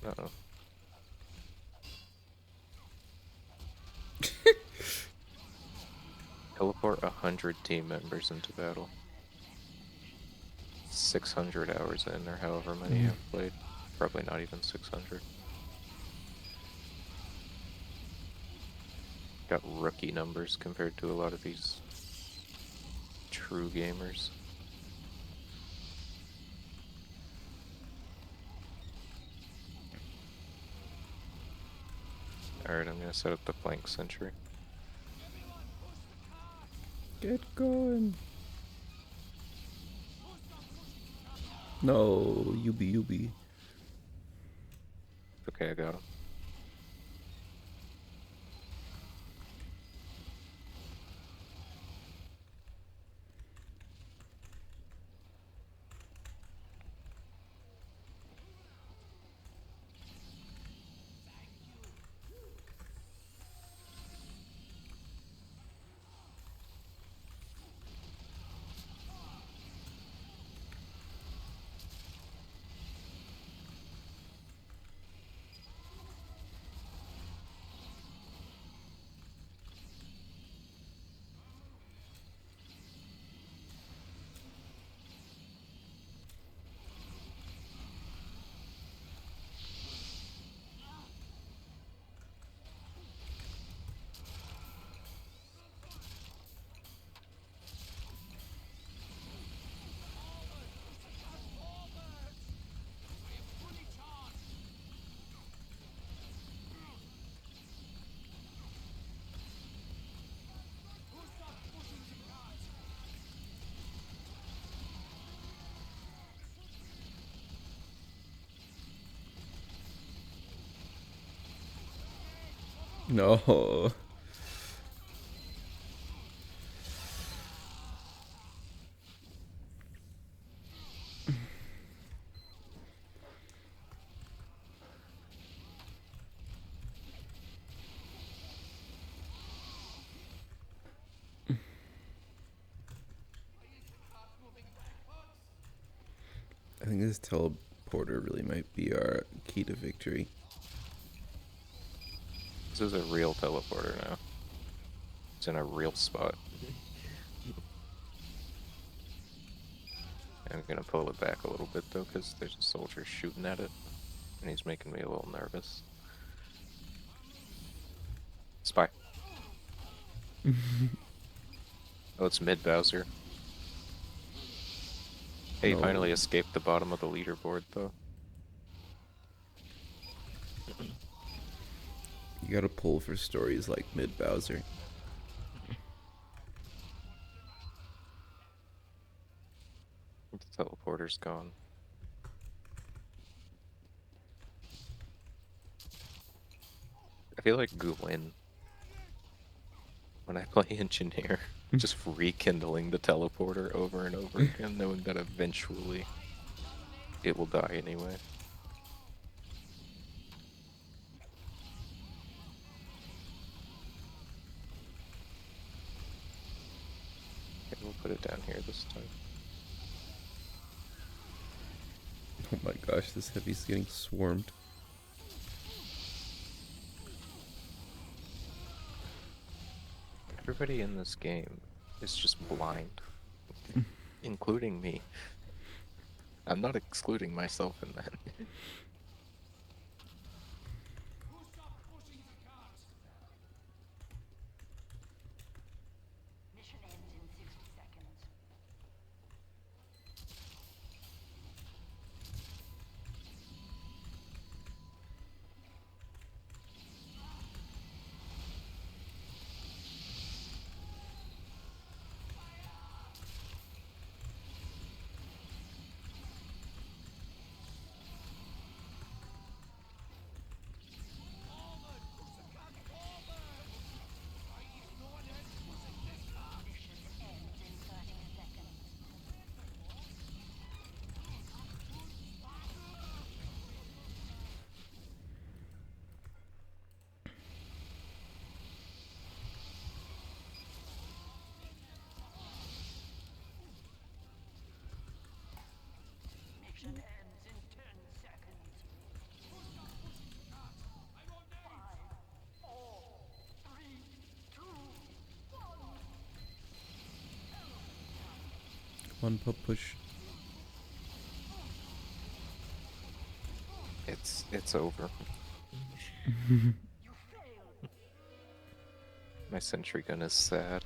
Speaker 1: Uh-oh. Teleport 100 team members into battle. 600 hours in, or however many I've played. Probably not even 600. Got rookie numbers compared to a lot of these true gamers. Alright, I'm gonna set up the flank sentry.
Speaker 2: Get going. No, Yubi.
Speaker 1: Okay, I got him.
Speaker 2: No. I think this teleporter really might be our key to victory.
Speaker 1: This is a real teleporter now. It's in a real spot. I'm gonna pull it back a little bit though, because there's a soldier shooting at it, and he's making me a little nervous. Spy. Oh, it's mid Bowser. Hey, he
Speaker 2: No.
Speaker 1: finally escaped the bottom of the leaderboard though.
Speaker 2: You gotta pull for stories like Mid Bowser.
Speaker 1: The teleporter's gone. I feel like Gwyn when I play engineer, just rekindling the teleporter over and over again, knowing that eventually it will die anyway. Okay, we'll put it down here this time.
Speaker 2: Oh my gosh, this heavy's getting swarmed.
Speaker 1: Everybody in this game is just blind, including me. I'm not excluding myself in that.
Speaker 4: Mission ends in 60 seconds. Mission ends in 30 seconds. Mission ends in 10 seconds. 5, 4, 3, 2, 1.
Speaker 2: Come on, pup push.
Speaker 1: It's over.
Speaker 4: You failed.
Speaker 1: My sentry gun is sad.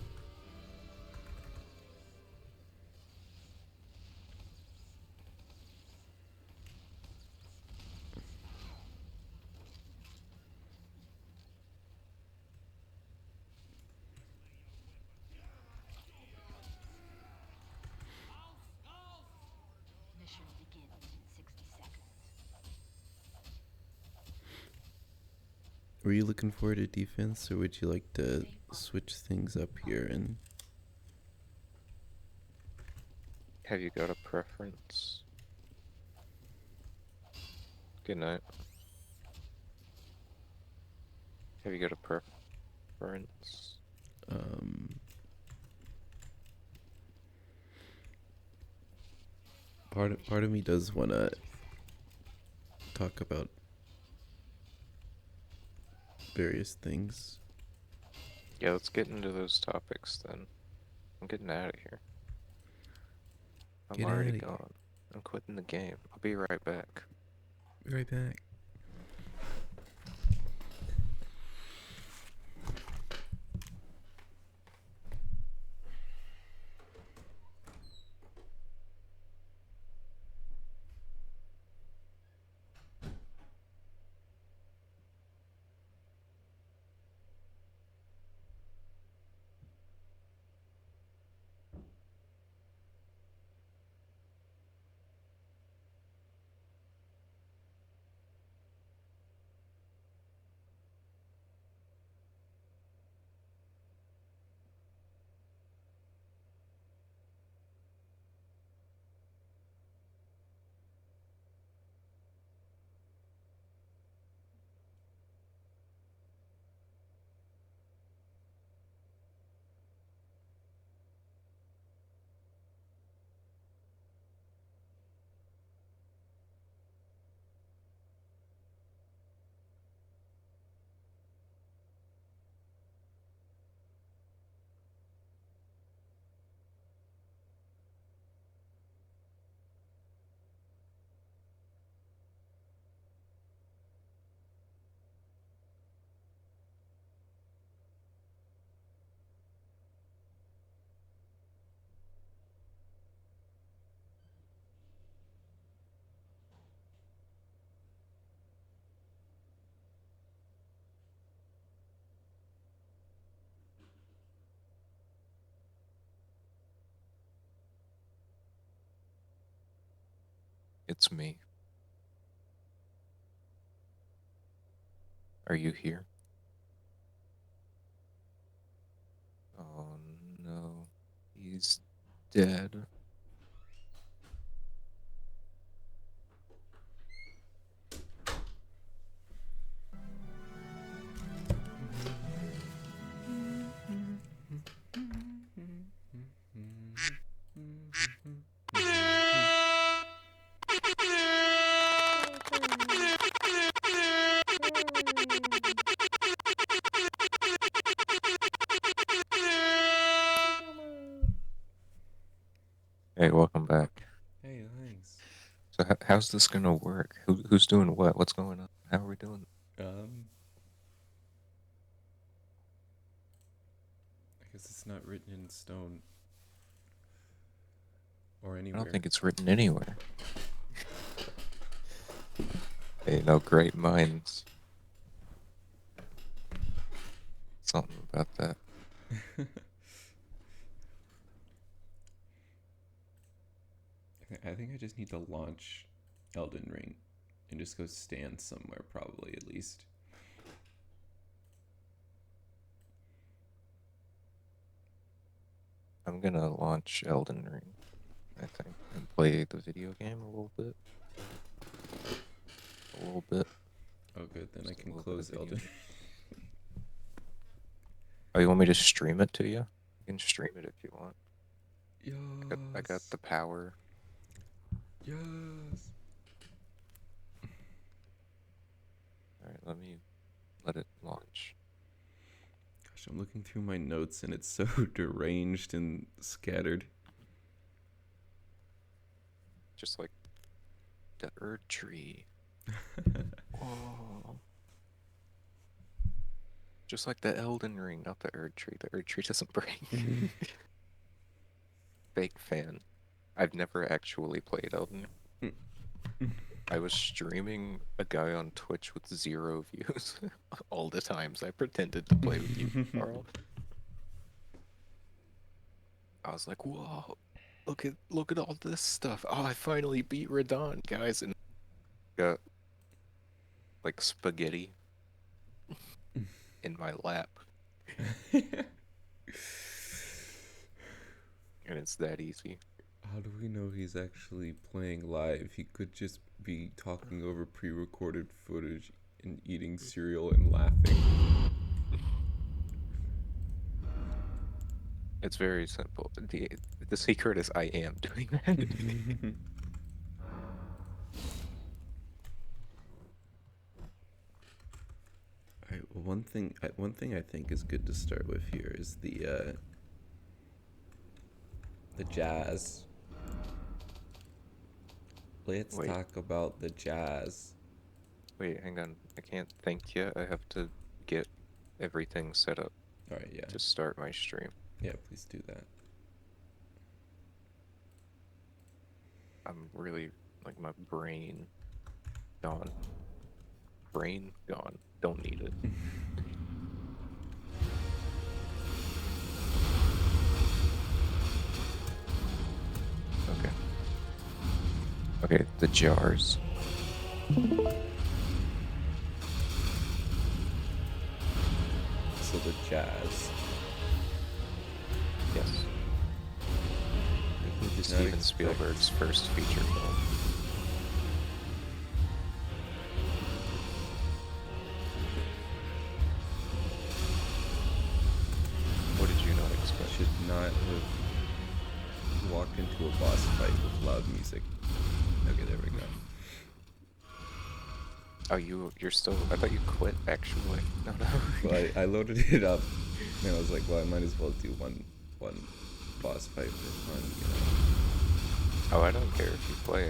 Speaker 4: Mission begins in 60 seconds.
Speaker 2: Were you looking forward to defense, or would you like to switch things up here and
Speaker 1: Have you got a preference? Good night. Have you got a preference?
Speaker 2: part of me does want to talk about various things.
Speaker 1: Yeah, let's get into those topics then. I'm getting out of here. I'm
Speaker 2: Get
Speaker 1: already
Speaker 2: outta here.
Speaker 1: gone. I'm quitting the game. I'll be right back.
Speaker 2: Be right back.
Speaker 1: It's me. Are you here? Oh no. He's dead. Hey, welcome back.
Speaker 2: Hey, thanks.
Speaker 1: So how's this gonna work? Who's doing what? What's going on? How are we doing?
Speaker 2: Um, I guess it's not written in stone or
Speaker 1: I
Speaker 2: anywhere.
Speaker 1: don't think it's written anywhere. Hey, no, great minds. Something about that.
Speaker 2: I think I just need to launch Elden Ring and just go stand somewhere, probably at least.
Speaker 1: I'm gonna launch Elden Ring, I think, and play the video game a little bit. A little bit.
Speaker 2: Oh, good. Then I
Speaker 1: Just a
Speaker 2: can
Speaker 1: little bit of
Speaker 2: close
Speaker 1: video
Speaker 2: Elden.
Speaker 1: game. Oh, you want me to stream it to you? You can stream it if you want. I got the power.
Speaker 2: Yes.
Speaker 1: Alright, let it launch.
Speaker 2: Gosh, I'm looking through my notes and it's so deranged and scattered.
Speaker 1: Just like the Erd Tree. Oh. Just like the Elden Ring, not the Erd Tree. The Erd Tree doesn't break. Fake fan. I've never actually played Elden Ring. I was streaming a guy on Twitch with 0 views all the times I pretended to play with you, Carl. I was like, whoa, look at all this stuff. Oh, I finally beat Radon, guys, and got like spaghetti in my lap. And it's that easy.
Speaker 2: How do we know he's actually playing live? He could just be talking over pre-recorded footage and eating cereal and laughing.
Speaker 1: It's very simple. The secret is I am doing that.
Speaker 2: Alright, well, one thing I think is good to start with here is the jazz. Let's
Speaker 1: Wait.
Speaker 2: talk about the jazz.
Speaker 1: Wait, hang on. I can't think yet. I have to get everything set up
Speaker 2: Alright, yeah.
Speaker 1: to start my stream.
Speaker 2: Yeah, please do that.
Speaker 1: I'm really like my brain gone. Brain gone. Don't need it. Okay. Okay, the jars.
Speaker 2: So the jazz.
Speaker 1: Yes.
Speaker 2: Who did not
Speaker 1: Steven
Speaker 2: expect-
Speaker 1: Spielberg's first feature film. What did you not expect?
Speaker 2: Should not have walked into a boss fight with loud music. Okay, there we go.
Speaker 1: Oh, you're still. I thought you quit. Actually, no.
Speaker 2: Well, I loaded it up, and I was like, well, I might as well do one boss fight for fun, you know.
Speaker 1: Oh, I don't care if you play.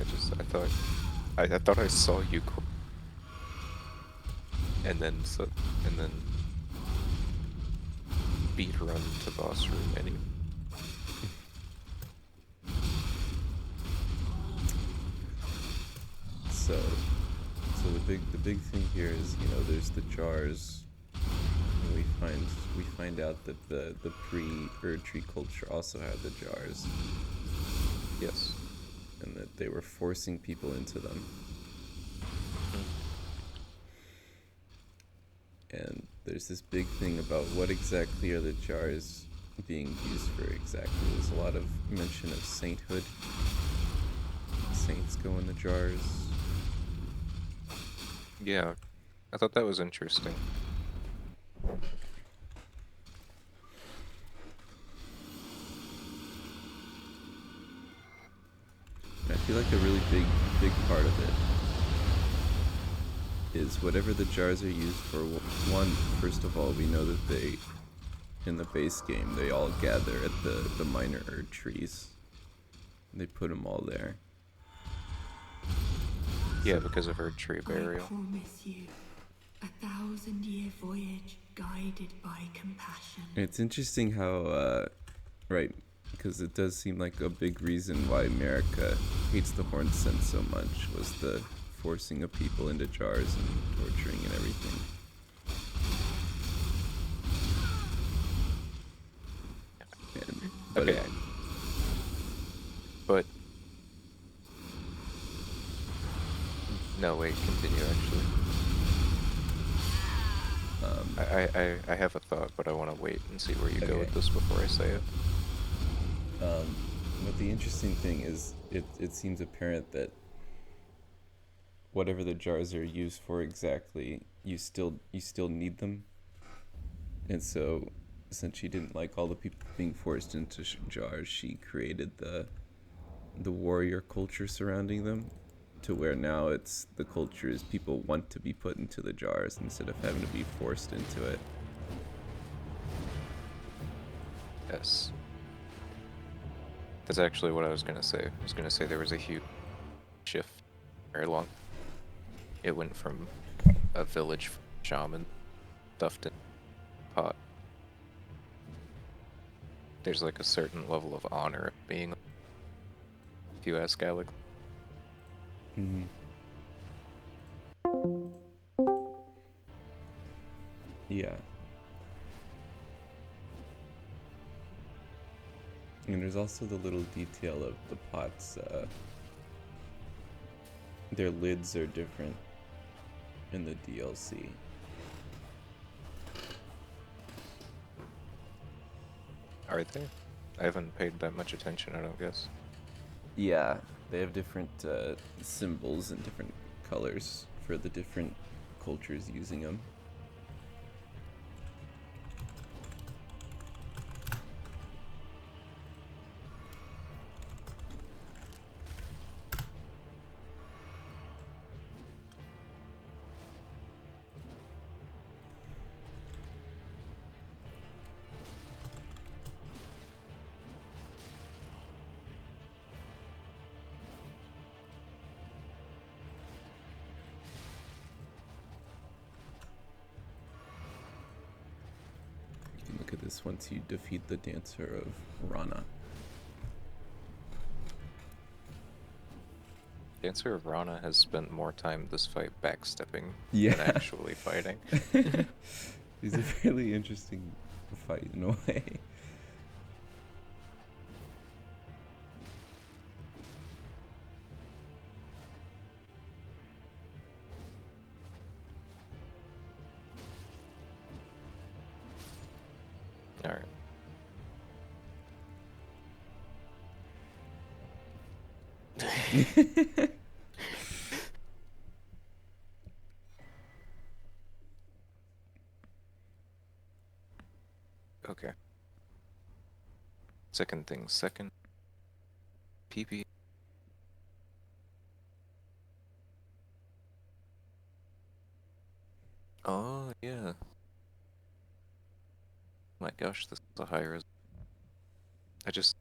Speaker 1: I thought I saw you quit, and then beat run to boss room anyway.
Speaker 2: So the big thing here is, you know, there's the jars. And we find out that the pre-Erd Tree culture also had the jars.
Speaker 1: Yes.
Speaker 2: And and that they were forcing people into them. And there's this big thing about what exactly are the jars being used for exactly. There's a lot of mention of sainthood. Saints go in the jars.
Speaker 1: Yeah, I thought that was interesting.
Speaker 2: I feel like a really big part of it is whatever the jars are used for. One, first of all, we know that they, in the base game, they all gather at the minor Erd trees. They put them all there.
Speaker 1: Yeah, because of her tree
Speaker 5: I
Speaker 1: burial.
Speaker 5: promise you, 1,000-year voyage guided by compassion.
Speaker 2: It's interesting how, right, because it does seem like a big reason why America hates the horn scent so much was the forcing of people into jars and torturing and everything. But
Speaker 1: Okay. But no, wait, continue actually. I have a thought, but I want to wait and see where you go
Speaker 2: Okay.
Speaker 1: with this before I say it.
Speaker 2: But the interesting thing is, it seems apparent that whatever the jars are used for exactly, you still need them. And so, since she didn't like all the people being forced into jars, she created the warrior culture surrounding them, to where now it's the culture is people want to be put into the jars instead of having to be forced into it.
Speaker 1: Yes. That's actually what I was going to say. I was going to say there was a huge shift very long. It went from a village shaman stuffed in a pot. There's like a certain level of honor of being, if you ask Alex.
Speaker 2: Mm-hmm. Yeah. And there's also the little detail of the pots. Their lids are different in the DLC.
Speaker 1: Are they? I haven't paid that much attention, I don't guess.
Speaker 2: Yeah, they have different symbols and different colors for the different cultures using them. You can look at this once you defeat the dancer of Rana.
Speaker 1: Dancer of Rana has spent more time this fight backstepping
Speaker 2: Yeah.
Speaker 1: than actually fighting.
Speaker 2: It's a really interesting fight in a way.
Speaker 1: Alright. Okay. Second thing, second. PP. Oh, yeah. My gosh, this is a high res. I just.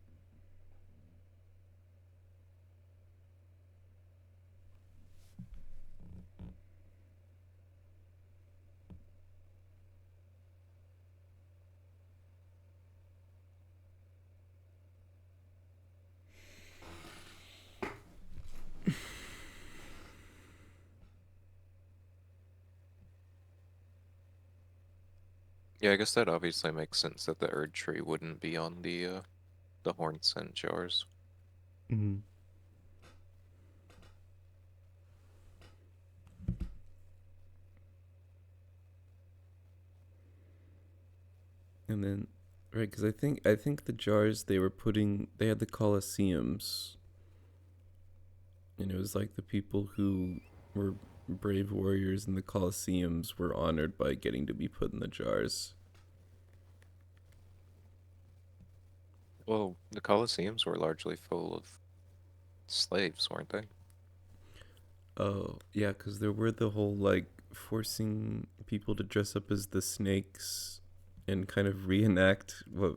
Speaker 1: Yeah, I guess that obviously makes sense that the Erd tree wouldn't be on the horn scent jars.
Speaker 2: Mm-hmm. And then, right, because I think the jars they were putting, they had the Colosseums, and it was like the people who were brave warriors in the Colosseums were honored by getting to be put in the jars.
Speaker 1: Well, the Colosseums were largely full of slaves, weren't they?
Speaker 2: Oh, yeah, because there were the whole like forcing people to dress up as the snakes and kind of reenact what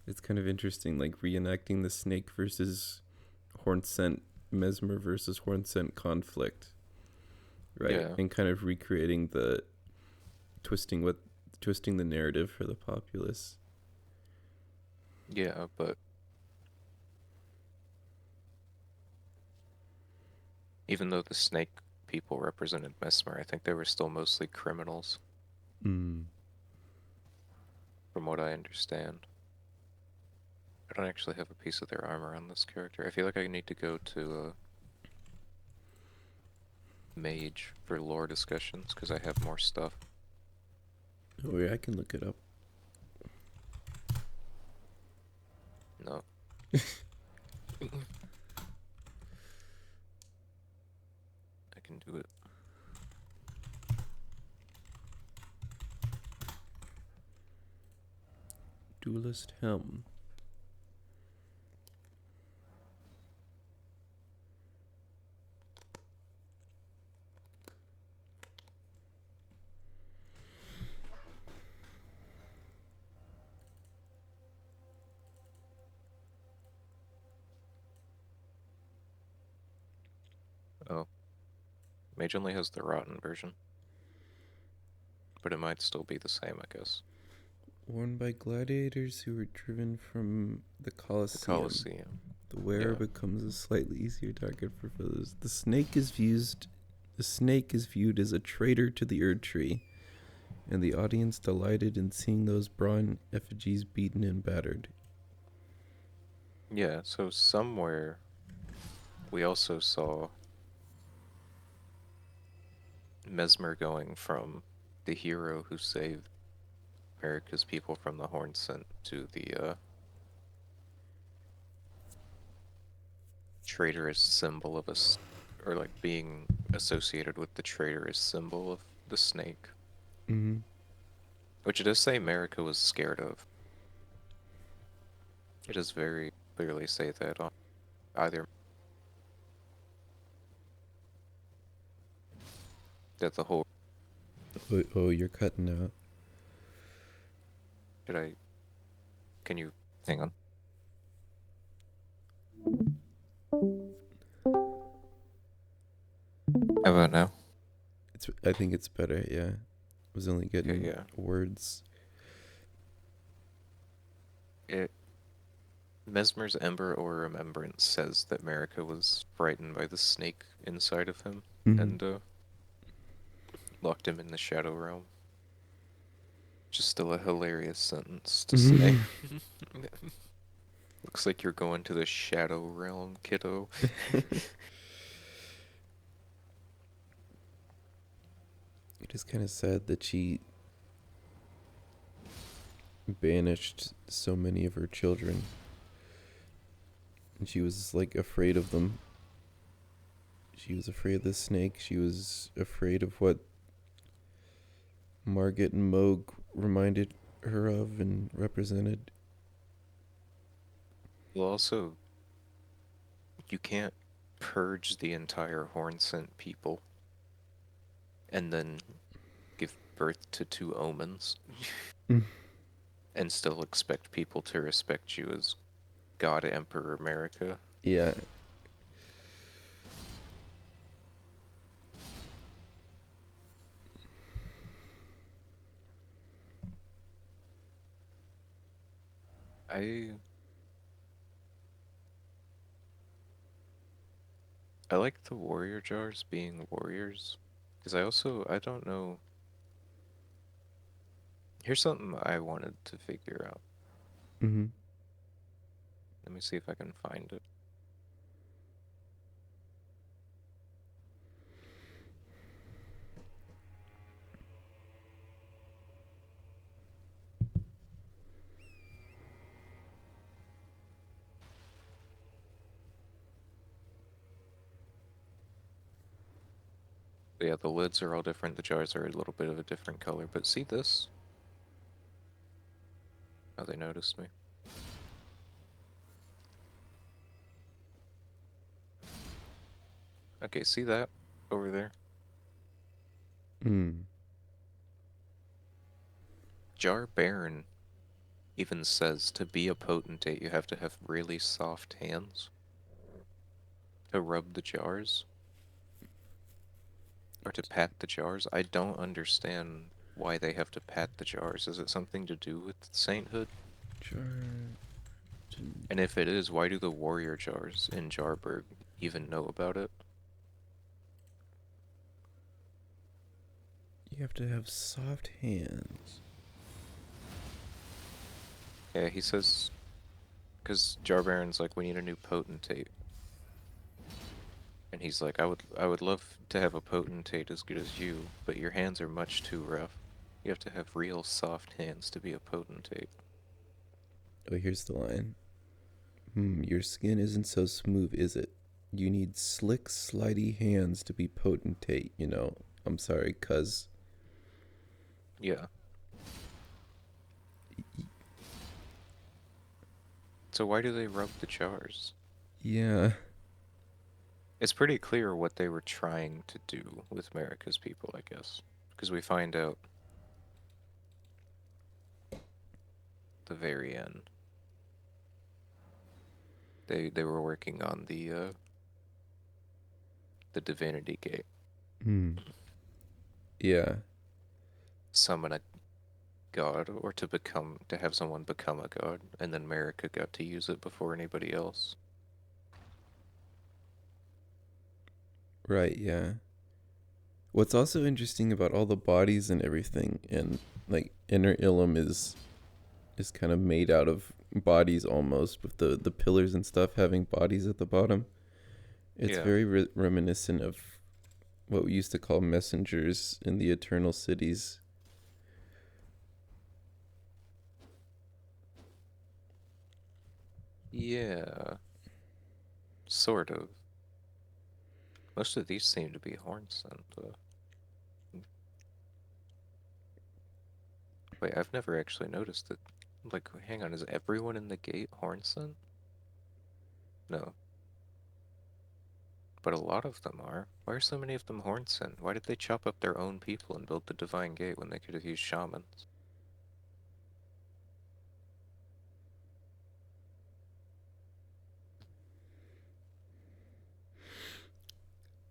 Speaker 2: it's kind of interesting, like reenacting the snake versus horn scent mesmer versus horn scent conflict, right?
Speaker 1: Yeah.
Speaker 2: And kind of recreating the twisting what twisting the narrative for the populace.
Speaker 1: Yeah, but even though the snake people represented Mesmer, I think they were still mostly criminals,
Speaker 2: Mm.
Speaker 1: from what I understand. I don't actually have a piece of their armor on this character. I feel like I need to go to Mage for lore discussions because I have more stuff.
Speaker 2: Oh yeah, I can look it up.
Speaker 1: No. I can do it.
Speaker 2: Duelist helm.
Speaker 1: Oh. Mage only has the rotten version. But it might still be the same, I guess.
Speaker 2: Worn by gladiators who were driven from the
Speaker 1: The
Speaker 2: Colosseum.
Speaker 1: Colosseum.
Speaker 2: The wearer
Speaker 1: Yeah.
Speaker 2: becomes a slightly easier target for foes. The snake is viewed as a traitor to the Erd Tree, and the audience delighted in seeing those brawn effigies beaten and battered.
Speaker 1: Yeah, so somewhere we also saw Mesmer going from the hero who saved America's people from the Horn Scent to the traitorous symbol of or like being associated with the traitorous symbol of the snake,
Speaker 2: Mm-hmm.
Speaker 1: which it does say America was scared of. It does very clearly say that on either that the whole
Speaker 2: Oh, you're cutting out.
Speaker 1: should I can you hang on? How about now?
Speaker 2: I think it's better. Yeah, I was only
Speaker 1: Okay,
Speaker 2: getting
Speaker 1: yeah.
Speaker 2: words.
Speaker 1: It Mesmer's Ember or Remembrance says that America was frightened by the snake inside of him
Speaker 2: Mhm.
Speaker 1: and locked him in the Shadow Realm. Just still a hilarious sentence to say. Looks like you're going to the Shadow Realm, kiddo.
Speaker 2: It is kind of sad that she banished so many of her children. And she was like afraid of them. She was afraid of the snake. She was afraid of what Margit and Moog reminded her of and represented.
Speaker 1: Well, also, you can't purge the entire Horn Scent people and then give birth to two omens
Speaker 2: Mm.
Speaker 1: and still expect people to respect you as God Emperor America.
Speaker 2: Yeah.
Speaker 1: I I like the warrior jars being warriors because I don't know. Here's something I wanted to figure out.
Speaker 2: Mm-hmm.
Speaker 1: Let me see if I can find it. Yeah, the lids are all different. The jars are a little bit of a different color. But see this? Oh, they noticed me. Okay, see that over there?
Speaker 2: Hmm.
Speaker 1: Jar Baron even says to be a potentate, you have to have really soft hands to rub the jars or to pat the jars. I don't understand why they have to pat the jars. Is it something to do with sainthood?
Speaker 2: Jar.
Speaker 1: And if it is, why do the warrior jars in Jarburg even know about it?
Speaker 2: You have to have soft hands.
Speaker 1: Yeah, he says, because Jar Baron's like, we need a new potentate. And he's like, I would love to have a potentate as good as you, but your hands are much too rough. You have to have real soft hands to be a potentate.
Speaker 2: Oh, here's the line. Your skin isn't so smooth, is it? You need slick, slidey hands to be potentate, you know. I'm sorry, cuz.
Speaker 1: Yeah. So why do they rub the jars?
Speaker 2: Yeah.
Speaker 1: It's pretty clear what they were trying to do with America's people, I guess. Because we find out the very end. They were working on the divinity gate.
Speaker 2: Yeah.
Speaker 1: Summon a god, or to have someone become a god, and then America got to use it before anybody else.
Speaker 2: Right, yeah. What's also interesting about all the bodies and everything, and like Inner Ilum is kind of made out of bodies almost, with the pillars and stuff having bodies at the bottom. It's
Speaker 1: Yeah.
Speaker 2: very reminiscent of what we used to call messengers in the Eternal Cities.
Speaker 1: Yeah. Sort of. Most of these seem to be horn sent. Wait, I've never actually noticed it. Like, hang on, is everyone in the gate horn sent? No. But a lot of them are. Why are so many of them horn sent? Why did they chop up their own people and build the Divine Gate when they could have used shamans?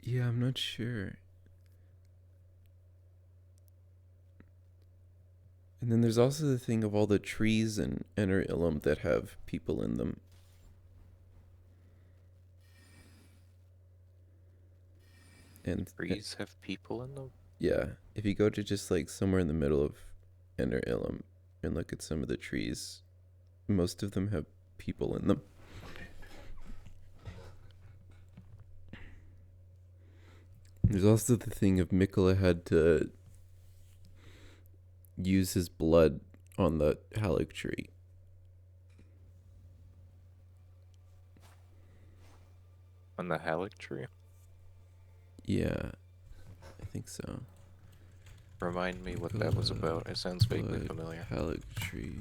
Speaker 2: Yeah, I'm not sure. And then there's also the thing of all the trees in Inner Ilum that have people in them. And
Speaker 1: Trees have people in them?
Speaker 2: yeah, if you go to just like somewhere in the middle of Inner Ilum and look at some of the trees, most of them have people in them. There's also the thing of Mikola had to use his blood on the Halleck tree.
Speaker 1: On the Halleck tree?
Speaker 2: Yeah, I think so.
Speaker 1: Remind me what that was about. It sounds vaguely
Speaker 2: Blood,
Speaker 1: familiar.
Speaker 2: Halleck tree.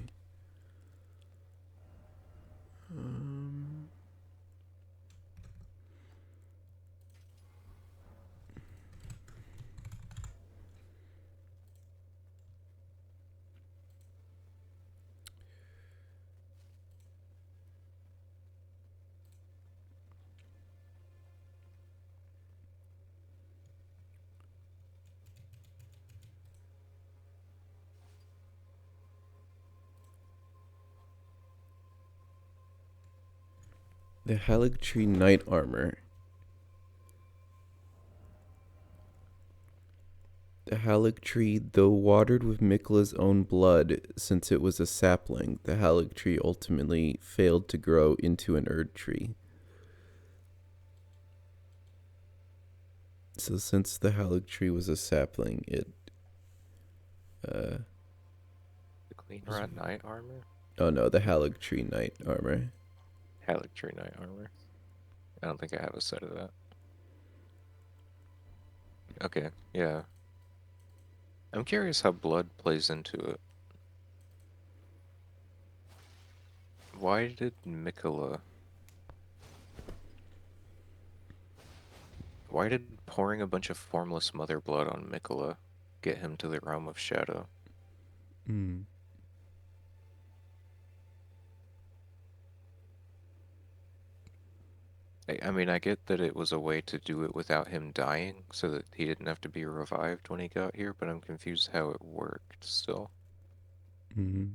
Speaker 2: The Halleck tree knight armor. The Halleck tree, though watered with Mikola's own blood, since it was a sapling, the Halleck tree ultimately failed to grow into an Erd tree. So since the Halleck tree was a sapling, it
Speaker 1: The Clean Rot Knight armor?
Speaker 2: oh no, the Halleck tree knight armor.
Speaker 1: Halleck tree Knight armor. I don't think I have a set of that. Okay, yeah. I'm curious how blood plays into it. Why did Mikola... Why did pouring a bunch of formless mother blood on Mikola get him to the realm of shadow?
Speaker 2: Mm.
Speaker 1: I mean, I get that it was a way to do it without him dying, so that he didn't have to be revived when he got here, but I'm confused how it worked still.
Speaker 2: Mm.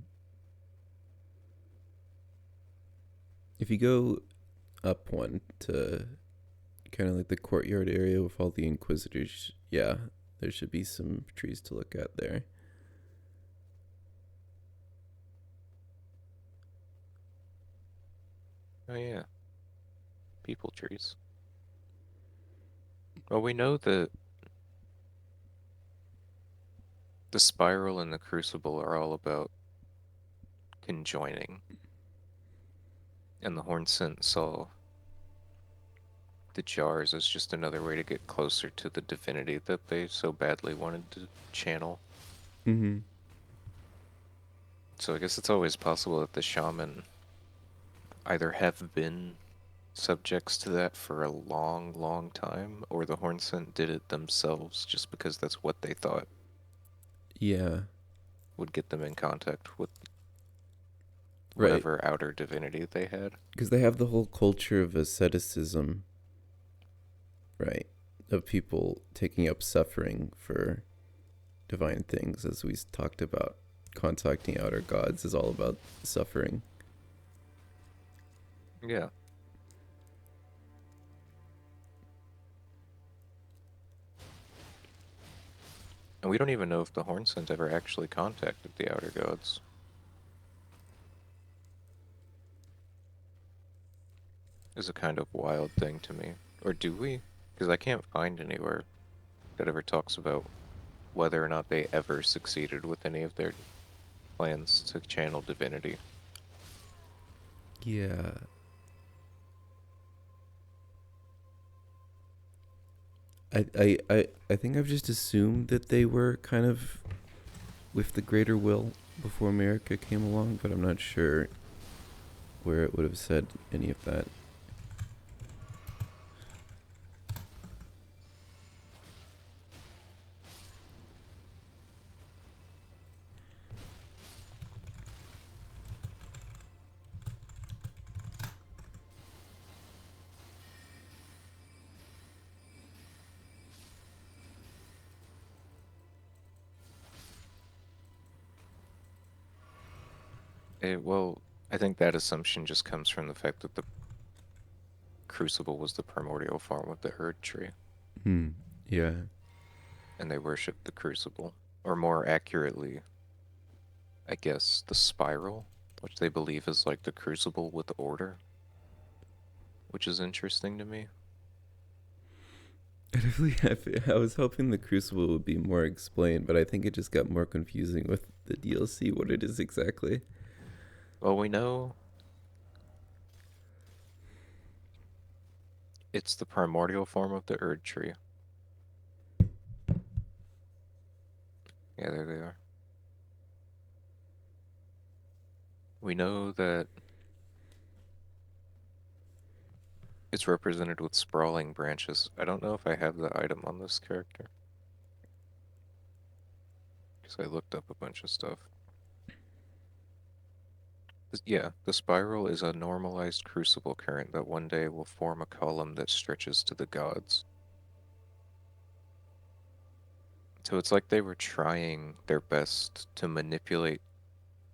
Speaker 2: If you go up one to kind of like the courtyard area with all the Inquisitors, yeah, there should be some trees to look at there.
Speaker 1: Oh yeah, people trees. Well, we know that the spiral and the crucible are all about conjoining, and the horn scent saw the jars as just another way to get closer to the divinity that they so badly wanted to channel.
Speaker 2: Mm-hmm.
Speaker 1: So I guess it's always possible that the shaman either have been subjects to that for a long, long time, or the horn scent did it themselves just because that's what they thought
Speaker 2: Yeah,
Speaker 1: would get them in contact with
Speaker 2: right.
Speaker 1: whatever outer divinity they had.
Speaker 2: Because they have the whole culture of asceticism, right? Of people taking up suffering for divine things, as we talked about. Contacting outer gods is all about suffering.
Speaker 1: Yeah. And we don't even know if the horn scent ever actually contacted the outer gods. Is a kind of wild thing to me. Or do we? Because I can't find anywhere that ever talks about whether or not they ever succeeded with any of their plans to channel divinity.
Speaker 2: Yeah. I think I've just assumed that they were kind of with the greater will before America came along, but I'm not sure where it would have said any of that.
Speaker 1: Well, I think that assumption just comes from the fact that the crucible was the primordial form of the Erd tree,
Speaker 2: Hmm. Yeah.
Speaker 1: and they worshipped the crucible. Or more accurately, I guess, the spiral, which they believe is like the crucible with order, which is interesting to me.
Speaker 2: I was hoping the Crucible would be more explained, but I think it just got more confusing with the DLC, what it is exactly.
Speaker 1: Well, we know it's the primordial form of the Erd tree. Yeah, there they are. We know that it's represented with sprawling branches. I don't know if I have the item on this character, because I looked up a bunch of stuff. Yeah, the spiral is a normalized crucible current that one day will form a column that stretches to the gods. So it's like they were trying their best to manipulate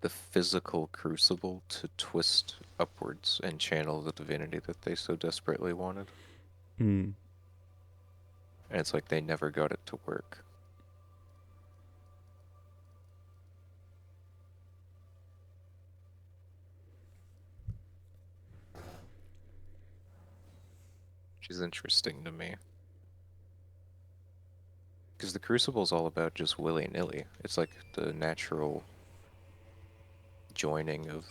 Speaker 1: the physical crucible to twist upwards and channel the divinity that they so desperately wanted.
Speaker 2: Hmm.
Speaker 1: And it's like they never got it to work. Which is interesting to me. Because the crucible is all about just willy-nilly. It's like the natural joining of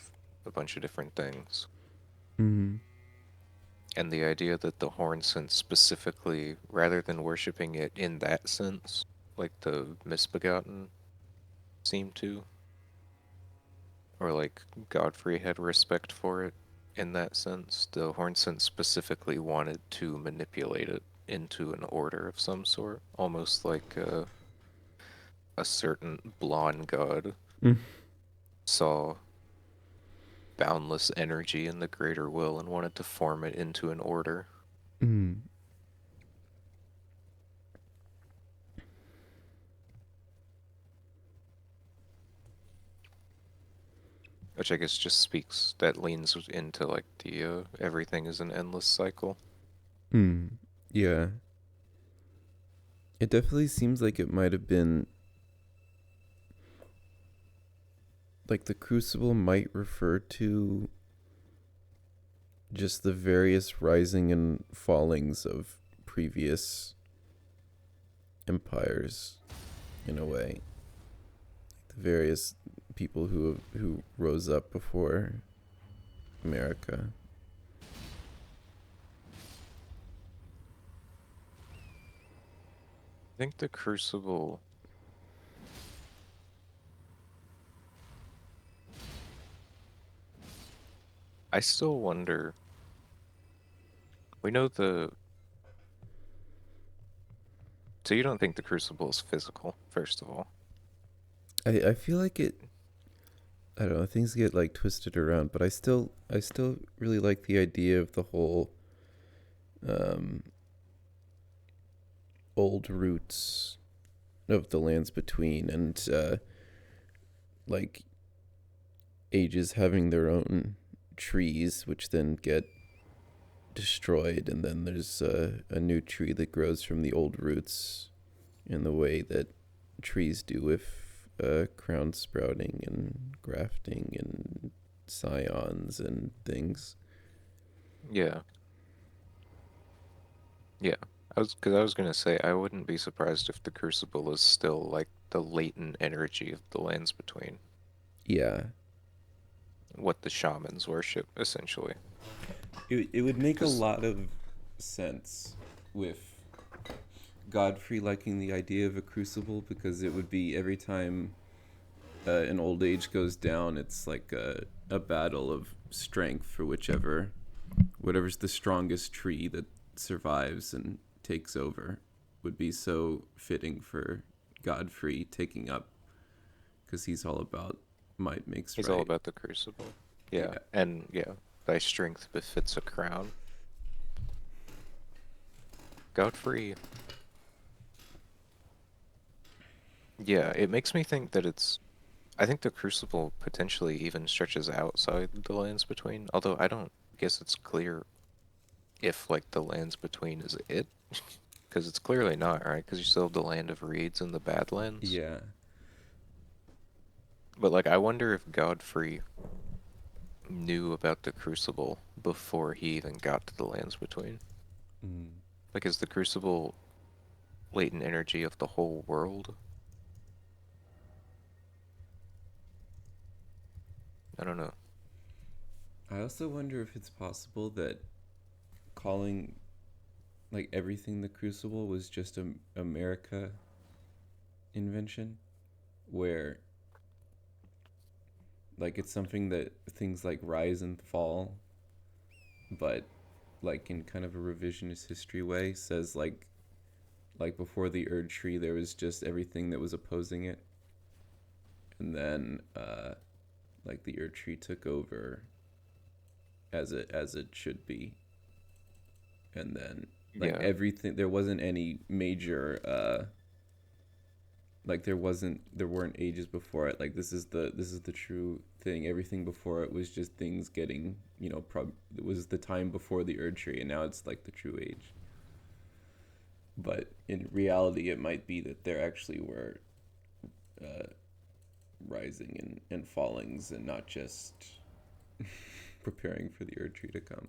Speaker 1: a bunch of different things.
Speaker 2: Hmm.
Speaker 1: And the idea that the horn sense specifically, rather than worshipping it in that sense, like the misbegotten seem to, or like Godfrey had respect for it in that sense, the horn sense specifically wanted to manipulate it into an order of some sort, almost like a certain blonde god
Speaker 2: Mm.
Speaker 1: saw boundless energy in the greater will and wanted to form it into an order.
Speaker 2: Mm.
Speaker 1: Which I guess just speaks, that leans into like the everything is an endless cycle.
Speaker 2: Mm. Yeah. It definitely seems like it might have been like the crucible might refer to just the various rising and fallings of previous empires in a way. The various people who rose up before America.
Speaker 1: I think the Crucible. I still wonder. We know the. So you don't think the Crucible is physical, first of all?
Speaker 2: I feel like it, I don't know, things get like twisted around, but I still really like the idea of the whole um old roots of the lands between, and like ages having their own trees which then get destroyed, and then there's a new tree that grows from the old roots in the way that trees do with crown sprouting and grafting and scions and things.
Speaker 1: Yeah. Yeah. Because I was gonna say, I wouldn't be surprised if the Crucible is still like the latent energy of the lands between,
Speaker 2: Yeah,
Speaker 1: what the shamans worship, essentially.
Speaker 2: it would make a
Speaker 1: Because,
Speaker 2: lot of sense with Godfrey liking the idea of a crucible, because it would be every time an old age goes down, it's like a battle of strength for whatever's the strongest tree that survives and takes over. Would be so fitting for Godfrey taking up, because he's all about might makes
Speaker 1: he's all
Speaker 2: right.
Speaker 1: about the Crucible. Yeah.
Speaker 2: Yeah.
Speaker 1: And yeah, thy strength befits a crown. Godfrey. Yeah, it makes me think that it's. I think the Crucible potentially even stretches outside the lands between, although I don't guess it's clear if, like, the lands between is it. Because it's clearly not, right? Because you still have the Land of Reeds and the Badlands.
Speaker 2: Yeah.
Speaker 1: But, like, I wonder if Godfrey knew about the Crucible before he even got to the lands between.
Speaker 2: Mm.
Speaker 1: Like, is the Crucible latent energy of the whole world? I don't know.
Speaker 2: I also wonder if it's possible that calling like everything the Crucible was just a America invention, where like it's something that things like rise and fall, but like in kind of a revisionist history way says like before the Erd Tree there was just everything that was opposing it, and then like the Erd Tree took over as it should be, and then like
Speaker 1: Yeah.
Speaker 2: everything, there wasn't any major like there weren't ages before it, like this is the true thing. Everything before it was just things getting, it was the time before the Erd Tree, and now it's like the true age. But in reality it might be that there actually were uh, rising and fallings, and not just preparing for the Erd Tree to come.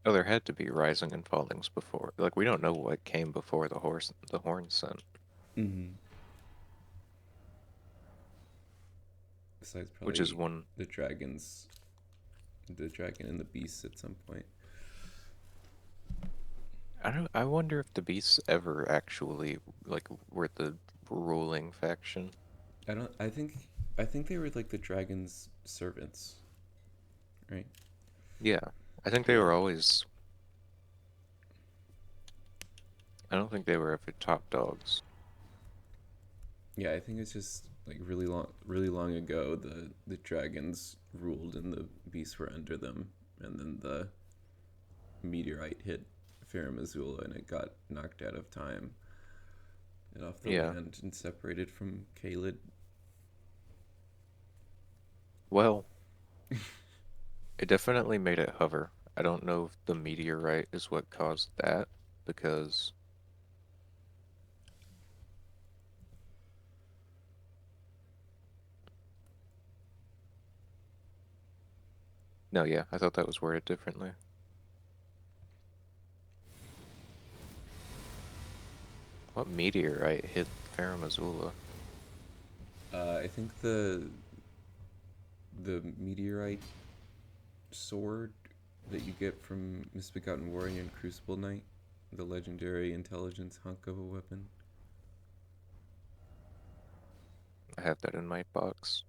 Speaker 1: Oh, there had to be rising and fallings before. Like, we don't know what came before the horn scent,
Speaker 2: Mm-hmm. Besides
Speaker 1: which is
Speaker 2: probably
Speaker 1: one.
Speaker 2: the dragons the dragon and the beast at some point.
Speaker 1: I wonder if the beasts ever actually like were the ruling faction.
Speaker 2: I don't. I think they were like the dragon's servants, right?
Speaker 1: Yeah, I think they
Speaker 2: Yeah.
Speaker 1: were always. I don't think they were ever top dogs.
Speaker 2: Yeah, I think it's just like really long ago. The dragons ruled and the beasts were under them, and then the meteorite hit Farum Azula and it got knocked out of time and off the
Speaker 1: Yeah.
Speaker 2: land and separated from Kaled.
Speaker 1: Well, it definitely made it hover. I don't know if the meteorite is what caused that because no, yeah, I thought that was worded differently. What meteorite hit Farum Azula?
Speaker 2: I think the meteorite sword that you get from Misbegotten Warrior and Crucible Knight, the legendary intelligence hunk of a weapon.
Speaker 1: I have that in my box.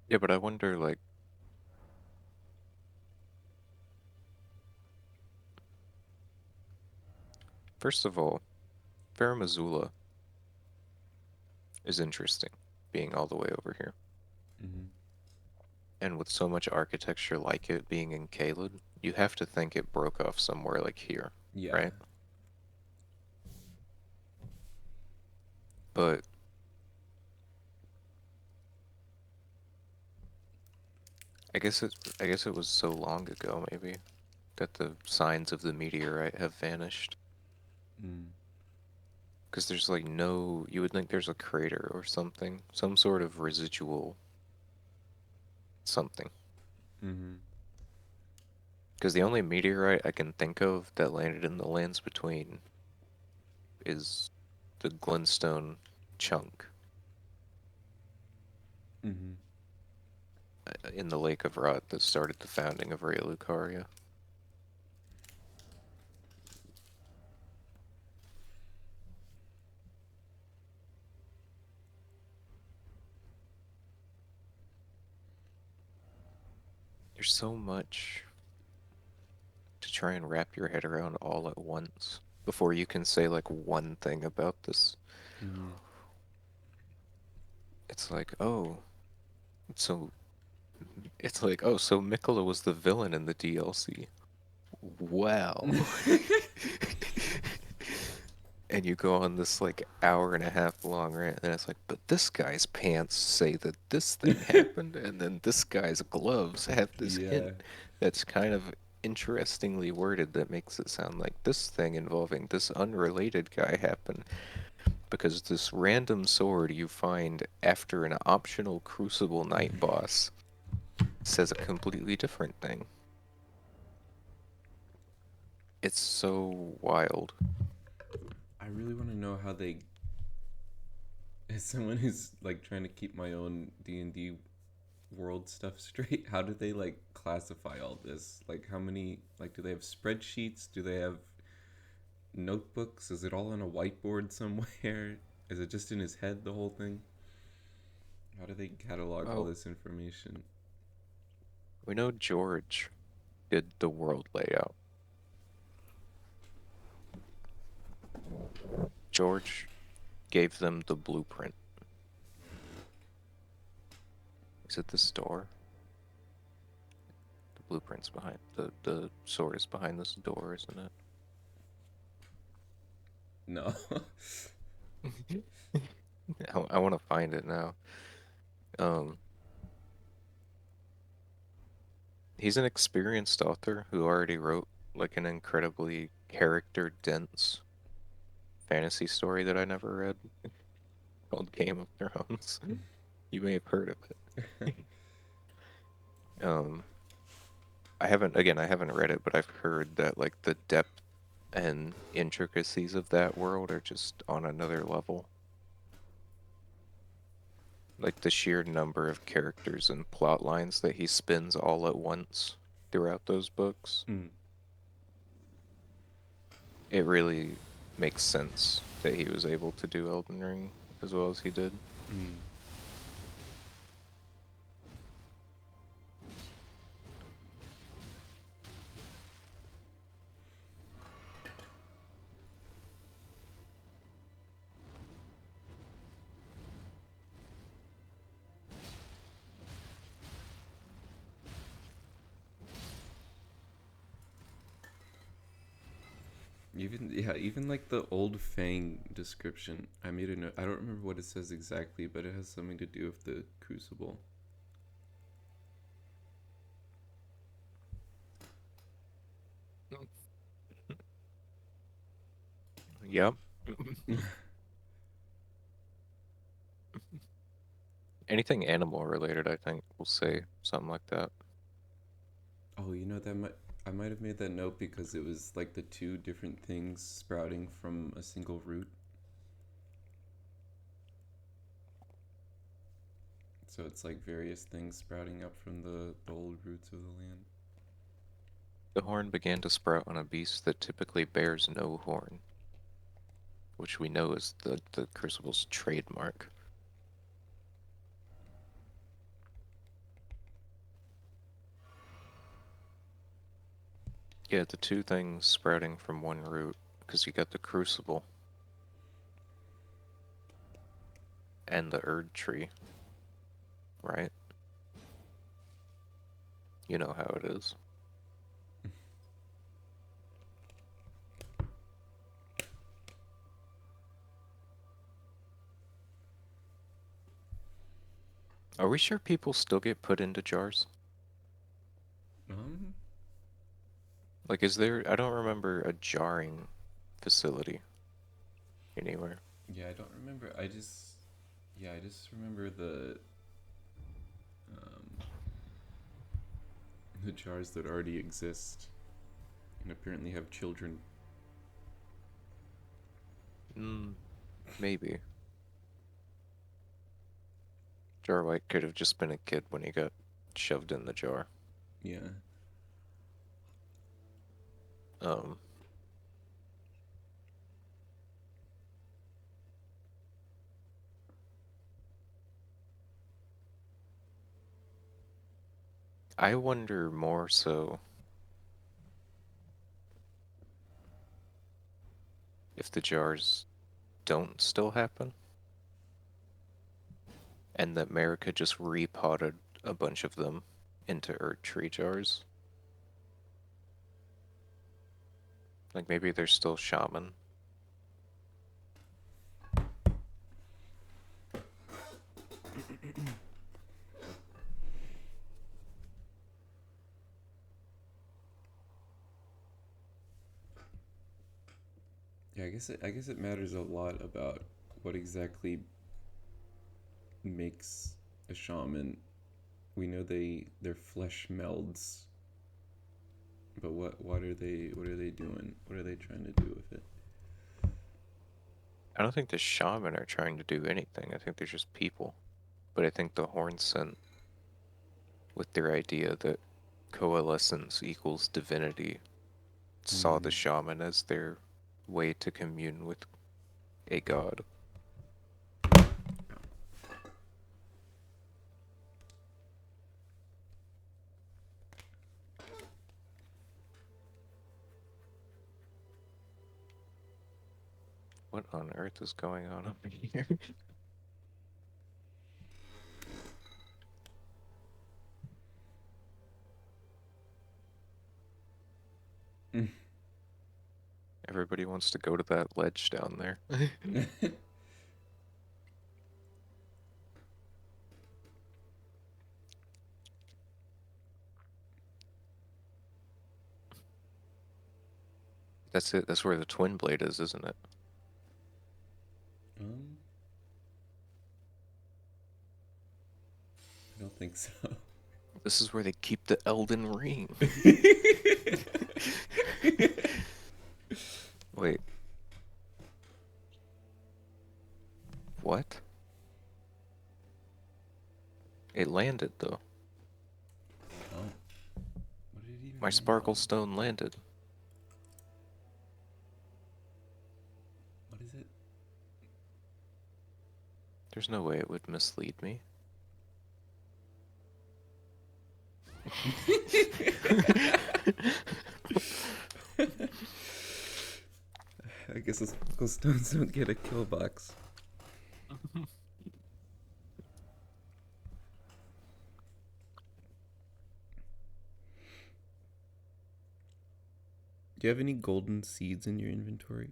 Speaker 1: Yeah, but I wonder, like, first of all, Farum Azula is interesting, being all the way over here.
Speaker 2: Mm-hmm.
Speaker 1: And with so much architecture like it being in Caelid, you have to think it broke off somewhere like here,
Speaker 2: Yeah.
Speaker 1: right? But I guess it was so long ago, maybe, that the signs of the meteorite have vanished.
Speaker 2: Mm.
Speaker 1: Because there's like no, you would think there's a crater or something, some sort of residual something.
Speaker 2: Mm-hmm.
Speaker 1: Because the only meteorite I can think of that landed in the lands between is the Glenstone chunk
Speaker 2: Mm-hmm.
Speaker 1: in the Lake of Rot that started the founding of Rea Lucaria. There's so much to try and wrap your head around all at once before you can say like one thing about this.
Speaker 2: Mm-hmm.
Speaker 1: It's like, oh, so it's like, oh, so Mikola was the villain in the DLC. Wow. And you go on this like hour and a half long rant, and it's like, but this guy's pants say that this thing happened, and then this guy's gloves have this
Speaker 2: Yeah.
Speaker 1: hint that's kind of interestingly worded that makes it sound like this thing involving this unrelated guy happened because this random sword you find after an optional Crucible Knight boss says a completely different thing. It's so wild.
Speaker 2: I really want to know how they, as someone who's like trying to keep my own D&D world stuff straight, how do they like classify all this? Like how many, like do they have spreadsheets? Do they have notebooks? Is it all on a whiteboard somewhere? Is it just in his head, the whole thing? How do they catalog all
Speaker 1: Well,
Speaker 2: this information?
Speaker 1: we know George did the world layout. George gave them the blueprint. Is it this door? The blueprint's behind the sword is behind this door, isn't
Speaker 2: No.
Speaker 1: it? I want to find it now. Um, he's an experienced author who already wrote like an incredibly character dense fantasy story that I never read called Game of Thrones. You may have heard of it. Um, I haven't read it, but I've heard that like the depth and intricacies of that world are just on another level. Like the sheer number of characters and plot lines that he spins all at once throughout those books.
Speaker 2: Mm.
Speaker 1: It really makes sense that he was able to do Elden Ring as well as he did.
Speaker 2: Mm. Even like the old Fang description. I made a note. I don't remember what it says exactly, but it has something to do with the Crucible.
Speaker 1: Yep. Anything animal related, I think, will say something like that.
Speaker 2: Oh, I might have made that note because it was like the two different things sprouting from a single root. So it's like various things sprouting up from the old roots of the land.
Speaker 1: The horn began to sprout on a beast that typically bears no horn, which we know is the Crucible's trademark. Yeah, the two things sprouting from one root, because you got the Crucible and the Erd tree, right? You know how it is. Are we sure people still get put into jars?
Speaker 2: Um,
Speaker 1: Like, is there... I don't remember a jarring facility anywhere.
Speaker 2: yeah, I don't remember. I just remember um, the jars that already exist and apparently have children.
Speaker 1: Maybe. Jarwhite could have just been a kid when he got shoved in the jar.
Speaker 2: Yeah.
Speaker 1: Um, I wonder more so if the jars don't still happen, and that America just repotted a bunch of them into Earth Tree jars. Like maybe they're still shaman.
Speaker 2: Yeah, I guess it matters a lot about what exactly makes a shaman. We know their flesh melds, but what are they doing? What are they trying to do with it?
Speaker 1: I don't think the shaman are trying to do anything. I think they're just people. But I think the horn scent, with their idea that coalescence equals divinity, saw the
Speaker 2: Mm.
Speaker 1: shaman as their way to commune with a god. What on earth is going on up here?
Speaker 2: Mm.
Speaker 1: Everybody wants to go to that ledge down there. That's it. That's where the twin blade is, isn't it?
Speaker 2: um, I don't think so.
Speaker 1: This is where they keep the Elden Ring. Wait. What? It landed though.
Speaker 2: Oh. What did it even
Speaker 1: My
Speaker 2: land
Speaker 1: sparkle
Speaker 2: on?
Speaker 1: stone landed.
Speaker 2: What is it?
Speaker 1: There's no way it would mislead me.
Speaker 2: I guess those sparkle stones don't get a kill box. Do you have any golden seeds in your inventory?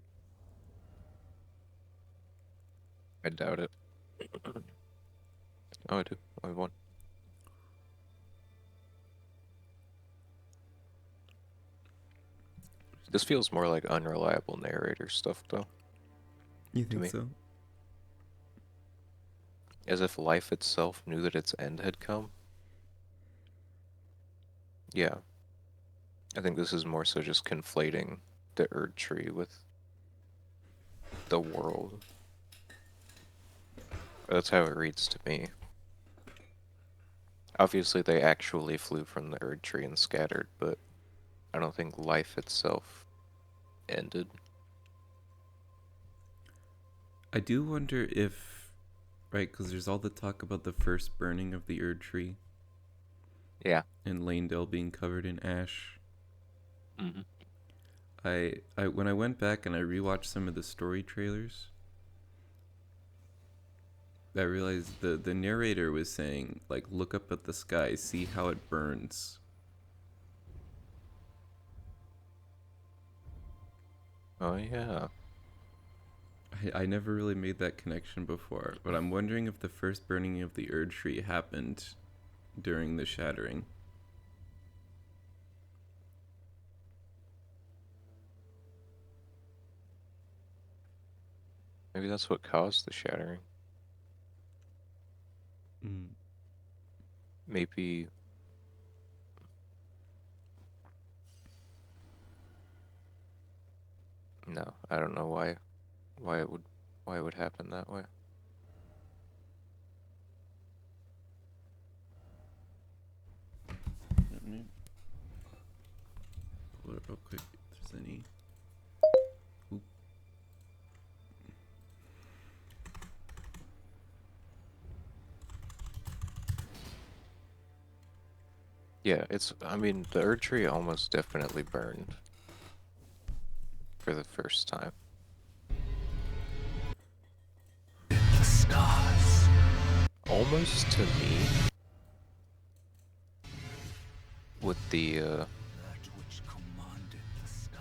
Speaker 1: I doubt it. Oh, I do. I have one. This feels more like unreliable narrator stuff, though.
Speaker 2: You think
Speaker 1: me.
Speaker 2: so?
Speaker 1: As if life itself knew that its end had come. Yeah. I think this is more so just conflating the Erd Tree with the world. That's how it reads to me. Obviously, they actually flew from the Erd Tree and scattered, but I don't think life itself ended.
Speaker 2: I do wonder if, right, because there's all the talk about the first burning of the Erd Tree
Speaker 1: Yeah.
Speaker 2: and Lanedale being covered in ash.
Speaker 1: Mm-hmm.
Speaker 2: I when I went back and I rewatched some of the story trailers, I realized the narrator was saying, like, look up at the sky, see how it burns.
Speaker 1: Oh, yeah.
Speaker 2: I never really made that connection before, but I'm wondering if the first burning of the Erd Tree happened during the shattering.
Speaker 1: Maybe that's what caused the shattering.
Speaker 2: Mm.
Speaker 1: Maybe... No, I don't know why it would happen that way.
Speaker 2: Pull it up real quick if there's any. Oop.
Speaker 1: Yeah, I mean, the Erd Tree almost definitely burned for the first time.
Speaker 6: The stars.
Speaker 1: Almost to me, with
Speaker 6: That which commanded the stars.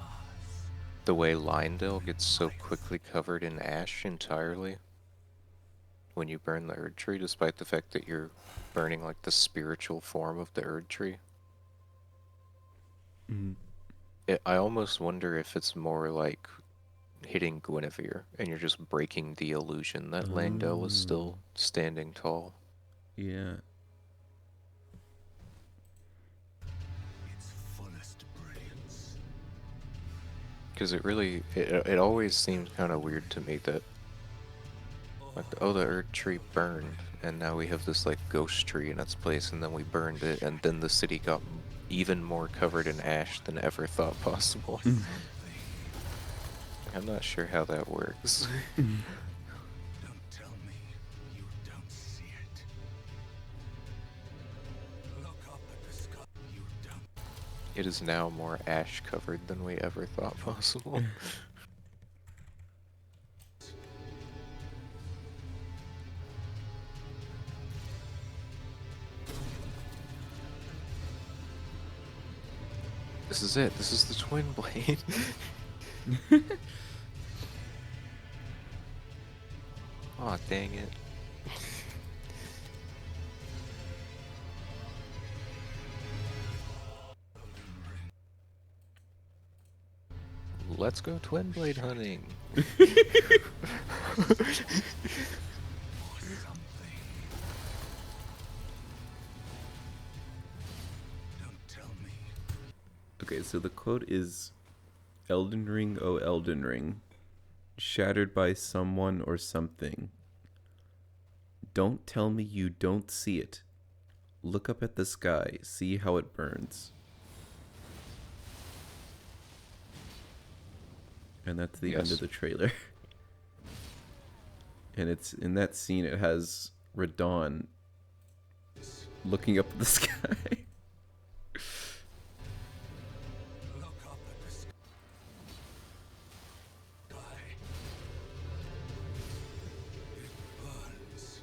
Speaker 1: the way Lindale gets so quickly covered in ash entirely when you burn the Erd Tree, despite the fact that you're burning like the spiritual form of the Erd Tree.
Speaker 2: Mm.
Speaker 1: I almost wonder if it's more like hitting Guinevere and you're just breaking the illusion that Langdell is still standing tall.
Speaker 2: Yeah.
Speaker 6: Its fullest brilliance.
Speaker 1: Because it always seems kind of weird to me that, like, oh, the Erd Tree burned, and now we have this, like, ghost tree in its place, and then we burned it, and then the city got even more covered in ash than ever thought possible. I'm not sure how that works.
Speaker 6: Don't tell me you don't see it. Look up at the sky. You don't.
Speaker 1: It is now more ash covered than we ever thought possible. This is it. This is the twin blade. Aw, dang it. Let's go twin blade hunting.
Speaker 2: Okay, so the quote is Elden Ring, oh Elden Ring, shattered by someone or something. Don't tell me you don't see it. Look up at the sky, see how it burns. And that's the end of
Speaker 1: Yes.
Speaker 2: the trailer. And it's in that scene, it has Radon looking up at the sky.
Speaker 6: Look up at the sky. It burns.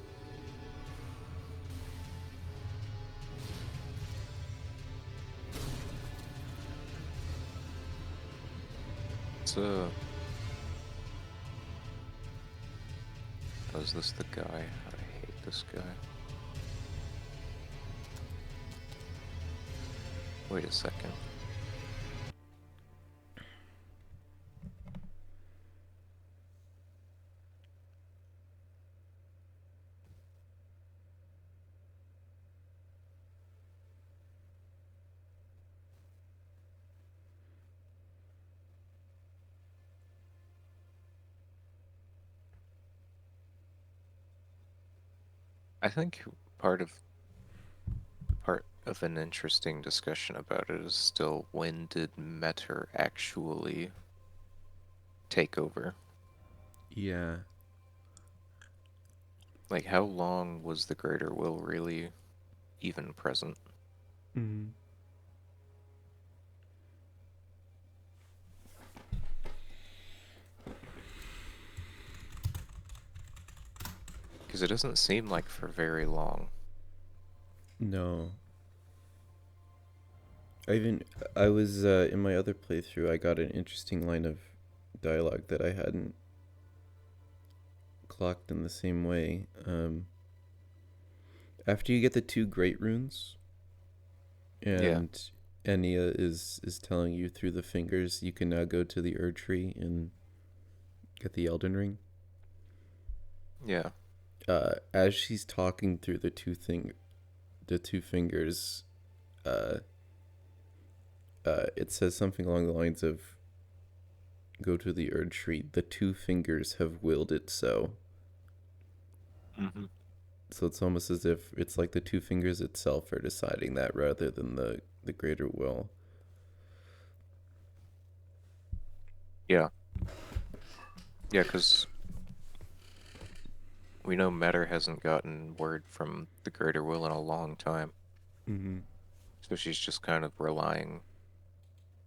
Speaker 1: It's oh, is this the guy? I hate this guy. Wait a second. I think part of an interesting discussion about it is still when did Metter actually take over?
Speaker 2: Yeah.
Speaker 1: Like, how long was the Greater Will really even present?
Speaker 2: Mm.
Speaker 1: Because it doesn't seem like for very long.
Speaker 2: No. I was in my other playthrough, I got an interesting line of dialogue that I hadn't clocked in the same way. After you get the 2 great runes,
Speaker 1: Yeah.
Speaker 2: and Enya is telling you through the fingers you can now go to the Erd Tree and get the Elden Ring.
Speaker 1: Yeah.
Speaker 2: As she's talking through the two fingers, it says something along the lines of, "Go to the Erd Tree. The 2 fingers have willed it so."
Speaker 1: Mm-hmm.
Speaker 2: So it's almost as if it's like the 2 fingers itself are deciding that rather than the greater will.
Speaker 1: Yeah. Yeah, because we know Metter hasn't gotten word from the Greater Will in a long time.
Speaker 2: Mm-hmm.
Speaker 1: So she's just kind of relying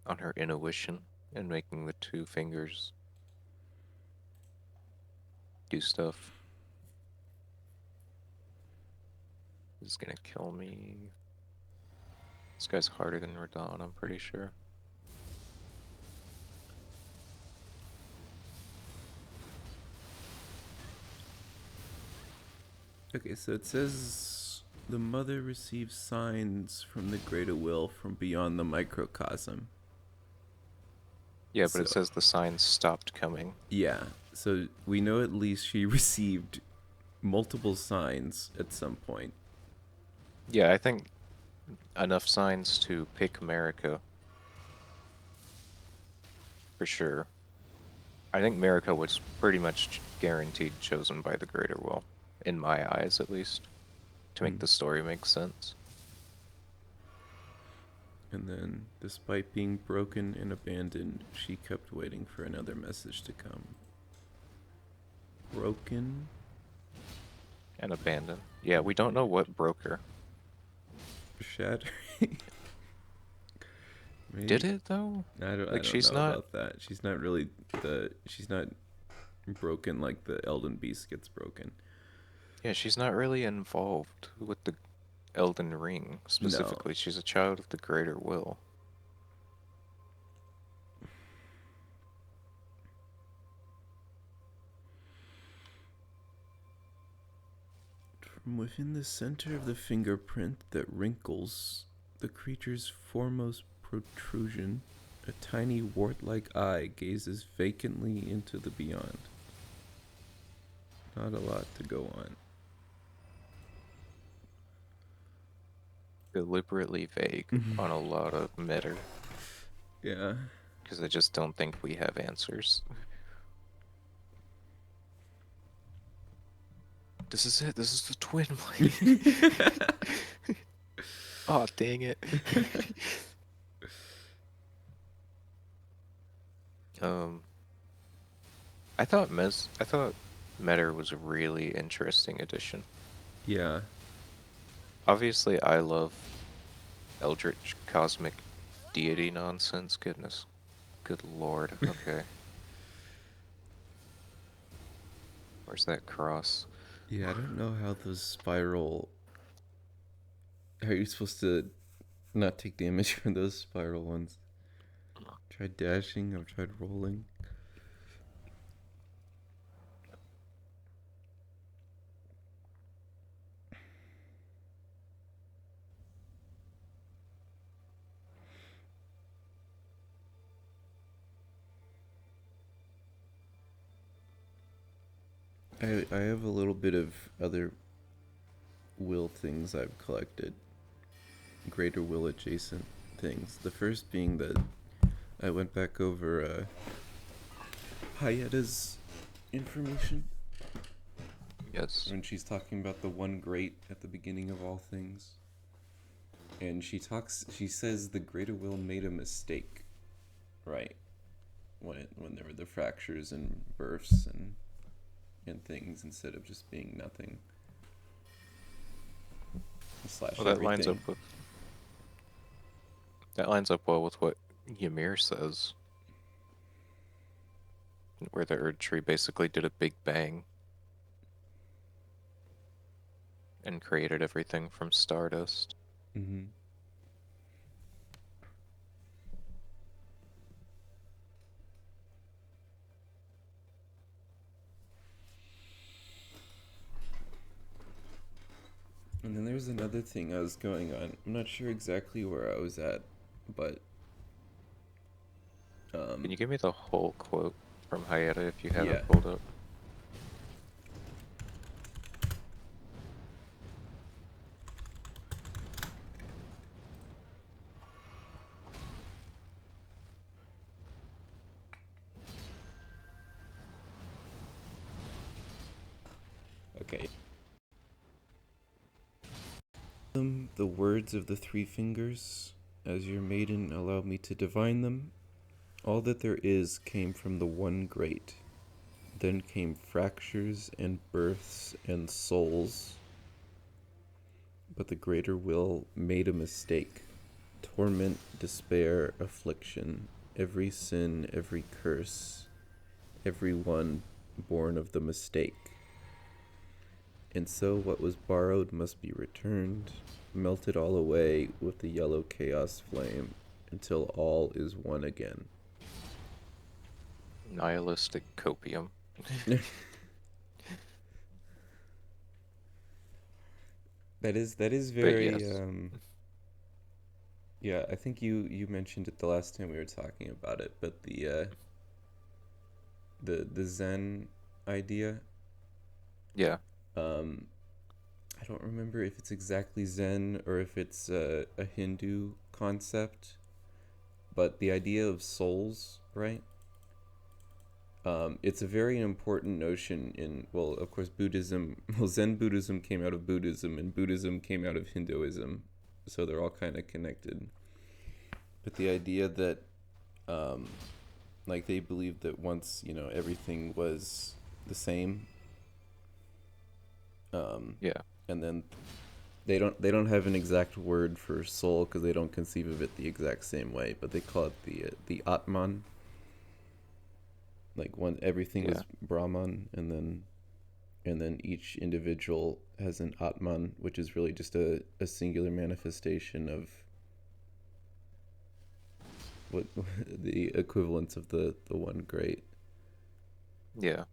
Speaker 1: on her intuition and making the 2 fingers do stuff. This is gonna kill me. This guy's harder than Radon, I'm pretty sure.
Speaker 2: Okay, so it says the mother receives signs from the greater will from beyond the microcosm.
Speaker 1: Yeah, but it
Speaker 2: So-
Speaker 1: says the signs stopped coming.
Speaker 2: Yeah, so we know at least she received multiple signs at some point.
Speaker 1: Yeah, I think enough signs to pick America. For sure. I think America was pretty much guaranteed chosen by the Greater Will, in my eyes at least, to make the story make sense.
Speaker 2: And then, despite being broken and abandoned, she kept waiting for another message to come. Broken?
Speaker 1: And abandoned. Yeah, we don't know what broke her.
Speaker 2: Shattering? Maybe.
Speaker 1: Did it though?
Speaker 2: I don't
Speaker 1: she's
Speaker 2: know
Speaker 1: not-
Speaker 2: about that. She's not really she's not broken like the Elden Beast gets broken.
Speaker 1: Yeah, she's not really involved with the Elden Ring specifically. She's a child of the Greater Will.
Speaker 2: From within the center of the fingerprint that wrinkles the creature's foremost protrusion, a tiny wart-like eye gazes vacantly into the beyond. Not a lot to go on.
Speaker 1: Deliberately vague on a lot of matter.
Speaker 2: Yeah.
Speaker 1: because I just don't think we have answers. This is it. This is the twin blade. Oh, dang it. um, I thought Metter was a really interesting addition.
Speaker 2: Yeah.
Speaker 1: Obviously, I love eldritch cosmic deity nonsense. Goodness, good lord. Okay, where's that cross?
Speaker 2: Yeah, I don't know how those spiral. How are you supposed to not take damage from those spiral ones? Tried dashing, I've tried rolling. I have a little bit of other will things I've collected. Greater will adjacent things. The first being that I went back over Hayata's information
Speaker 1: Yes.
Speaker 2: when she's talking about the one great at the beginning of all things. And she says the greater will made a mistake, right? When there were the fractures and births and things instead of just being nothing. Slash
Speaker 1: Well, that
Speaker 2: everything.
Speaker 1: lines up well with what Ymir says, where the Erd Tree basically did a big bang and created everything from stardust.
Speaker 2: Mm-hmm. And then there's another thing I was going on. I'm not sure exactly where I was at, but
Speaker 1: Can you give me the whole quote from Hayata if you have
Speaker 2: yeah.
Speaker 1: it pulled up?
Speaker 2: Okay. The words of the three fingers, as your maiden allow me to divine them. All that there is came from the one great. Then came fractures and births and souls. But the greater will made a mistake. Torment, despair, affliction, every sin, every curse, every one born of the mistake. And so what was borrowed must be returned, melted all away with the yellow chaos flame, until all is one again.
Speaker 1: Nihilistic copium.
Speaker 2: That is
Speaker 1: But
Speaker 2: very
Speaker 1: yes.
Speaker 2: yeah, I think you mentioned it the last time we were talking about it, but the Zen idea,
Speaker 1: Yeah.
Speaker 2: I don't remember if it's exactly Zen or if it's a Hindu concept, but the idea of souls, right? It's a very important notion in, well, of course, Buddhism. Well, Zen Buddhism came out of Buddhism, and Buddhism came out of Hinduism, so they're all kind of connected. But the idea that, um, like, they believed that once everything was the same,
Speaker 1: Yeah.
Speaker 2: and then they don't have an exact word for soul because they don't conceive of it the exact same way, but they call it the Atman. Like when everything
Speaker 1: Yeah.
Speaker 2: was Brahman, and then each individual has an Atman, which is really just a singular manifestation of what the equivalence of the one great.
Speaker 1: Yeah.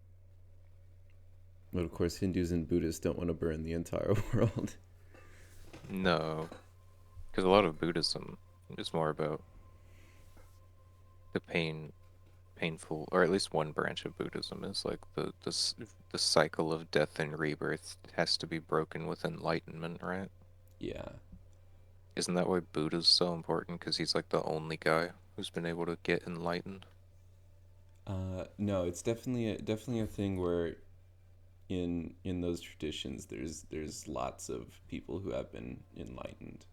Speaker 2: But of course, Hindus and Buddhists don't want to burn the entire world.
Speaker 1: No. Because a lot of Buddhism is more about the painful, or at least one branch of Buddhism is like the cycle of death and rebirth has to be broken with enlightenment, right?
Speaker 2: Yeah.
Speaker 1: Isn't that why Buddha's so important? Because he's like the only guy. who's been able to get enlightened?
Speaker 2: No, it's definitely a thing where in those traditions there's lots of people who have been enlightened.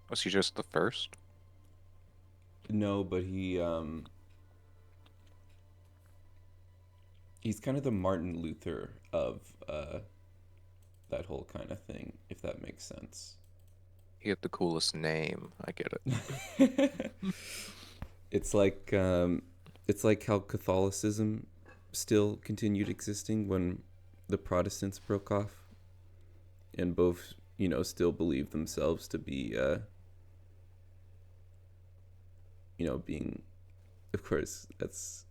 Speaker 1: Was he just the first?
Speaker 2: No, but he's kind of the Martin Luther of that whole kind of thing, if that makes sense.
Speaker 1: He had the coolest name. I get it.
Speaker 2: It's like how Catholicism still continued existing when the Protestants broke off, and both, still believe themselves to be, being, of course, that's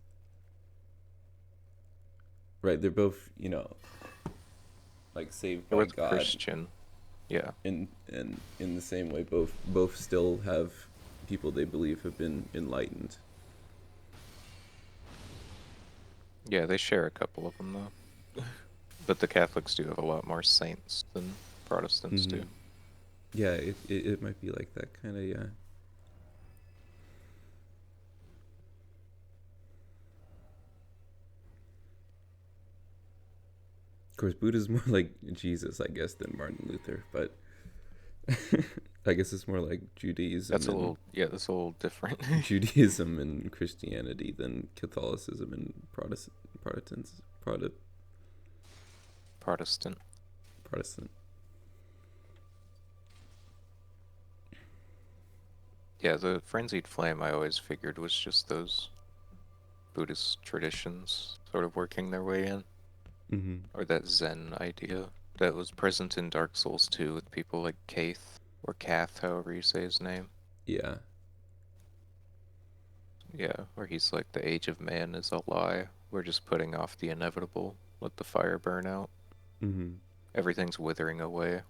Speaker 2: right. They're both, like saved
Speaker 1: They
Speaker 2: by
Speaker 1: were
Speaker 2: God,
Speaker 1: Christian. Yeah.
Speaker 2: and in the same way, both still have people they believe have been enlightened.
Speaker 1: Yeah, they share a couple of them, though. But the Catholics do have a lot more saints than Protestants do.
Speaker 2: Yeah, it might be like that kind of, yeah. Of course, Buddha's more like Jesus, I guess, than Martin Luther, but I guess it's more like Judaism
Speaker 1: That's a
Speaker 2: and
Speaker 1: little, yeah, that's a little different.
Speaker 2: Judaism and Christianity than Catholicism and Protestant.
Speaker 1: Protestant. Yeah, the frenzied flame I always figured was just those Buddhist traditions sort of working their way in.
Speaker 2: Mm-hmm.
Speaker 1: Or that Zen idea that was present in Dark Souls 2 with people like Kaith, or Kath, however you say his name.
Speaker 2: Yeah.
Speaker 1: Yeah, where he's like, the age of man is a lie. We're just putting off the inevitable. Let the fire burn out.
Speaker 2: Mm-hmm.
Speaker 1: Everything's withering away.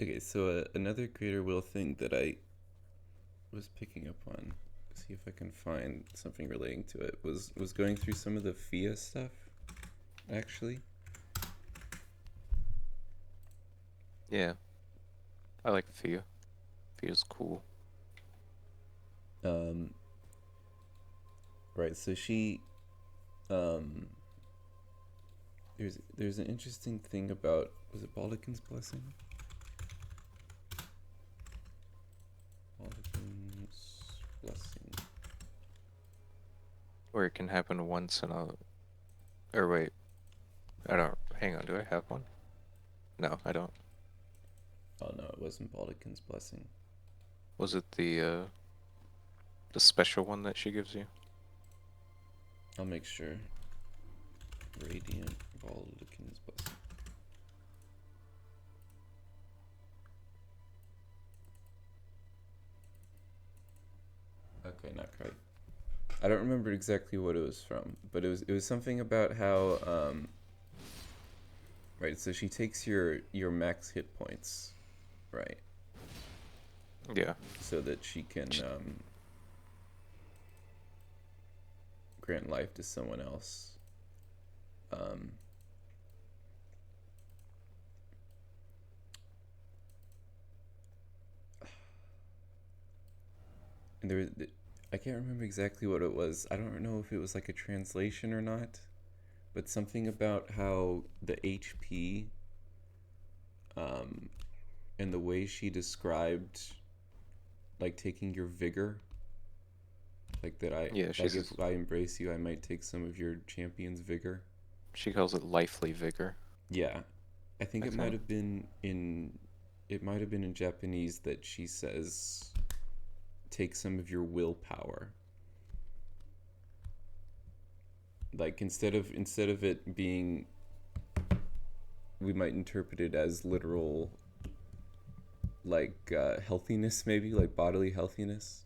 Speaker 2: Okay, so another greater will thing that I was picking up on, see if I can find something relating to it, was going through some of the Fia stuff, actually.
Speaker 1: Yeah. I like Fia. Fia's cool.
Speaker 2: Right, so she, there's an interesting thing about, was it Baldekin's Blessing? Baldekin's Blessing.
Speaker 1: Or it can happen once in a... Or wait. I don't... Hang on, do I have one? No, I don't.
Speaker 2: Oh no, it wasn't Baldekin's Blessing.
Speaker 1: Was it the special one that she gives you?
Speaker 2: I'll make sure. Radiant Baldekin's Blessing. Okay, not quite. I don't remember exactly what it was from, but it was something about how right, so she takes your max hit points, right?
Speaker 1: Yeah.
Speaker 2: So that she can grant life to someone else. And I can't remember exactly what it was. I don't know if it was like a translation or not, but something about how the HP and the way she described like taking your vigor, like that
Speaker 1: Yeah,
Speaker 2: like if I embrace you, I might take some of your champion's vigor.
Speaker 1: She calls it lively vigor.
Speaker 2: Yeah, I think
Speaker 1: I
Speaker 2: it might have been in Japanese that she says take some of your willpower. Like instead of it being, we might interpret it as literal, like healthiness, maybe like bodily healthiness.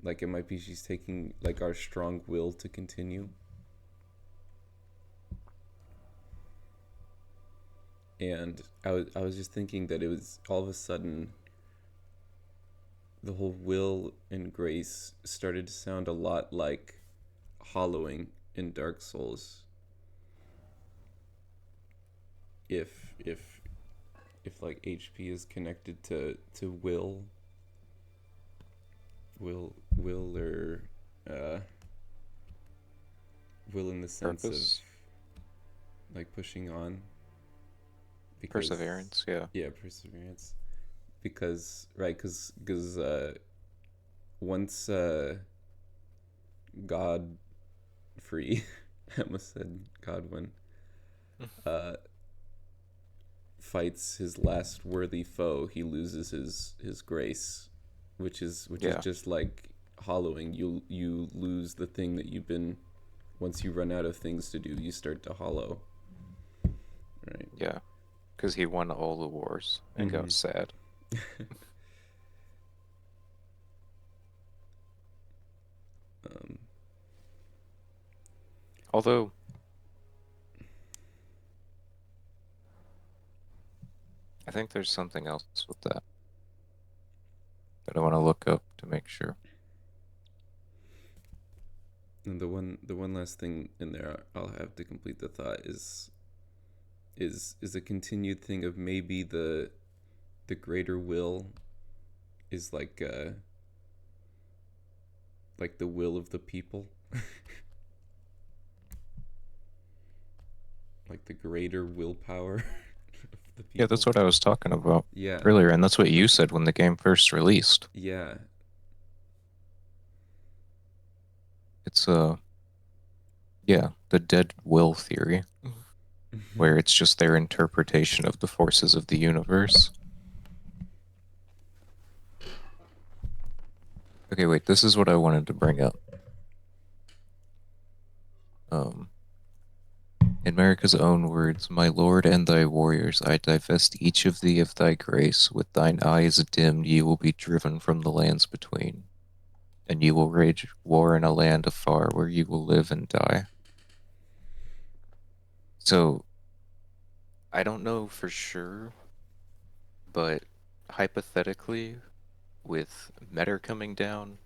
Speaker 2: Like it might be she's taking like our strong will to continue. And I was just thinking that it was all of a sudden the whole will and grace started to sound a lot like hollowing in Dark Souls. If like HP is connected to will or uh will in the sense
Speaker 1: Purpose,
Speaker 2: of like pushing on, because
Speaker 1: perseverance, yeah.
Speaker 2: yeah, perseverance, because right, because once God free I almost said Godwin uh fights his last worthy foe, he loses his grace, which is
Speaker 1: Yeah,
Speaker 2: just like hollowing. You lose the thing that you've been. Once you run out of things to do, you start to hollow. Right.
Speaker 1: yeah. Because he won all the wars and
Speaker 2: Mm-hmm.
Speaker 1: got sad.
Speaker 2: um,
Speaker 1: Although, I think there's something else with that that I want to look up to make sure.
Speaker 2: and the one last thing in there I'll have to complete the thought is a continued thing of maybe the greater will is like the will of the people. Like the greater willpower of the
Speaker 1: Yeah, that's
Speaker 2: people.
Speaker 1: what I was talking about
Speaker 2: Yeah.
Speaker 1: earlier, and that's what you said when the game first released.
Speaker 2: Yeah.
Speaker 1: It's yeah, the dead will theory, where it's just their interpretation of the forces of the universe. Okay, wait, this is what I wanted to bring up. Um, in America's own words, my lord and thy warriors, I divest each of thee of thy grace. With thine eyes dimmed, ye will be driven from the lands between, and ye will rage war in a land afar, where ye will live and die. So, I don't know for sure, but hypothetically, with Metter coming down,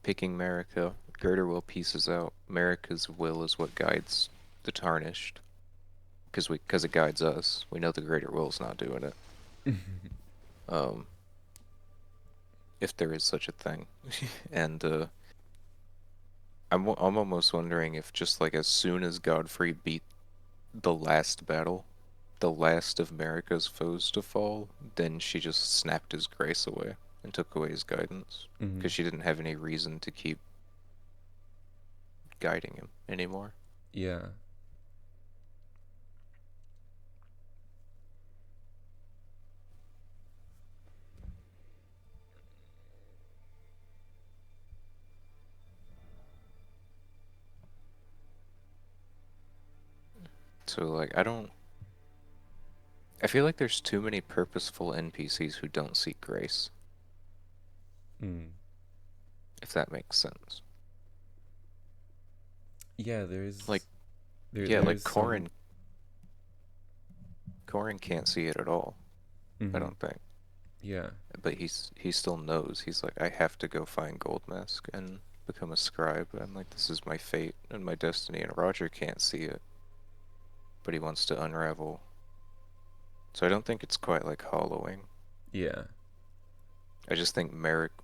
Speaker 1: picking Marika, Girder will pieces out. Marika's will is what guides the Tarnished, because it guides us. We know the Greater Will's not doing it. Um, if there is such a thing, and I'm almost wondering if just like as soon as Godfrey beat the last battle, the last of Marika's foes to fall, then she just snapped his grace away and took away his guidance
Speaker 2: Mm-hmm.
Speaker 1: because she didn't have any reason to keep guiding him anymore.
Speaker 2: Yeah.
Speaker 1: So like I feel like there's too many purposeful NPCs who don't seek grace,
Speaker 2: Mm.
Speaker 1: if that makes sense.
Speaker 2: Yeah,
Speaker 1: Like yeah, like
Speaker 2: there's some.
Speaker 1: Corin can't see it at all, I
Speaker 2: Mm-hmm.
Speaker 1: don't think.
Speaker 2: Yeah.
Speaker 1: But he still knows. He's like, I have to go find Gold Mask and become a scribe. I'm like, this is my fate and my destiny, and Roger can't see it, but he wants to unravel. So I don't think it's quite like hollowing.
Speaker 2: Yeah.
Speaker 1: I just think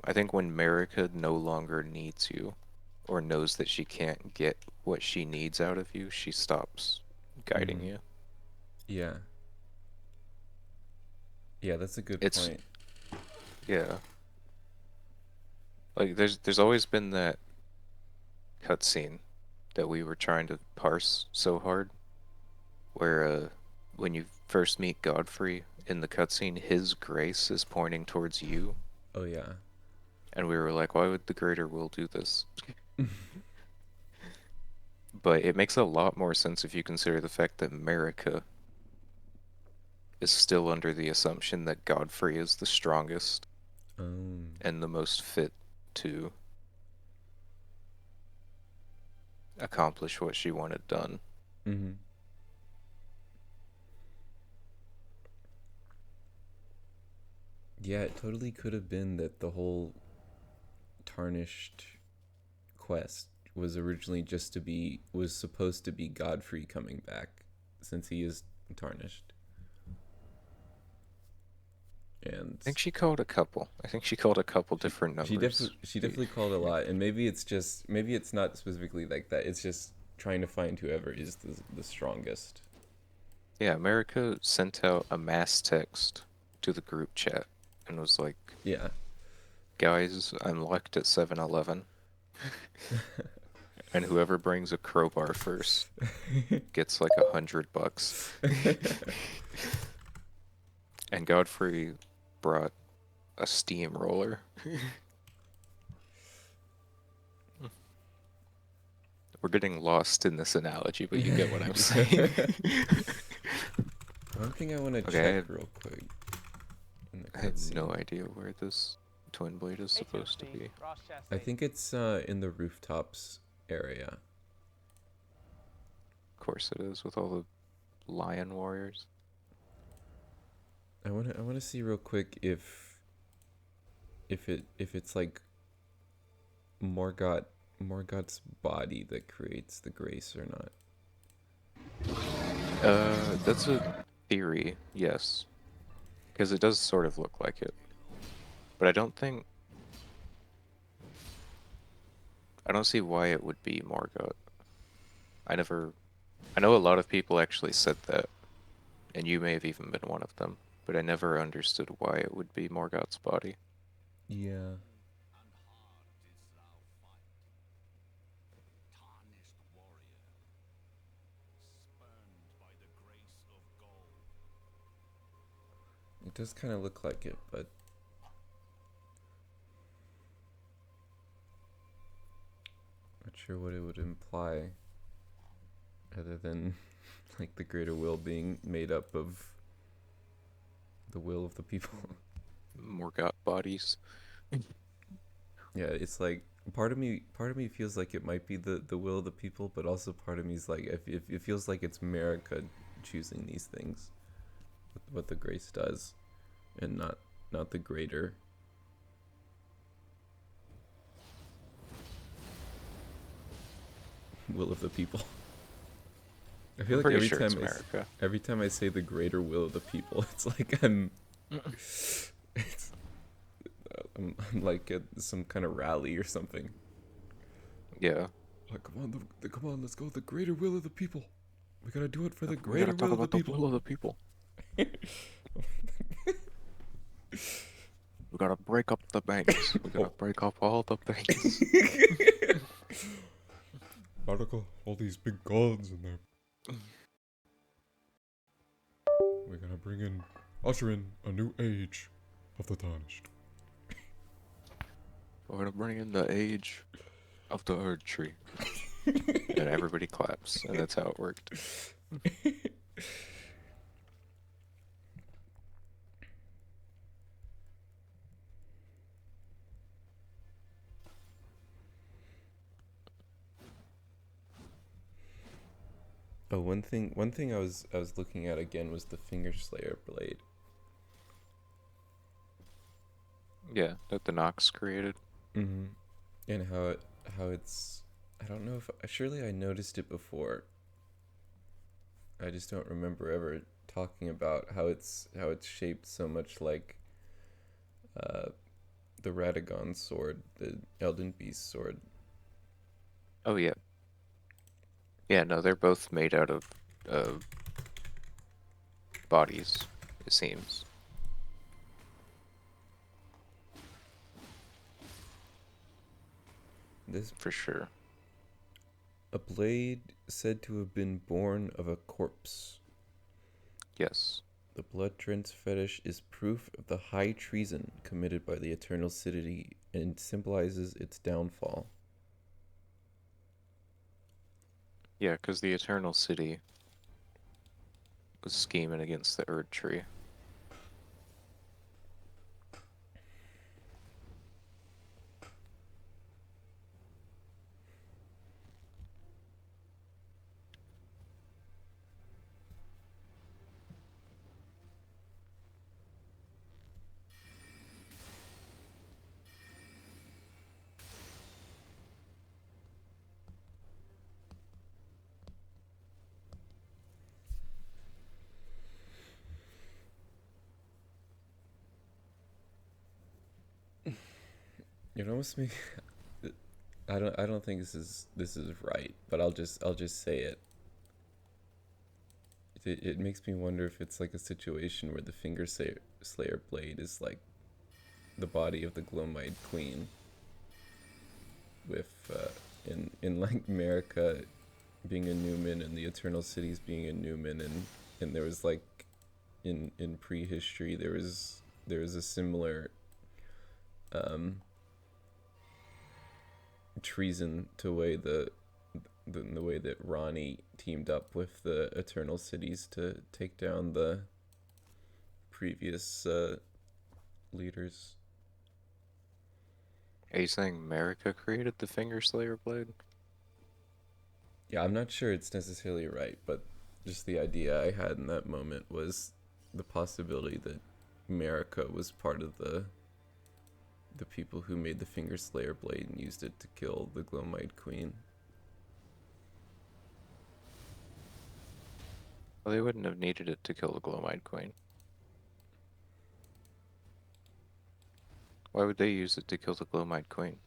Speaker 1: I think when Marika no longer needs you, or knows that she can't get what she needs out of you, she stops guiding
Speaker 2: Mm-hmm.
Speaker 1: you.
Speaker 2: Yeah. Yeah, that's a good
Speaker 1: It's
Speaker 2: point.
Speaker 1: yeah. Like there's always been that cutscene that we were trying to parse so hard, where when you first meet Godfrey in the cutscene, his grace is pointing towards you,
Speaker 2: Oh yeah.
Speaker 1: and we were like, why would the Greater Will do this? But it makes a lot more sense if you consider the fact that Marika is still under the assumption that Godfrey is the strongest
Speaker 2: Um.
Speaker 1: and the most fit to accomplish what she wanted done.
Speaker 2: Mm-hmm. Yeah, it totally could have been that the whole tarnished quest was originally was supposed to be Godfrey coming back, since he is tarnished. And
Speaker 1: I think she called a couple. I think she called a couple different numbers.
Speaker 2: she definitely called a lot, and maybe it's not specifically like that. It's just trying to find whoever is the strongest.
Speaker 1: Yeah, America sent out a mass text to the group chat and was like,
Speaker 2: Yeah.
Speaker 1: guys, I'm locked at 7-Eleven, and whoever brings a crowbar first gets like $100. And Godfrey brought a steamroller. We're getting lost in this analogy, but you get what I'm saying.
Speaker 2: One thing I want to
Speaker 1: Okay,
Speaker 2: check real quick. In the
Speaker 1: I have no
Speaker 2: cutscene.
Speaker 1: idea where this twin blade is supposed to be.
Speaker 2: I think it's in the rooftops area.
Speaker 1: Of course it is, with all the lion warriors.
Speaker 2: I wanna see real quick if it's like Morgoth's body that creates the grace or not.
Speaker 1: That's a theory, yes. Because it does sort of look like it. But I don't see why it would be Morgoth. I know a lot of people actually said that, and you may have even been one of them, but I never understood why it would be Morgoth's body.
Speaker 2: Yeah. It does kind of look like it, but not sure what it would imply, other than like the greater will being made up of the will of the people.
Speaker 1: Morgoth bodies.
Speaker 2: Yeah, it's like part of me feels like it might be the will of the people, but also part of me is like if it feels like it's America choosing these things, what the grace does, and not the greater. Will of the people. I feel
Speaker 1: I'm
Speaker 2: like
Speaker 1: pretty
Speaker 2: every
Speaker 1: sure
Speaker 2: time
Speaker 1: it's America.
Speaker 2: every time I say the greater will of the people, it's like I'm I'm like at some kind of rally or something.
Speaker 1: Yeah.
Speaker 2: Like, come on, let's go. The greater will of the people. We gotta do it for the
Speaker 1: We
Speaker 2: greater
Speaker 1: gotta talk
Speaker 2: will of the
Speaker 1: about the
Speaker 2: people.
Speaker 1: will of the people. We gotta break up the banks. We gotta break up all the banks.
Speaker 2: Article, all these big gods in there. We're gonna usher in a new age of the tarnished.
Speaker 1: We're gonna bring in the age of the Erd Tree. And everybody claps, and that's how it worked.
Speaker 2: Oh, one thing I was looking at again was the Finger Slayer blade.
Speaker 1: Yeah, that the Nox created.
Speaker 2: Mm-hmm. And how it's, I don't know if surely I noticed it before. I just don't remember ever talking about how it's shaped so much like the Radagon sword, the Elden Beast sword.
Speaker 1: Oh yeah. Yeah, no, they're both made out of bodies, it seems.
Speaker 2: This
Speaker 1: For sure.
Speaker 2: a blade said to have been born of a corpse.
Speaker 1: Yes.
Speaker 2: The blood drenched fetish is proof of the high treason committed by the Eternal City and symbolizes its downfall.
Speaker 1: Yeah, because the Eternal City was scheming against the Erd Tree.
Speaker 2: It almost me. I don't think this is right, but I'll just say it. It makes me wonder if it's like a situation where the Slayer blade is like the body of the Glomide Queen, with in like America being a Newman and the Eternal Cities being a Newman, and there was like in prehistory there was a similar um treason to the way that Ronnie teamed up with the Eternal Cities to take down the previous leaders.
Speaker 1: Are you saying America created the Finger Slayer blade?
Speaker 2: Yeah, I'm not sure it's necessarily right, but just the idea I had in that moment was the possibility that America was part of the people who made the Finger Slayer blade and used it to kill the Glomide Queen.
Speaker 1: Well, they wouldn't have needed it to kill the Glomide Queen. Why would they use it to kill the Glomide Queen?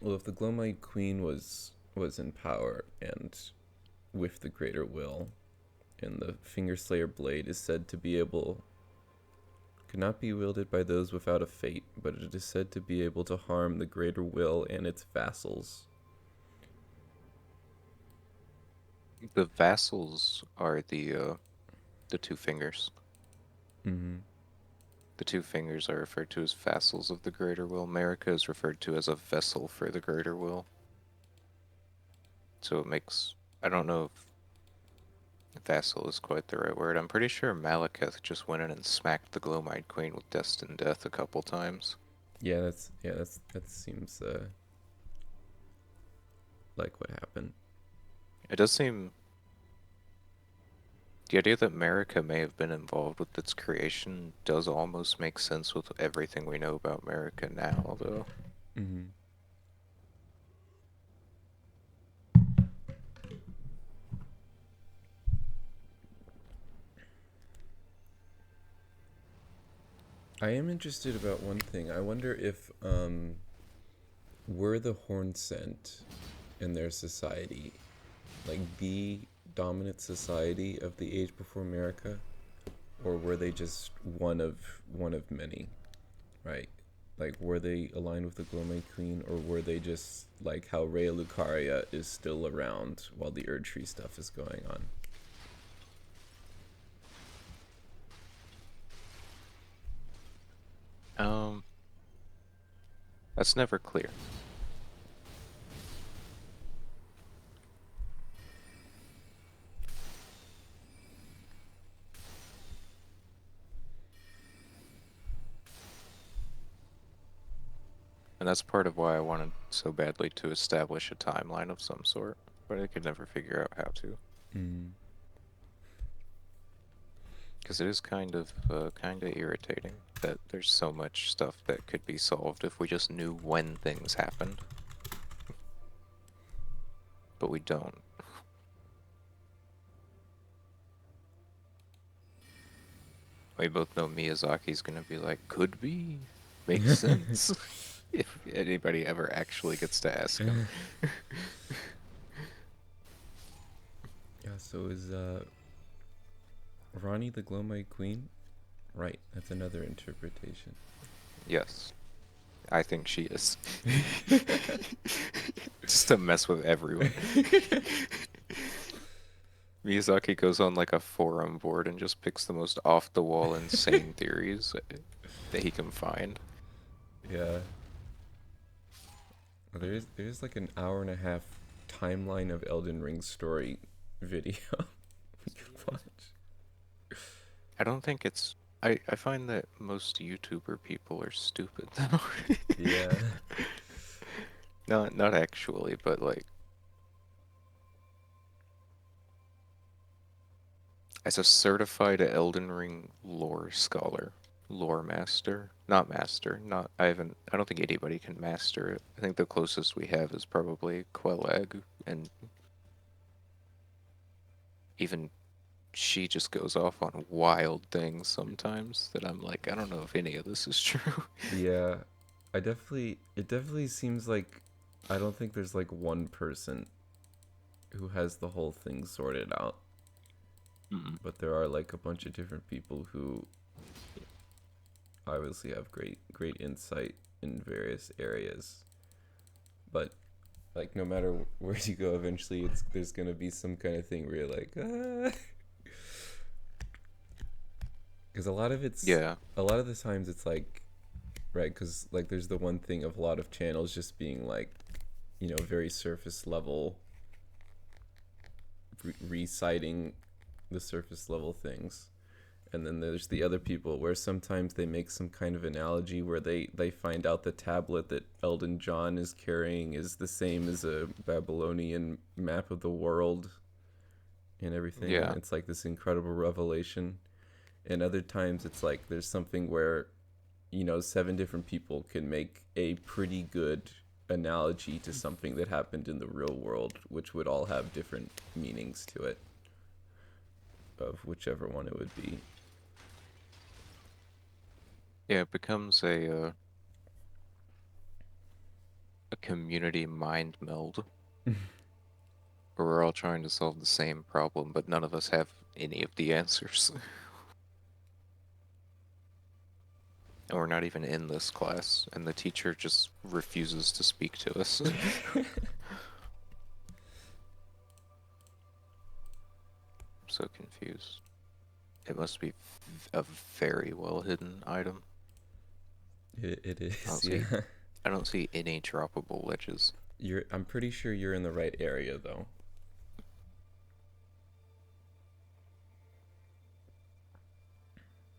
Speaker 2: Well, if the Glomide Queen was in power and with the Greater Will, and the Finger Slayer blade is said to be able could not be wielded by those without a fate, but it is said to be able to harm the Greater Will and its vassals.
Speaker 1: The vassals are the two fingers.
Speaker 2: Mm-hmm.
Speaker 1: The two fingers are referred to as vassals of the Greater Will. America is referred to as a vessel for the Greater Will. So it makes... I don't know if vassal is quite the right word. I'm pretty sure Malekith just went in and smacked the Glomide Queen with destined death a couple times.
Speaker 2: That seems like what happened.
Speaker 1: It does seem... The idea that America may have been involved with its creation does almost make sense with everything we know about America now, though.
Speaker 2: Mm-hmm. I am interested about one thing. I wonder if were the Hornsent and their society like the dominant society of the age before America, or were they just one of many, right? Like, were they aligned with the Glomade Queen, or were they just like how Rhea Lucaria is still around while the Erd Tree stuff is going on?
Speaker 1: That's never clear. And that's part of why I wanted so badly to establish a timeline of some sort, but I could never figure out how to.
Speaker 2: Mm.
Speaker 1: Because it is kind of irritating that there's so much stuff that could be solved if we just knew when things happened. But we don't. We both know Miyazaki's gonna be like, could be, makes sense. If anybody ever actually gets to ask him.
Speaker 2: Yeah. So is Ronnie the Glomide Queen? Right. That's another interpretation.
Speaker 1: Yes. I think she is. Just to mess with everyone. Miyazaki goes on like a forum board and just picks the most off-the-wall insane theories that he can find.
Speaker 2: Yeah. Well, there's like an hour and a half timeline of Elden Ring story video we can watch.
Speaker 1: I don't think it's... I find that most YouTuber people are stupid, though.
Speaker 2: Yeah.
Speaker 1: Not actually, but like... As a certified Elden Ring lore scholar, lore master, not master, not... I don't think anybody can master it. I think the closest we have is probably Quelag, and even she just goes off on wild things sometimes that I'm like, I don't know if any of this is true.
Speaker 2: Yeah, it definitely seems like I don't think there's like one person who has the whole thing sorted out,
Speaker 1: Mm.
Speaker 2: but there are like a bunch of different people who obviously have great insight in various areas. But like no matter where you go, eventually there's gonna be some kind of thing where you're like, ah. Because
Speaker 1: Yeah,
Speaker 2: a lot of the times it's like, right? Because like there's the one thing of a lot of channels just being like, you know, very surface level, reciting the surface level things. And then there's the other people where sometimes they make some kind of analogy where they find out the tablet that Elden John is carrying is the same as a Babylonian map of the world and everything, and
Speaker 1: yeah.
Speaker 2: it's like this incredible revelation. And other times it's like there's something where, you know, 7 different people can make a pretty good analogy to something that happened in the real world, which would all have different meanings to it, of whichever one it would be.
Speaker 1: Yeah, it becomes a community mind meld where we're all trying to solve the same problem, but none of us have any of the answers. And we're not even in this class, and the teacher just refuses to speak to us. I'm so confused. It must be a very well hidden item.
Speaker 2: It
Speaker 1: I don't
Speaker 2: is,
Speaker 1: see
Speaker 2: yeah.
Speaker 1: I don't see any droppable ledges.
Speaker 2: I'm pretty sure you're in the right area though.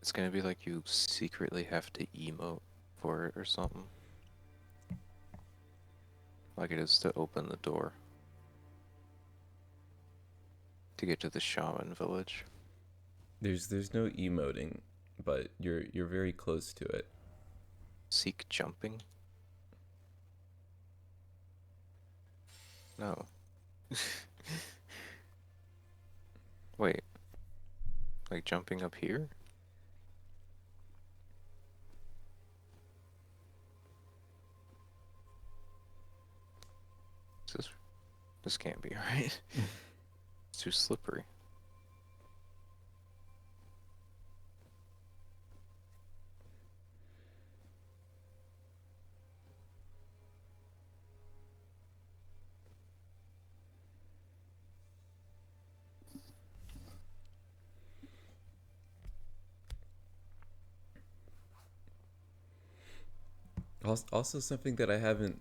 Speaker 1: It's gonna be like you secretly have to emote for it or something. Like it is to open the door to get to the shaman village.
Speaker 2: There's no emoting, but you're very close to it.
Speaker 1: Seek jumping? No. Wait, like jumping up here? Is this can't be right. It's too slippery.
Speaker 2: Also, something that I haven't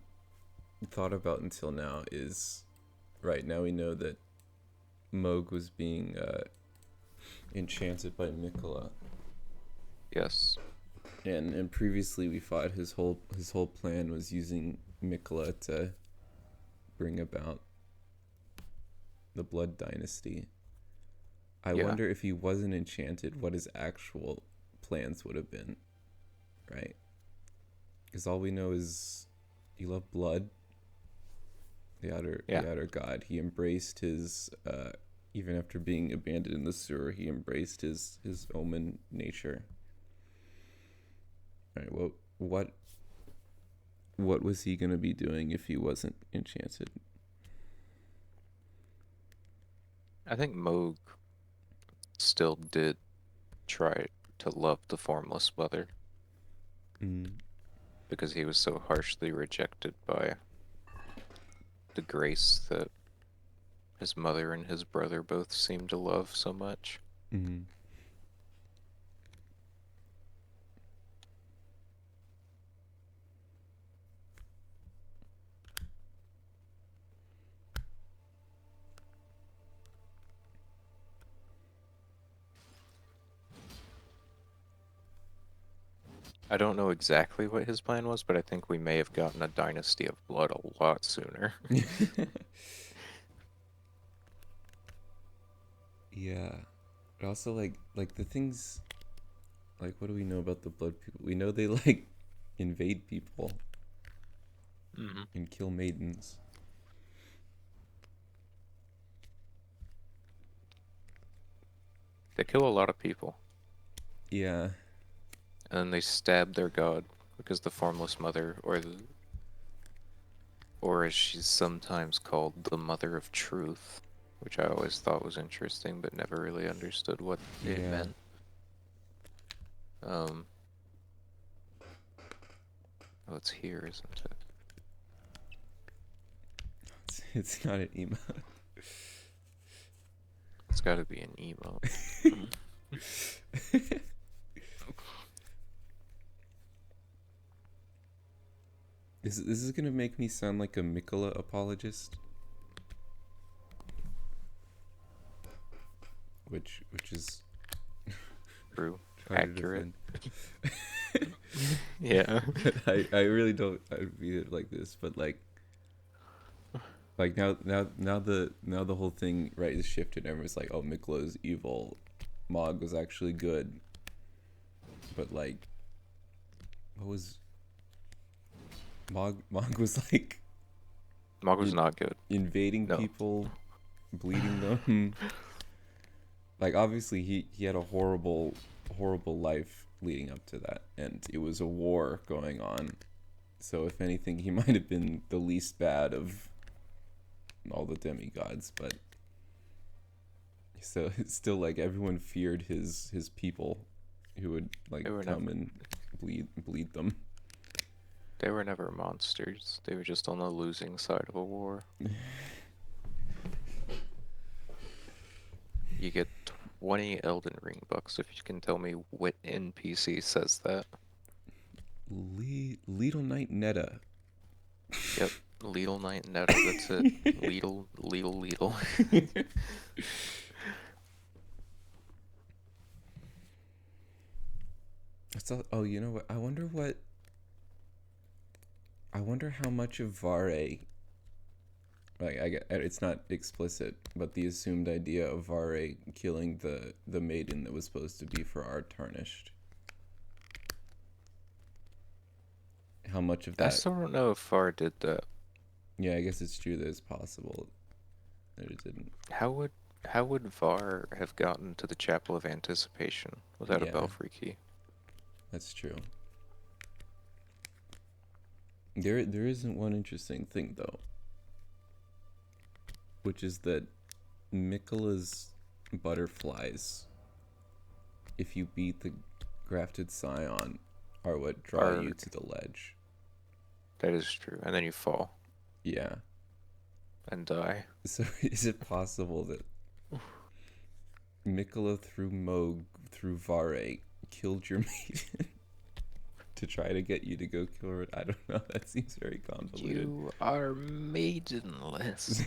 Speaker 2: thought about until now is, right now we know that Moog was being enchanted by Mikola,
Speaker 1: Yes.
Speaker 2: and previously we thought his whole plan was using Mikola to bring about the Blood Dynasty. I
Speaker 1: Yeah.
Speaker 2: wonder if he wasn't enchanted, what his actual plans would have been, right? Because all we know is he loved blood,
Speaker 1: Yeah.
Speaker 2: the outer god. He embraced his even after being abandoned in the sewer, he embraced his omen nature. All right, well, what was he gonna be doing if he wasn't enchanted?
Speaker 1: I think Moog still did try to love the formless mother
Speaker 2: Mm.
Speaker 1: because he was so harshly rejected by the grace that his mother and his brother both seemed to love so much.
Speaker 2: Mm.
Speaker 1: I don't know exactly what his plan was, but I think we may have gotten a Dynasty of Blood a lot sooner.
Speaker 2: Yeah. But also like the things, like what do we know about the blood people? We know they like invade people
Speaker 1: Mm-hmm.
Speaker 2: and kill maidens.
Speaker 1: They kill a lot of people,
Speaker 2: Yeah.
Speaker 1: and then they stab their god because the Formless Mother, or as she's sometimes called, the Mother of Truth, which I always thought was interesting, but never really understood what it
Speaker 2: Yeah.
Speaker 1: meant. Oh, it's here, isn't it?
Speaker 2: It's not an emo.
Speaker 1: It's got to be an emo.
Speaker 2: This is gonna make me sound like a Mikola apologist. Which is
Speaker 1: True.
Speaker 2: hard to
Speaker 1: Accurate.
Speaker 2: defend.
Speaker 1: Yeah.
Speaker 2: I really don't read it like this, but like now the whole thing right is shifted. Everyone's like, oh, Mikola's evil, Mog was actually good, but like, what was Mog was like
Speaker 1: Mog was not good.
Speaker 2: invading
Speaker 1: No.
Speaker 2: people, bleeding them. Like, obviously he had a horrible life leading up to that, and it was a war going on. So if anything, he might have been the least bad of all the demigods, but so it's still like everyone feared his people who would like
Speaker 1: They were
Speaker 2: come and bleed them.
Speaker 1: They were never monsters. They were just on the losing side of a war. You get 20 Elden Ring bucks if you can tell me what NPC says that.
Speaker 2: Little Knight Netta.
Speaker 1: Yep, Lidl Knight Netta, that's it. Lidl.
Speaker 2: Oh, you know what? I wonder how much of Vare, like, I get it's not explicit, but the assumed idea of Vare killing the maiden that was supposed to be for our tarnished. How much of
Speaker 1: I
Speaker 2: that?
Speaker 1: still don't know if Far did that.
Speaker 2: Yeah, I guess it's true that it's possible that it didn't.
Speaker 1: How would Var have gotten to the Chapel of Anticipation without
Speaker 2: Yeah.
Speaker 1: a Belfry key?
Speaker 2: That's true. There isn't one interesting thing though, which is that Mikola's butterflies, if you beat the grafted scion, are what draw you to the ledge.
Speaker 1: That is true. And then you fall
Speaker 2: Yeah.
Speaker 1: and die.
Speaker 2: So is it possible that Mikola through Moog through Vare killed your maiden to try to get you to go kill her? I don't know. That seems very convoluted.
Speaker 1: You are maidenless.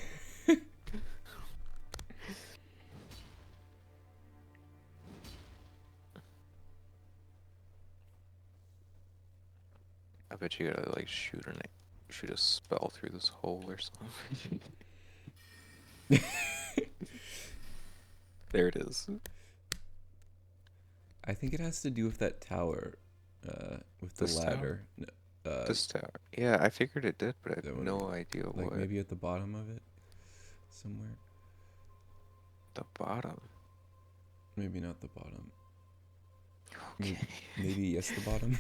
Speaker 1: I bet you gotta like shoot a spell through this hole or something. There it is.
Speaker 2: I think it has to do with that tower, with the
Speaker 1: This tower?
Speaker 2: ladder.
Speaker 1: This tower. Yeah, I figured it did, but I
Speaker 2: that
Speaker 1: have
Speaker 2: one,
Speaker 1: no idea
Speaker 2: like
Speaker 1: what.
Speaker 2: maybe at the bottom of it, somewhere.
Speaker 1: The bottom.
Speaker 2: Maybe not the bottom.
Speaker 1: Okay.
Speaker 2: Maybe yes, the bottom.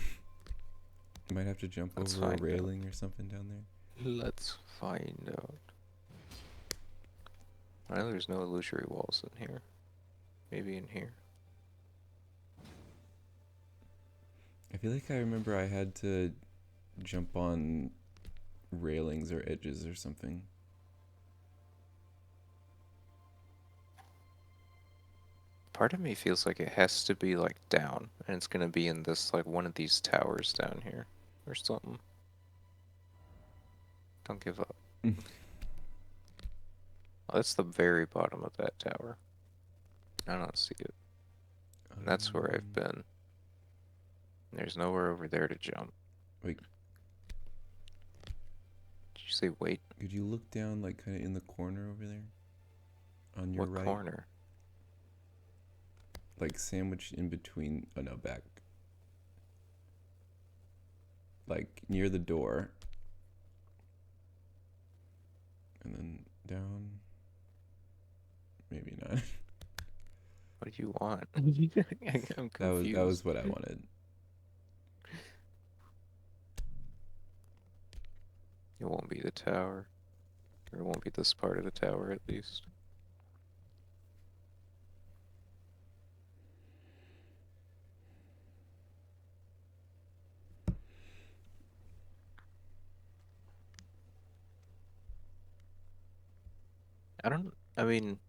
Speaker 2: Might have to jump
Speaker 1: Let's
Speaker 2: over a
Speaker 1: find out.
Speaker 2: railing or something down there.
Speaker 1: Let's find out. I know there's no illusory walls in here. Maybe in here.
Speaker 2: I feel like I remember I had to jump on railings or edges or something.
Speaker 1: Part of me feels like it has to be like down, and it's gonna be in this like one of these towers down here or something. Don't give up. Oh, that's the very bottom of that tower. I don't see it. And that's where I've been. There's nowhere over there to jump.
Speaker 2: Wait,
Speaker 1: Did you say wait?
Speaker 2: could you look down, like, kind of in the corner over there? On your
Speaker 1: What
Speaker 2: right?
Speaker 1: corner?
Speaker 2: Like, sandwiched in between. Oh, no, back. Like, near the door. And then down. Maybe not.
Speaker 1: What do you want? I'm confused.
Speaker 2: That was what I wanted.
Speaker 1: It won't be the tower. Or it won't be this part of the tower, at least. I mean,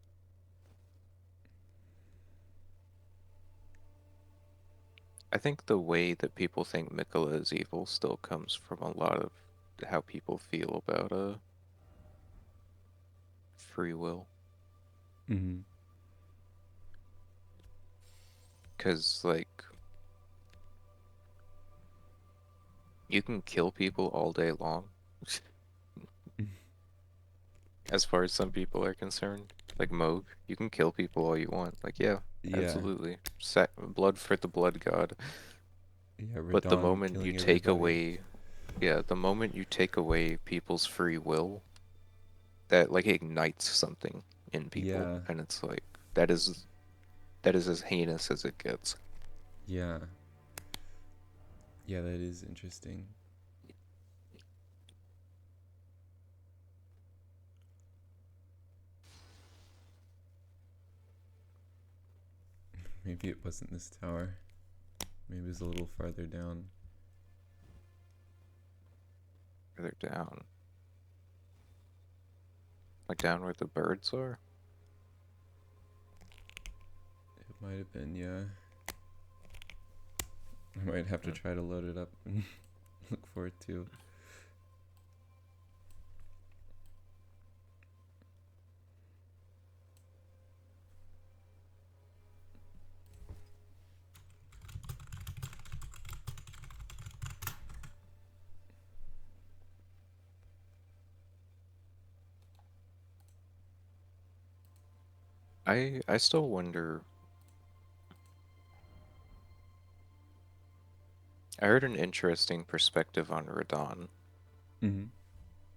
Speaker 1: I think the way that people think Mikola is evil still comes from a lot of how people feel about free will.
Speaker 2: Mm-hmm.
Speaker 1: Because, like, you can kill people all day long, as far as some people are concerned. Like Moog, you can kill people all you want. Like, yeah,
Speaker 2: Yeah.
Speaker 1: absolutely. Blood for the blood god.
Speaker 2: Yeah,
Speaker 1: But the
Speaker 2: Radon
Speaker 1: moment you
Speaker 2: killing
Speaker 1: take
Speaker 2: everybody.
Speaker 1: away, yeah, the moment you take away people's free will, that like ignites something in people,
Speaker 2: Yeah.
Speaker 1: and it's like that is that is as heinous as it gets.
Speaker 2: Yeah. Yeah, that is interesting. Maybe it wasn't this tower. Maybe it was a little farther down.
Speaker 1: Further down, like down where the birds are.
Speaker 2: It might have been, yeah. I might have to try to load it up and look for it too.
Speaker 1: I still wonder. I heard an interesting perspective on Radon
Speaker 2: Mm-hmm.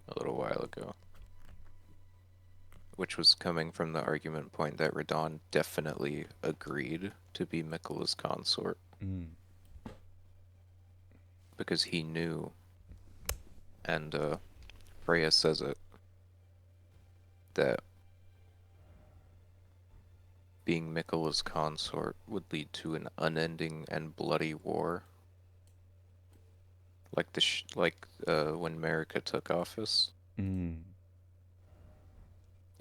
Speaker 1: a little while ago, which was coming from the argument point that Radon definitely agreed to be Mikola's consort
Speaker 2: Mm.
Speaker 1: because he knew, and Freya says it, that being Mikola's consort would lead to an unending and bloody war, like when Marika took office,
Speaker 2: Mm.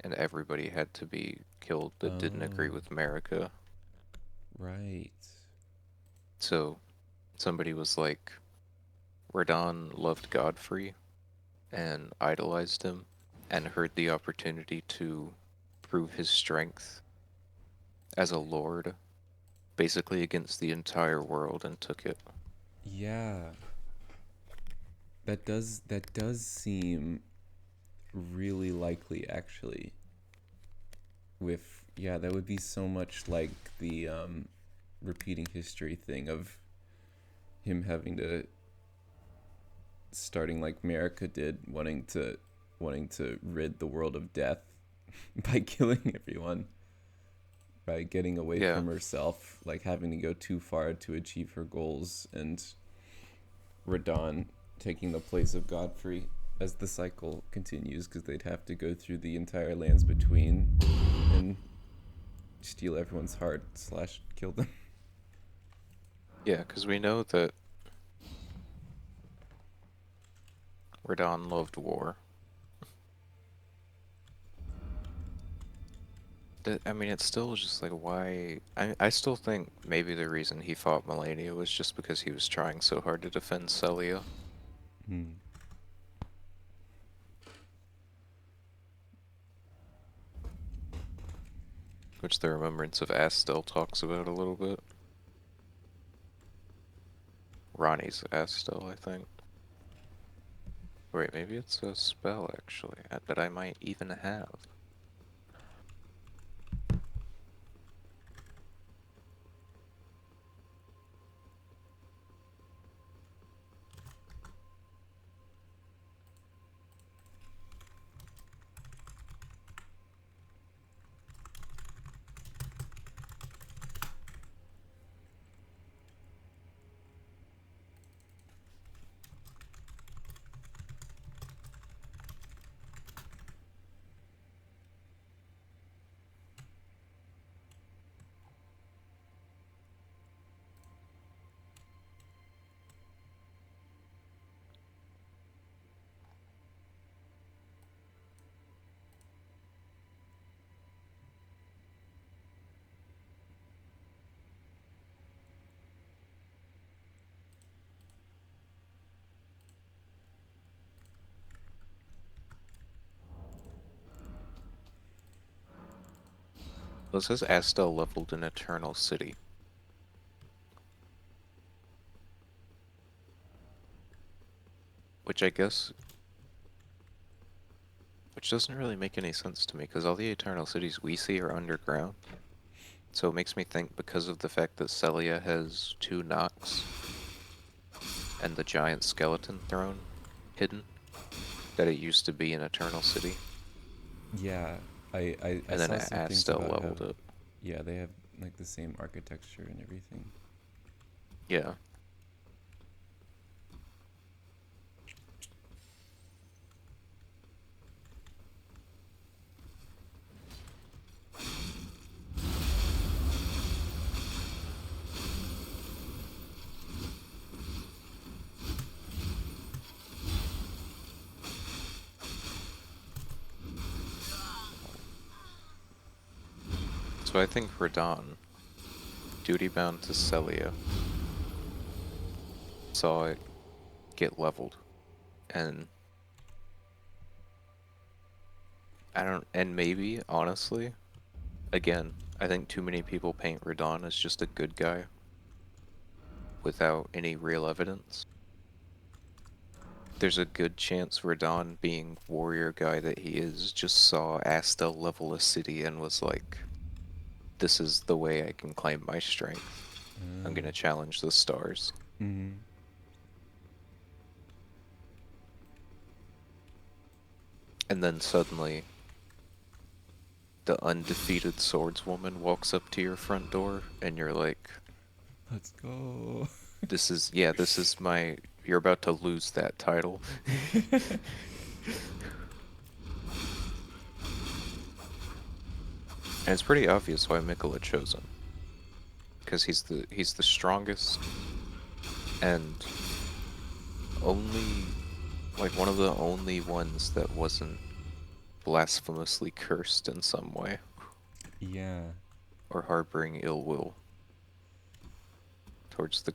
Speaker 1: and everybody had to be killed that didn't agree
Speaker 2: Oh,
Speaker 1: with Marika.
Speaker 2: right.
Speaker 1: So somebody was like, Radon loved Godfrey and idolized him, and heard the opportunity to prove his strength as a lord, basically against the entire world, and took it.
Speaker 2: Yeah. That does seem really likely actually. With yeah, that would be so much like the repeating history thing of him having to starting like America did, wanting to rid the world of death by killing everyone, by getting away
Speaker 1: Yeah,
Speaker 2: from herself, like having to go too far to achieve her goals, and Radon taking the place of Godfrey as the cycle continues, because they'd have to go through the entire lands between and steal everyone's heart / kill them.
Speaker 1: yeah, because we know that Radon loved war. I mean, it's still just like, why? I still think maybe the reason he fought Melania was just because he was trying so hard to defend Celia,
Speaker 2: Hmm.
Speaker 1: which the Remembrance of Astel talks about a little bit. Ronnie's Astel, I think. Wait, maybe it's a spell, actually, that I might even have. Well, it says Astel leveled an eternal city. Which I guess... Which doesn't really make any sense to me, because all the eternal cities we see are underground. So it makes me think, because of the fact that Celia has 2 knocks, and the giant skeleton throne hidden, that it used to be an eternal city.
Speaker 2: Yeah, I
Speaker 1: And then
Speaker 2: saw some things
Speaker 1: Astel
Speaker 2: about how,
Speaker 1: leveled it.
Speaker 2: yeah, they have like the same architecture and everything.
Speaker 1: Yeah. So I think Radon, duty bound to Celia, saw it get leveled. And and maybe, honestly, again, I think too many people paint Radon as just a good guy without any real evidence. There's a good chance Radon, being warrior guy that he is, just saw Astel level a city and was like, this is the way I can claim my strength. I'm gonna challenge the stars.
Speaker 2: Mm-hmm.
Speaker 1: And then suddenly, the undefeated swordswoman walks up to your front door, and you're like,
Speaker 2: Let's go.
Speaker 1: this is my, you're about to lose that title. And it's pretty obvious why Mikola chose him. Because he's the strongest and only, like, one of the only ones that wasn't blasphemously cursed in some way
Speaker 2: Yeah.
Speaker 1: or harboring ill will towards the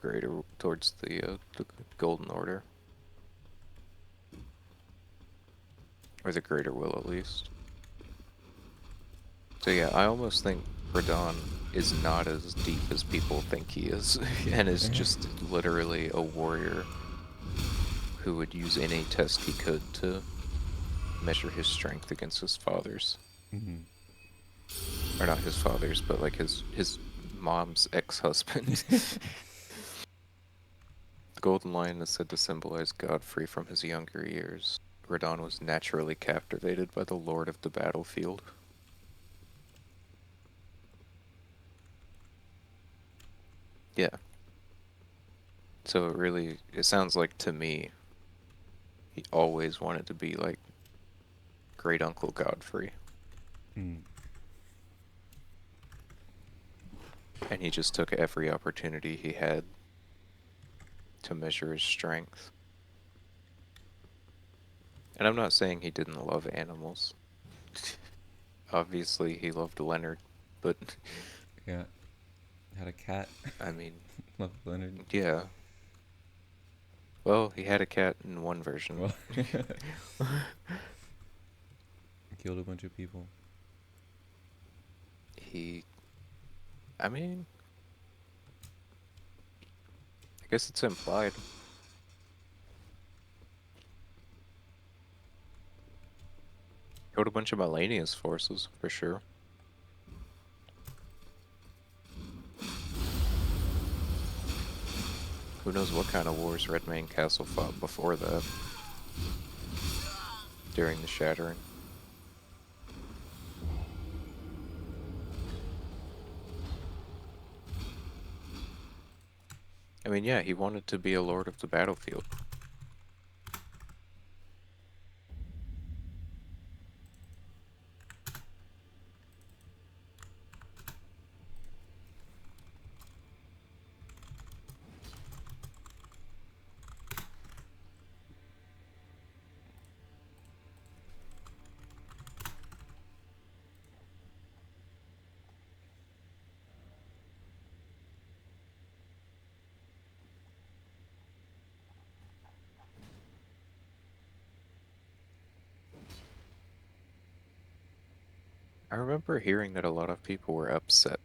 Speaker 1: Golden Order, or the Greater Will at least. So yeah, I almost think Radon is not as deep as people think he is, and is just literally a warrior who would use any test he could to measure his strength against his father's.
Speaker 2: Mm-hmm.
Speaker 1: Or not his father's, but like his mom's ex-husband. The golden lion is said to symbolize God free from his younger years. Radon was naturally captivated by the lord of the battlefield. Yeah. So it sounds like to me, he always wanted to be like Great Uncle Godfrey.
Speaker 2: Mm.
Speaker 1: And he just took every opportunity he had to measure his strength. And I'm not saying he didn't love animals. Obviously, he loved Leonard, but
Speaker 2: Yeah. Had a cat.
Speaker 1: I mean,
Speaker 2: Love Leonard.
Speaker 1: yeah. Well, he had a cat in one version.
Speaker 2: Well, killed a bunch of people.
Speaker 1: I mean, I guess it's implied. Killed a bunch of Melania's forces, for sure. Who knows what kind of wars Redmane Castle fought before that, during the Shattering. I mean, yeah, he wanted to be a lord of the battlefield. I remember hearing that a lot of people were upset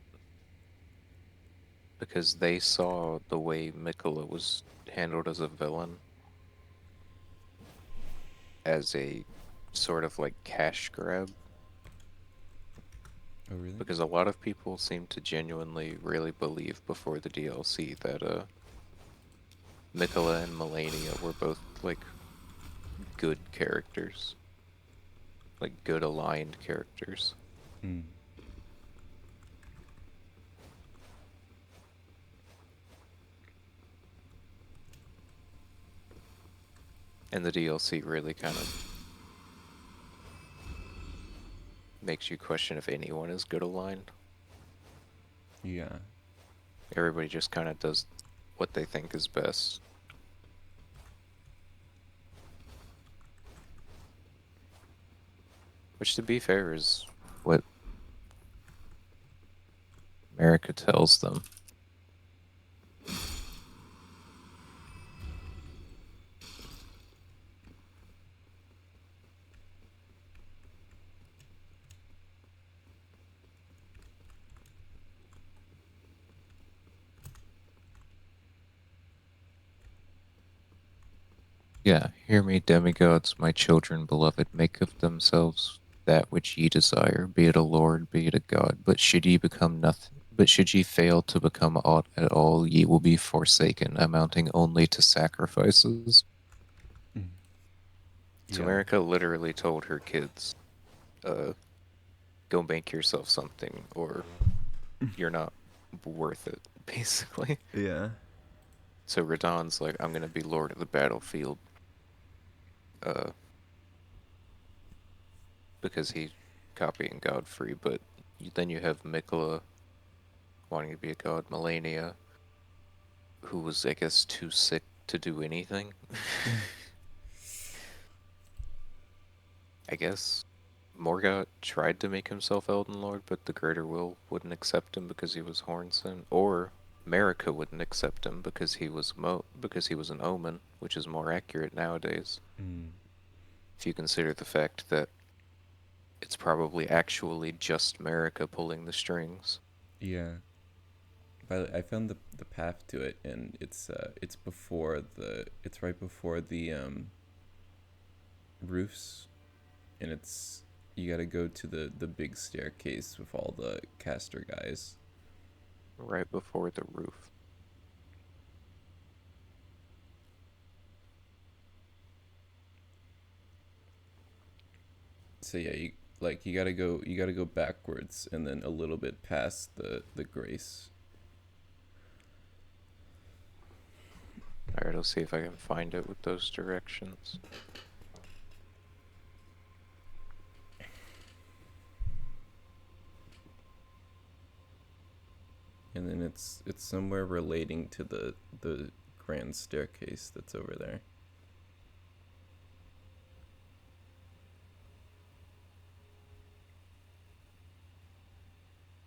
Speaker 1: because they saw the way Mikola was handled as a villain as a sort of like cash grab.
Speaker 2: Oh, really?
Speaker 1: Because a lot of people seem to genuinely really believe before the DLC that Mikola and Melania were both like good characters. Like good aligned characters.
Speaker 2: Mm.
Speaker 1: And the DLC really kind of makes you question if anyone is good aligned.
Speaker 2: Yeah.
Speaker 1: Everybody just kind of does what they think is best. Which, to be fair, is what America tells them. Yeah, hear me, demigods, my children beloved, make of themselves that which ye desire, be it a lord, be it a god. But should ye become nothing, but should ye fail to become aught at all, ye will be forsaken, amounting only to sacrifices.
Speaker 2: Mm.
Speaker 1: So
Speaker 2: Yeah.
Speaker 1: America literally told her kids, go make yourself something, or you're not worth it, basically.
Speaker 2: Yeah.
Speaker 1: So Radahn's like, I'm gonna be lord of the battlefield, uh, because he's copying Godfrey, but then you have Mikola wanting to be a god, Melania, who was, I guess, too sick to do anything. I guess Morgoth tried to make himself Elden Lord, but the Greater Will wouldn't accept him because he was Hornson, or Marika wouldn't accept him because he was because he was an Omen, which is more accurate nowadays.
Speaker 2: Mm.
Speaker 1: If you consider the fact that it's probably actually just Marika pulling the strings.
Speaker 2: Yeah. But I found the path to it, and it's before it's right before the roofs, and it's you got to go to the big staircase with all the caster guys.
Speaker 1: Right before the roof.
Speaker 2: So yeah, you got to go backwards and then a little bit past the grace.
Speaker 1: Alright, I'll see if I can find it with those directions.
Speaker 2: And then it's somewhere relating to the grand staircase that's over there.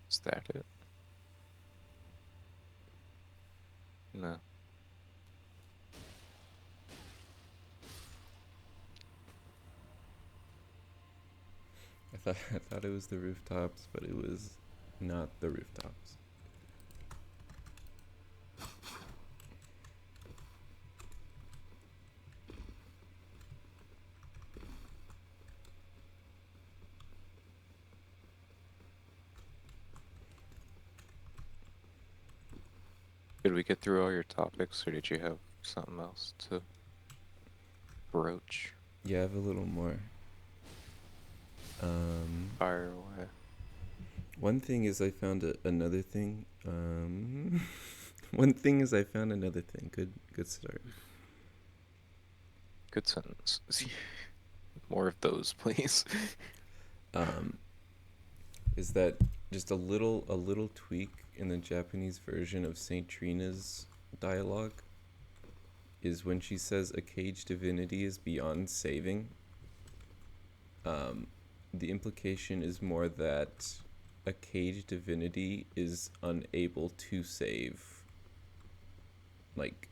Speaker 1: Is that it? No.
Speaker 2: I thought it was the rooftops, but it was not the rooftops.
Speaker 1: Did we get through all your topics, or did you have something else to broach?
Speaker 2: Yeah, I have a little more.
Speaker 1: Fire away.
Speaker 2: One thing is I found another thing. One thing is I found another thing. Good start.
Speaker 1: Good sentence. More of those, please.
Speaker 2: Um, is that just a little tweak in the Japanese version of Saint Trina's dialogue? Is when she says a cage divinity is beyond saving. The implication is more that a cage divinity is unable to save, like,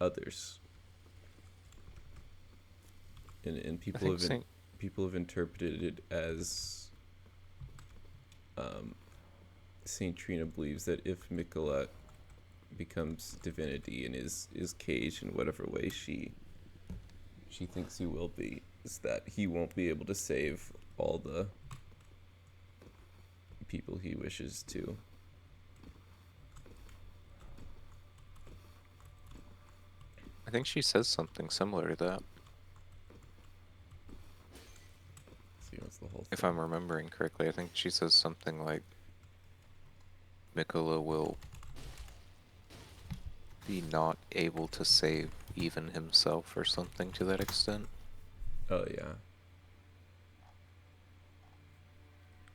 Speaker 2: others, and
Speaker 1: I think Saint
Speaker 2: people have interpreted it as Saint Trina believes that if Mikola becomes divinity and is caged in whatever way she thinks he will be, is that he won't be able to save all the people he wishes to.
Speaker 1: I think she says something similar to that,
Speaker 2: See, what's the whole
Speaker 1: if
Speaker 2: thing?
Speaker 1: I'm remembering correctly. I think she says something like Mikola will be not able to save even himself or something to that extent.
Speaker 2: Oh yeah.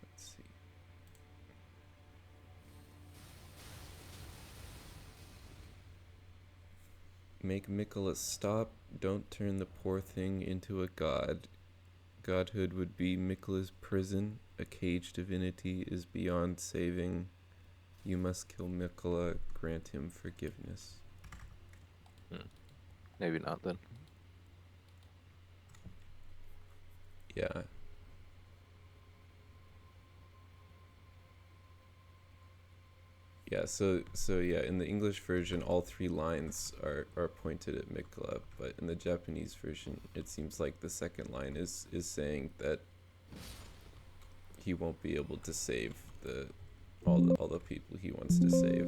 Speaker 2: Let's see. Make Mikola stop. Don't turn the poor thing into a god. Godhood would be Mikola's prison. A caged divinity is beyond saving. You must kill Mikola. Grant him forgiveness.
Speaker 1: Maybe not then.
Speaker 2: Yeah. Yeah, so yeah, in the English version all three lines are pointed at Mikola, but in the Japanese version it seems like the second line is saying that he won't be able to save all the people he wants to save.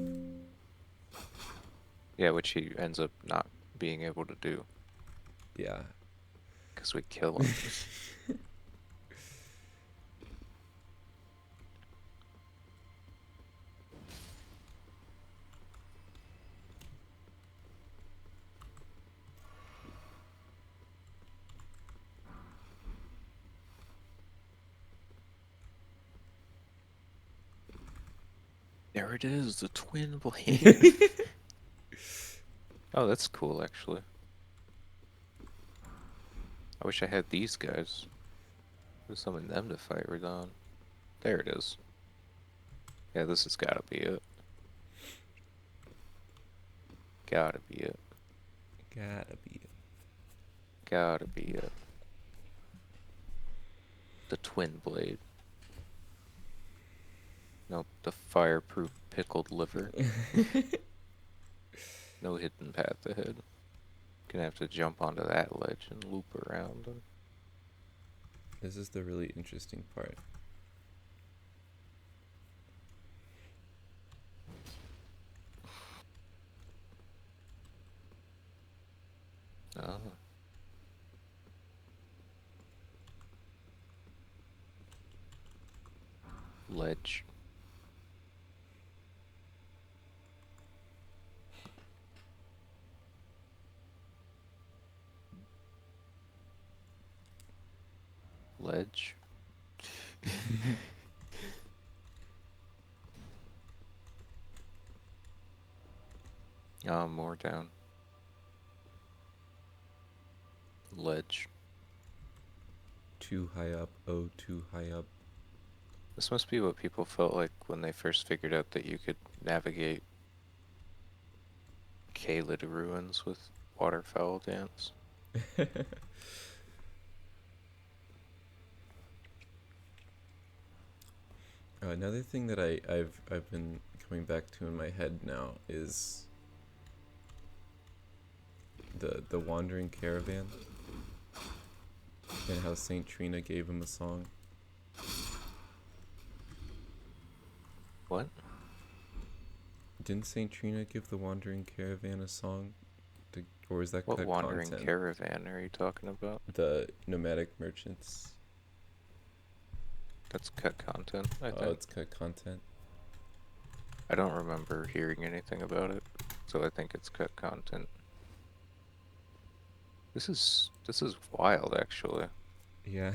Speaker 1: Yeah, which he ends up not being able to do
Speaker 2: Yeah.
Speaker 1: because we kill him. There it is, the twin blade. Oh, that's cool, actually. I wish I had these guys. There's summon them to fight Radon. There it is. Yeah, this has gotta be it. Gotta be it.
Speaker 2: Gotta be.
Speaker 1: Gotta be it. The twin blade. Nope, the fireproof pickled liver. No hidden path ahead. Gonna have to jump onto that ledge and loop around.
Speaker 2: This is the really interesting part.
Speaker 1: Oh. Ledge. Ledge. Oh, more down. Ledge.
Speaker 2: Too high up, oh too high up.
Speaker 1: This must be what people felt like when they first figured out that you could navigate Caelid ruins with waterfowl dance.
Speaker 2: Another thing that I've been coming back to in my head now is the wandering caravan and how Saint Trina gave him a song.
Speaker 1: What?
Speaker 2: Didn't Saint Trina give the wandering caravan a song? Or is that
Speaker 1: What
Speaker 2: cut
Speaker 1: wandering
Speaker 2: content?
Speaker 1: caravan are you talking about?
Speaker 2: The nomadic merchants.
Speaker 1: That's cut content, I
Speaker 2: Oh,
Speaker 1: think.
Speaker 2: it's cut content.
Speaker 1: I don't remember hearing anything about it, so I think it's cut content. This is wild, actually.
Speaker 2: Yeah.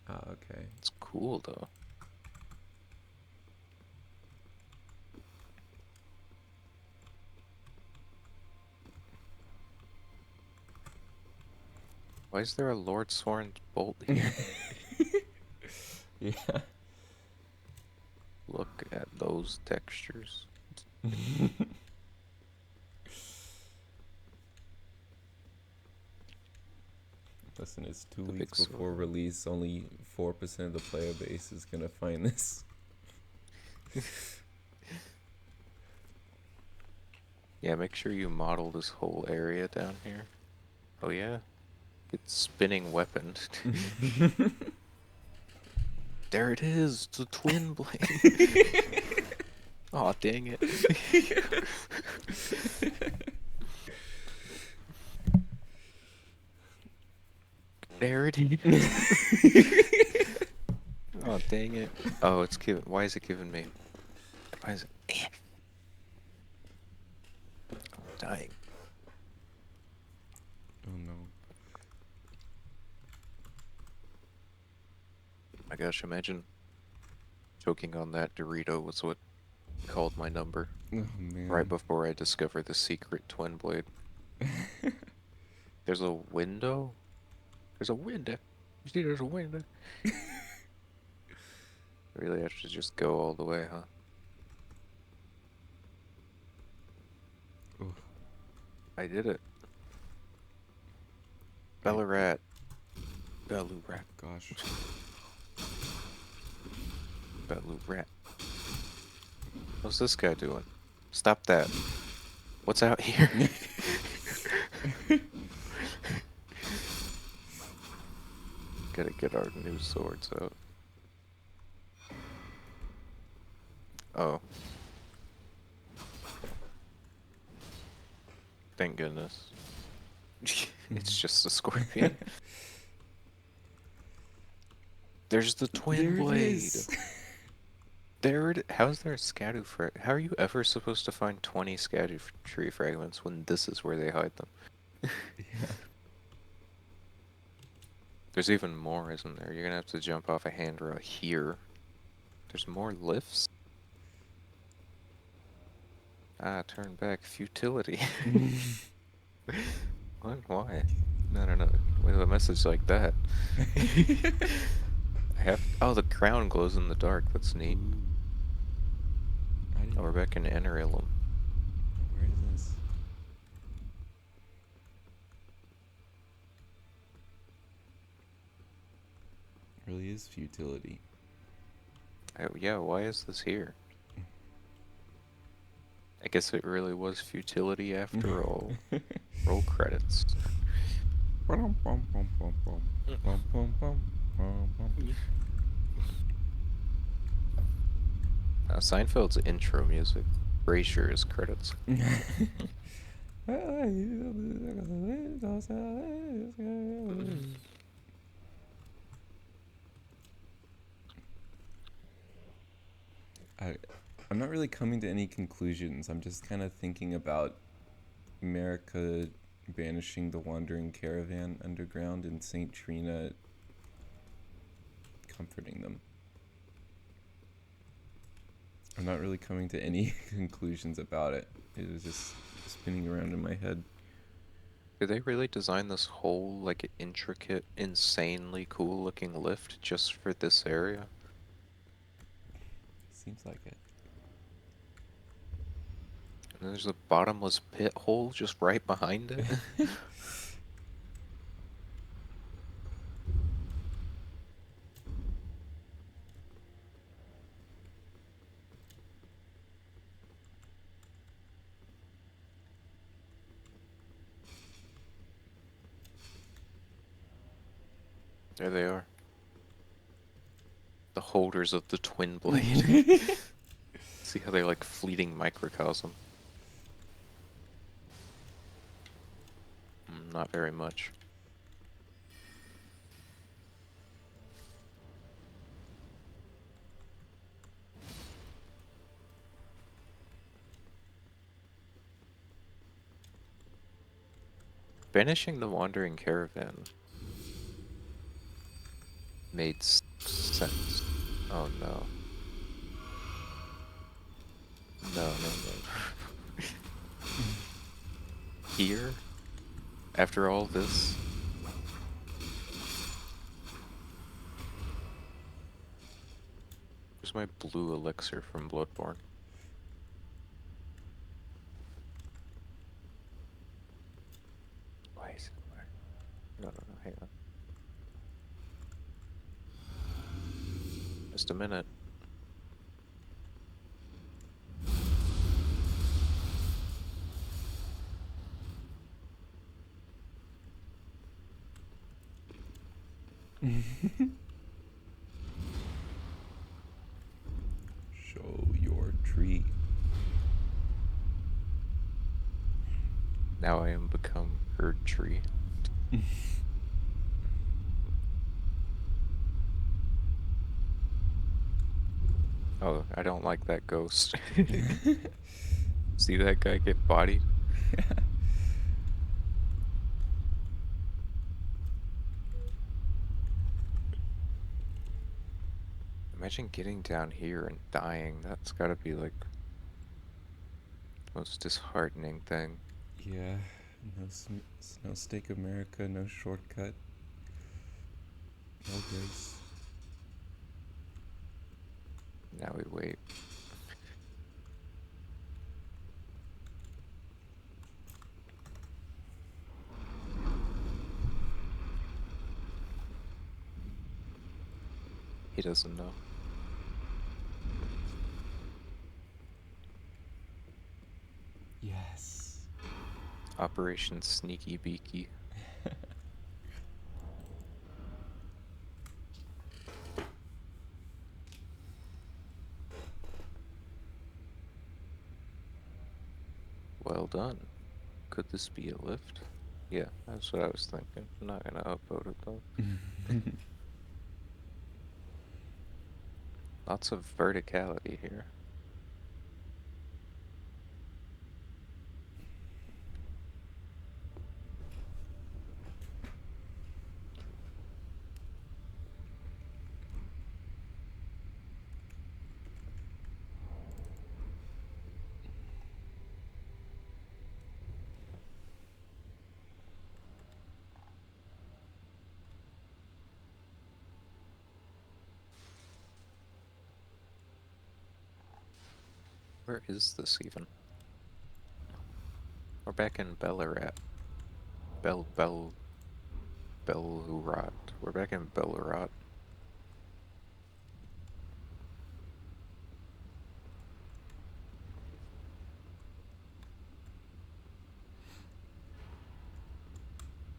Speaker 2: Ah, okay.
Speaker 1: It's cool though. Why is there a Lord Sworn bolt here?
Speaker 2: Yeah.
Speaker 1: Look at those textures.
Speaker 2: and it's two
Speaker 1: The
Speaker 2: weeks
Speaker 1: big
Speaker 2: before
Speaker 1: sword.
Speaker 2: release. Only 4% of the player base is gonna find this.
Speaker 1: Yeah, make sure you model this whole area down here. Oh yeah? Get spinning weapon. There it is, the twin blade. Aw, dang it. There it is. Oh, dang it. Oh, it's giving. Why is it giving me? Why is it? I'm dying.
Speaker 2: Oh no.
Speaker 1: My gosh, imagine choking on that Dorito was what called my number
Speaker 2: Oh
Speaker 1: right
Speaker 2: man.
Speaker 1: before I discovered the secret twin blade. There's a window? There's a window. You see, there's a window. Really, I should just go all the way, huh?
Speaker 2: Oh,
Speaker 1: I did it.
Speaker 2: I-
Speaker 1: Bellarat. Bellurat.
Speaker 2: gosh.
Speaker 1: Bellurat. What's this guy doing? Stop that. What's out here? Gotta get our new swords out. Oh. Thank goodness. It's just a scorpion. There's the twin
Speaker 2: There it
Speaker 1: blade.
Speaker 2: is.
Speaker 1: There it. How's there a scadu frag? How are you ever supposed to find 20 scadu tree fragments when this is where they hide them?
Speaker 2: Yeah.
Speaker 1: There's even more, isn't there? You're gonna have to jump off a handrail here. There's more lifts? Ah, turn back. Futility. What? Why? No. With a message like that. I have. Oh, the crown glows in the dark. That's neat.
Speaker 2: Ooh. I didn't
Speaker 1: Oh, we're back in Ennerilum.
Speaker 2: Where is this? Really is futility.
Speaker 1: Oh, yeah, why is this here? I guess it really was futility after all. Roll credits. Seinfeld's intro music. Frasier's credits.
Speaker 2: I, I'm not really coming to any conclusions. I'm just kind of thinking about America banishing the wandering caravan underground and Saint Trina comforting them. I'm not really coming to any conclusions about it. It was just spinning around in my head.
Speaker 1: Did they really design this whole, like, intricate, insanely cool looking lift just for this area?
Speaker 2: Seems like it.
Speaker 1: And there's a bottomless pit hole just right behind it? There they are. The holders of the twin blade. See how they're like fleeting microcosm? Not very much. Banishing the wandering caravan made sense. Oh no. No. Here? After all this? Where's my blue elixir from Bloodborne? Why is it where? No, hang on. just a minute.
Speaker 2: Show your tree.
Speaker 1: Now I am become herd tree. Oh, I don't like that ghost. See that guy get bodied? Imagine getting down here and dying. That's gotta be like the most disheartening thing.
Speaker 2: Yeah, no stake America, no shortcut, no grace.
Speaker 1: Now we wait. He doesn't know.
Speaker 2: Yes.
Speaker 1: Operation Sneaky Beaky. Well done. Could this be a lift? Yeah, that's what I was thinking. I'm not gonna upvote it though. Lots of verticality here. Where is this even? We're back in Bellarat. Bellurat. We're back in Bellarat.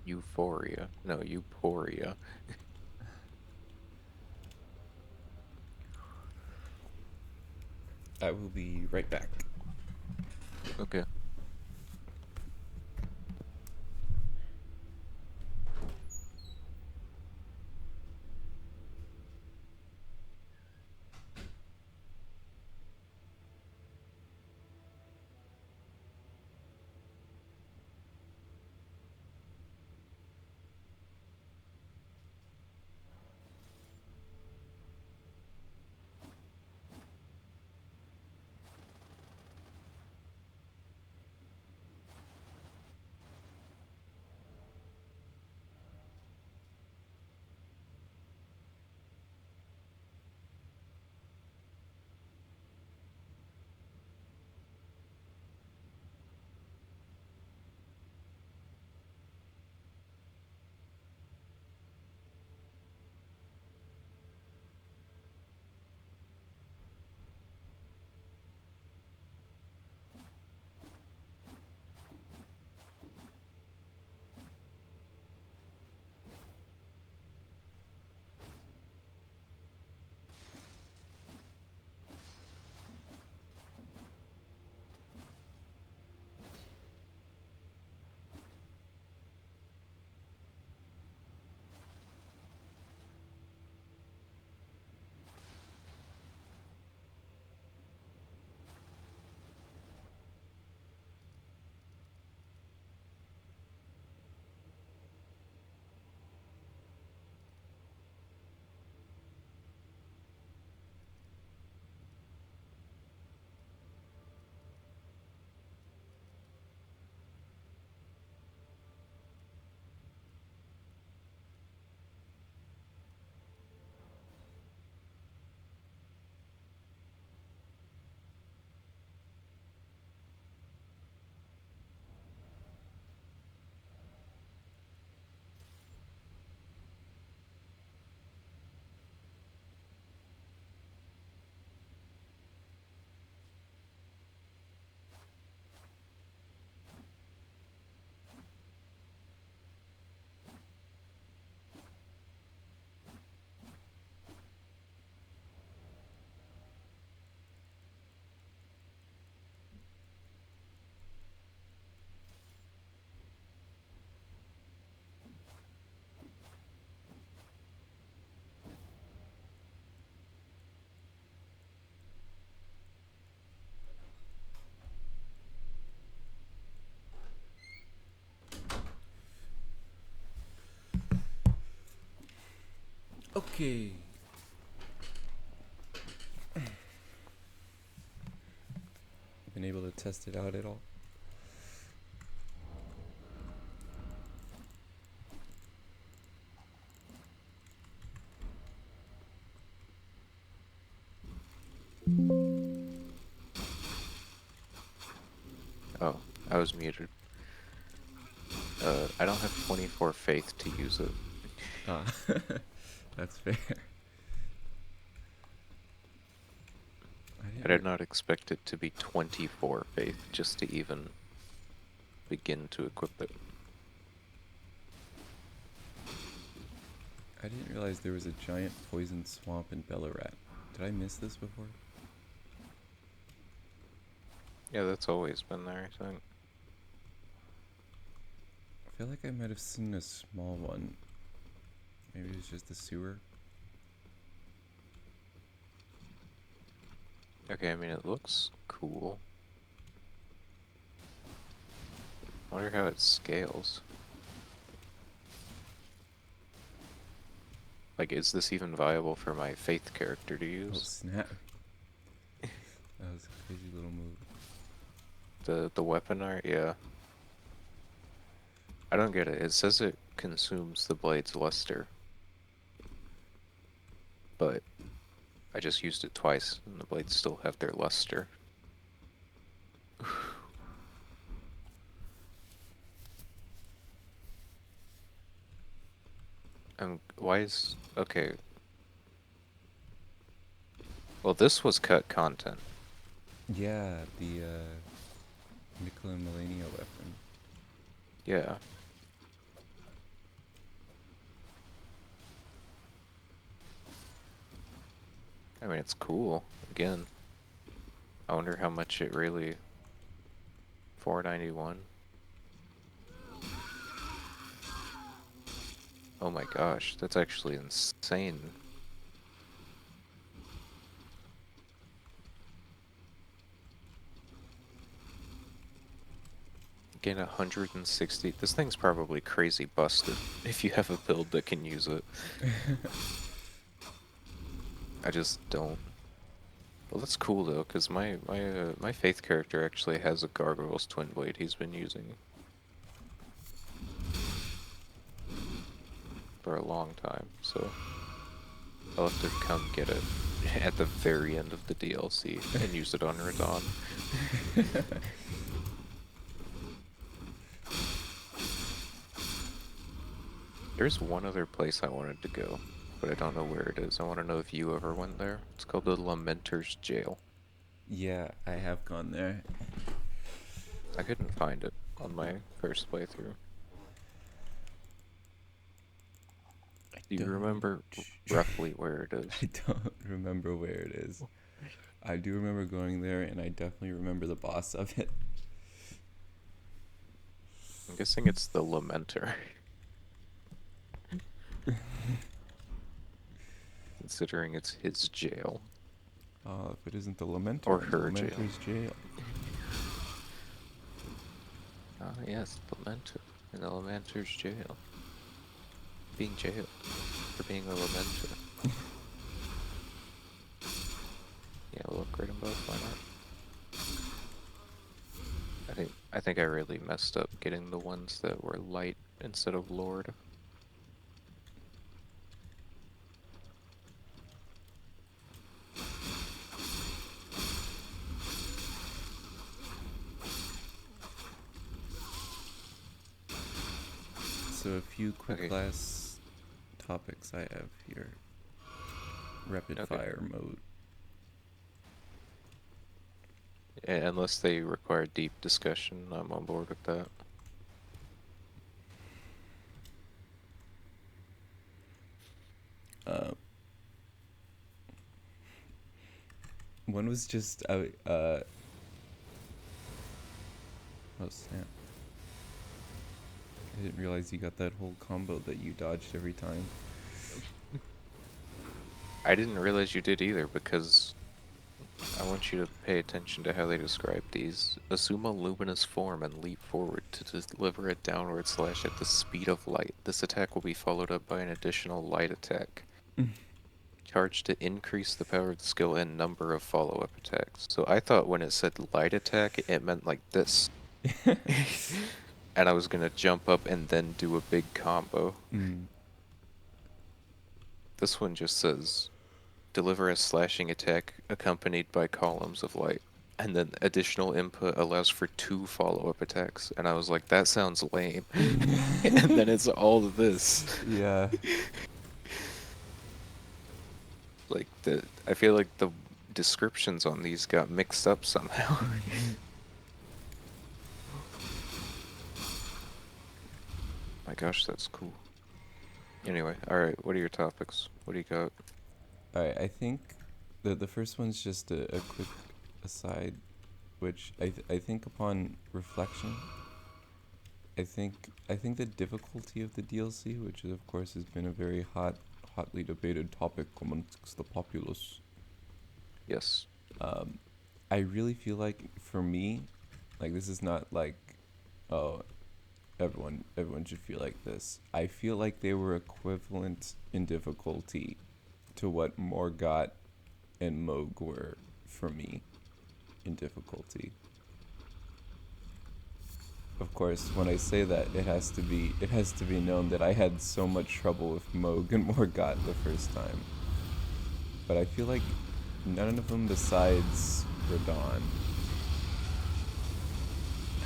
Speaker 1: Euphoria. No, Euporia.
Speaker 2: I will be right back.
Speaker 1: Okay.
Speaker 2: Okay. Been able to test it out at all?
Speaker 1: Oh, I was muted. I don't have 24 faith to use it.
Speaker 2: Ah, that's fair.
Speaker 1: I did not expect it to be 24 faith just to even begin to equip it.
Speaker 2: I didn't realize there was a giant poison swamp in Bellarat. Did I miss this before?
Speaker 1: Yeah, that's always been there, I think.
Speaker 2: I feel like I might have seen a small one. Maybe it was just a sewer.
Speaker 1: Okay, I mean, it looks cool. I wonder how it scales. Like, is this even viable for my faith character to
Speaker 2: Oh
Speaker 1: use?
Speaker 2: snap. That was a crazy little move.
Speaker 1: The weapon art, yeah. I don't get it. It says it consumes the blade's luster. But I just used it twice, and the blades still have their luster. Why is... Okay. Well, this was cut content.
Speaker 2: Yeah, the Nickel and Melania weapon.
Speaker 1: Yeah. I mean, it's cool. Again, I wonder how much it really... $4.91. Oh my gosh, that's actually insane. Gain 160. This thing's probably crazy busted if you have a build that can use it. I just don't. Well, that's cool though, because my faith character actually has a Gargoyle's Twin Blade he's been using for a long time, so I'll have to come get it at the very end of the DLC and use it on Radon. There's one other place I wanted to go, but I don't know where it is. I want to know if you ever went there. It's called the Lamenter's Jail.
Speaker 2: Yeah, I have gone there.
Speaker 1: I couldn't find it on my first playthrough. Do you remember roughly where it is?
Speaker 2: I don't remember where it is. I do remember going there, and I definitely remember the boss of it.
Speaker 1: I'm guessing it's the Lamenter. Considering it's his jail.
Speaker 2: If it isn't the Lamenter,
Speaker 1: Or
Speaker 2: the
Speaker 1: her jail.
Speaker 2: Lamenter's jail.
Speaker 1: Ah, yes, Lamenter. In the Lamenter's jail. Being jailed for being a Lamenter. Yeah, we'll upgrade them both, why not? I think I really messed up getting the ones that were light instead of Lord.
Speaker 2: So a few quick
Speaker 1: Okay.
Speaker 2: last topics I have here. Rapid
Speaker 1: Okay.
Speaker 2: fire mode.
Speaker 1: Unless they require deep discussion, I'm on board with that.
Speaker 2: One was just oh snap. I didn't realize you got that whole combo that you dodged every time.
Speaker 1: I didn't realize you did either, because I want you to pay attention to how they describe these. Assume a luminous form and leap forward to deliver a downward slash at the speed of light. This attack will be followed up by an additional light attack. Charge to increase the power of the skill and number of follow-up attacks. So I thought when it said light attack, it meant like this. And I was gonna jump up and then do a big combo. This one just says, deliver a slashing attack accompanied by columns of light. And then additional input allows for 2 follow-up attacks. And I was like, that sounds lame. And then it's all this.
Speaker 2: Yeah.
Speaker 1: Like, I feel like the descriptions on these got mixed up somehow. My gosh, that's cool. Anyway, alright, what are your topics? What do you got?
Speaker 2: Alright, I think the first one's just a quick aside, which I think upon reflection, I think the difficulty of the DLC, which of course has been a very hotly debated topic amongst the populace.
Speaker 1: Yes.
Speaker 2: I really feel like for me, like this is not like, oh, everyone should feel like this. I feel like they were equivalent in difficulty to what Morgott and Moog were for me in difficulty. Of course, when I say that, it has to be known that I had so much trouble with Moog and Morgott the first time. But I feel like none of them besides Radon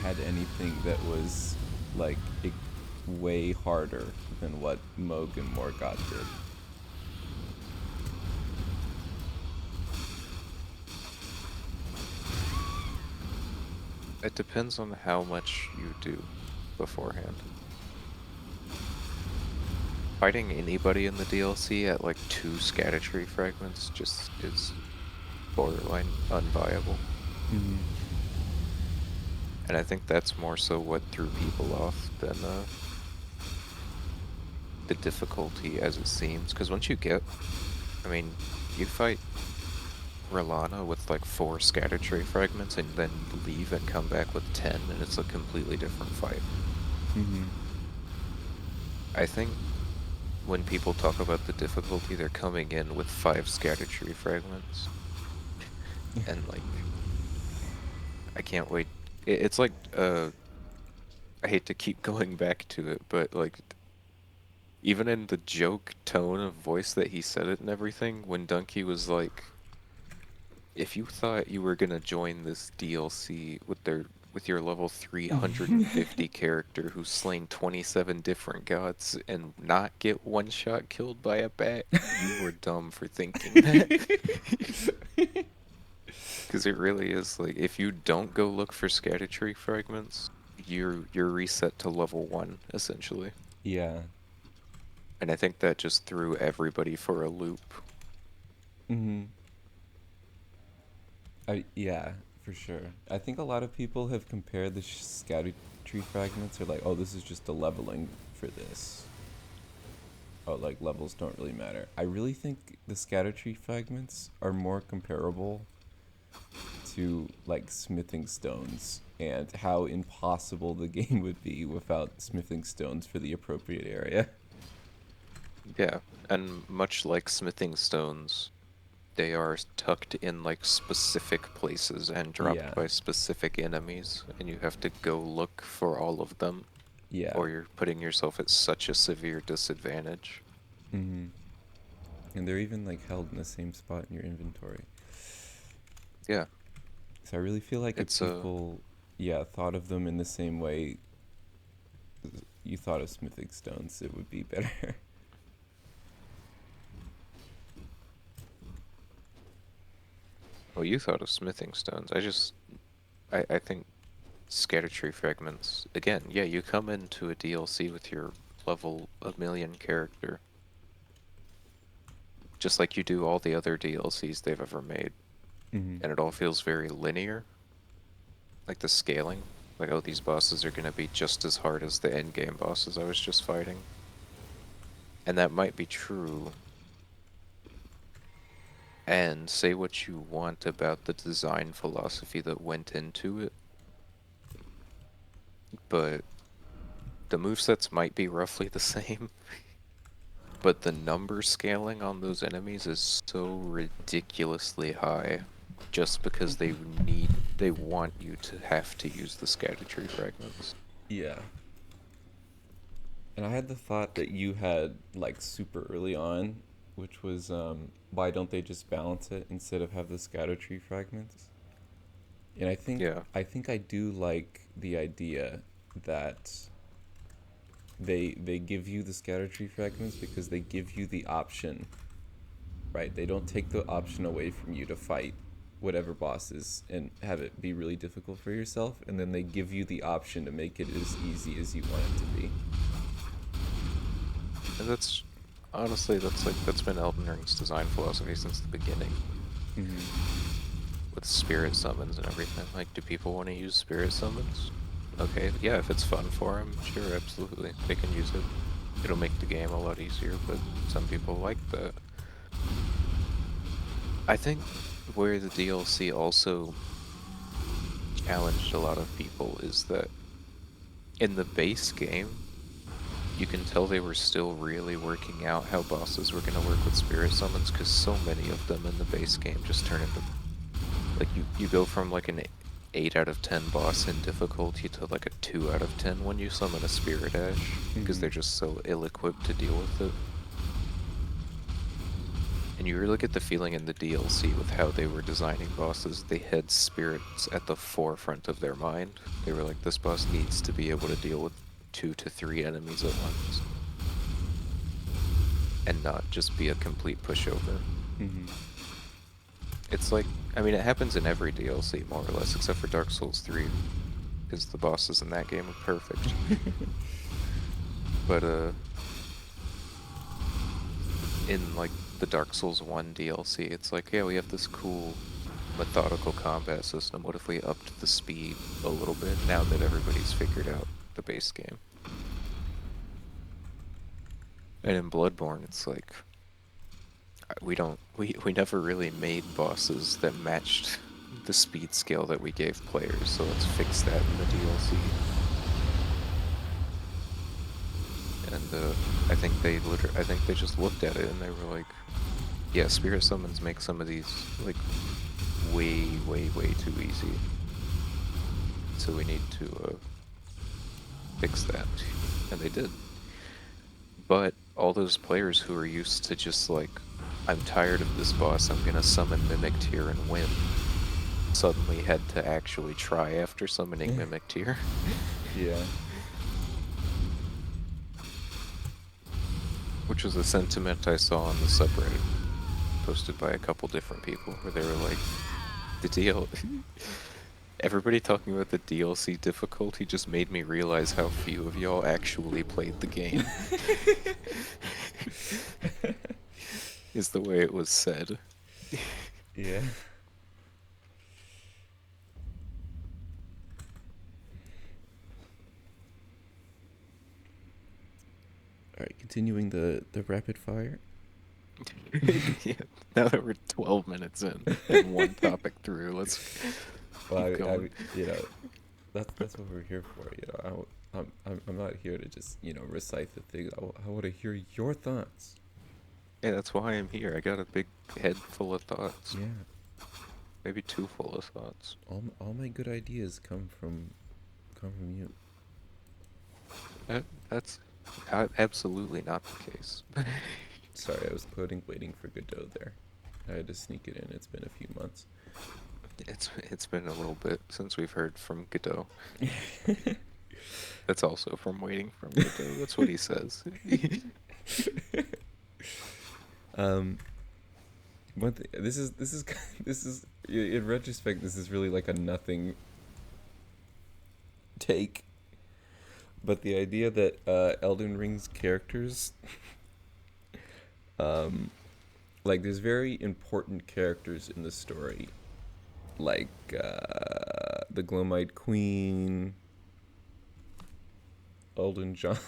Speaker 2: had anything that was like way harder than what Moog and Morgott did.
Speaker 1: It depends on how much you do beforehand. Fighting anybody in the DLC at like 2 scatter tree fragments just is borderline unviable. And I think that's more so what threw people off than the difficulty as it seems. Because once you get, I mean, you fight Rolana with like 4 scatter tree fragments and then leave and come back with 10, and it's a completely different fight. I think when people talk about the difficulty, they're coming in with 5 scatter tree fragments. And like, I can't wait. It's like, I hate to keep going back to it, but like, even in the joke tone of voice that he said it and everything, when Dunkey was like, if you thought you were gonna join this DLC with your level 350 character who's slain 27 different gods and not get one shot killed by a bat, you were dumb for thinking that. Because it really is like, if you don't go look for scatter tree fragments, you're reset to level 1 essentially.
Speaker 2: Yeah.
Speaker 1: And I think that just threw everybody for a loop.
Speaker 2: Yeah, for sure. I think a lot of people have compared the scatter tree fragments, or like, oh, this is just a leveling for this. Oh, like levels don't really matter. I really think the scatter tree fragments are more comparable to like smithing stones and how impossible the game would be without smithing stones for the appropriate area.
Speaker 1: Yeah, and much like smithing stones, they are tucked in like specific places and dropped
Speaker 2: Yeah.
Speaker 1: by specific enemies, and you have to go look for all of them,
Speaker 2: Yeah.
Speaker 1: or you're putting yourself at such a severe disadvantage.
Speaker 2: And they're even like held in the same spot in your inventory.
Speaker 1: Yeah.
Speaker 2: So I really feel like
Speaker 1: It's
Speaker 2: if people, thought of them in the same way you thought of smithing stones, it would be better.
Speaker 1: Well, you thought of smithing stones. I think scatter tree fragments, again, yeah, you come into a DLC with your level 1,000,000 character. Just like you do all the other DLCs they've ever made. And it all feels very linear. Like the scaling. Like, oh, these bosses are going to be just as hard as the endgame bosses I was just fighting. And that might be true. And say what you want about the design philosophy that went into it. But the movesets might be roughly the same. but the number scaling on those enemies is so ridiculously high, just because they want you to have to use the scatter tree fragments.
Speaker 2: Yeah. And I had the thought that you had like super early on, which was why don't they just balance it instead of have the scatter tree fragments? And
Speaker 1: Yeah.
Speaker 2: I think I do like the idea that they give you the scatter tree fragments because they give you the option, right? They don't take the option away from you to fight whatever bosses and have it be really difficult for yourself, and then they give you the option to make it as easy as you want it to be.
Speaker 1: And that's honestly that's been Elden Ring's design philosophy since the beginning. With spirit summons and everything. Like, do people want to use spirit summons? Okay, yeah, if it's fun for them, sure, absolutely. They can use it. It'll make the game a lot easier, but some people like that. I think where the DLC also challenged a lot of people is that in the base game, you can tell they were still really working out how bosses were going to work with spirit summons, because so many of them in the base game just turn into... Like, you go from like an 8 out of 10 boss in difficulty to like a 2 out of 10 when you summon a Spirit Ash, because they're just so ill-equipped to deal with it. And you really get the feeling in the DLC with how they were designing bosses, they had spirits at the forefront of their mind. They were like, this boss needs to be able to deal with 2 to 3 enemies at once. And not just be a complete pushover. It's like, I mean, it happens in every DLC, more or less, except for Dark Souls 3, because the bosses in that game are perfect. But, in, like, the Dark Souls 1 DLC, it's like, yeah, we have this cool, methodical combat system. What if we upped the speed a little bit, now that everybody's figured out the base game? And in Bloodborne, it's like... we never really made bosses that matched the speed scale that we gave players, so let's fix that in the DLC. And I think they just looked at it and they were like, yeah, spirit summons make some of these like way too easy, so we need to fix that. And they did. But all those players who are used to just like, I'm tired of this boss, I'm gonna summon Mimic Tier and win, suddenly had to actually try after summoning Mimic Tier.
Speaker 2: Yeah.
Speaker 1: Which was a sentiment I saw on the subreddit, posted by a couple different people, where they were like, the DL... Everybody talking about the DLC difficulty just made me realize how few of y'all actually played the game. Is the way it was said.
Speaker 2: Yeah. Alright, continuing the rapid fire.
Speaker 1: Yeah, now that we're 12 minutes in and one topic through, let's
Speaker 2: Well,
Speaker 1: keep going.
Speaker 2: you know, that's what we're here for. You know, I'm not here to just recite the things. I want to hear your thoughts.
Speaker 1: Yeah, that's why I'm here. I got a big head full of thoughts.
Speaker 2: Yeah.
Speaker 1: Maybe too full of thoughts.
Speaker 2: All my good ideas come from you.
Speaker 1: That's absolutely not the case.
Speaker 2: Sorry, I was waiting for Godot there. I had to sneak it in. It's been a few months.
Speaker 1: It's been a little bit since we've heard from Godot. That's also from waiting from Godot. That's what he says.
Speaker 2: This is in retrospect, this is really like a nothing take. But the idea that Elden Ring's characters, like there's very important characters in the story, like the Glowmite Queen, Elden John,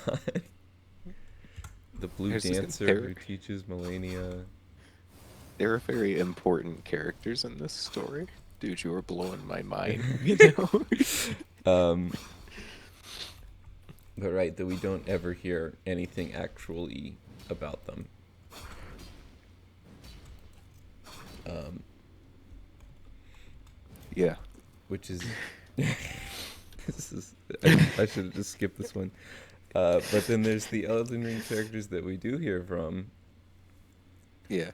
Speaker 2: the Blue Dancer who teaches Melania.
Speaker 1: There are very important characters in this story. Dude, you are blowing my mind,
Speaker 2: But right, that we don't ever hear anything actually about them.
Speaker 1: Yeah.
Speaker 2: Which is this is I should have just skipped this one. But then there's the Elden Ring characters that we do hear from.
Speaker 1: Yeah.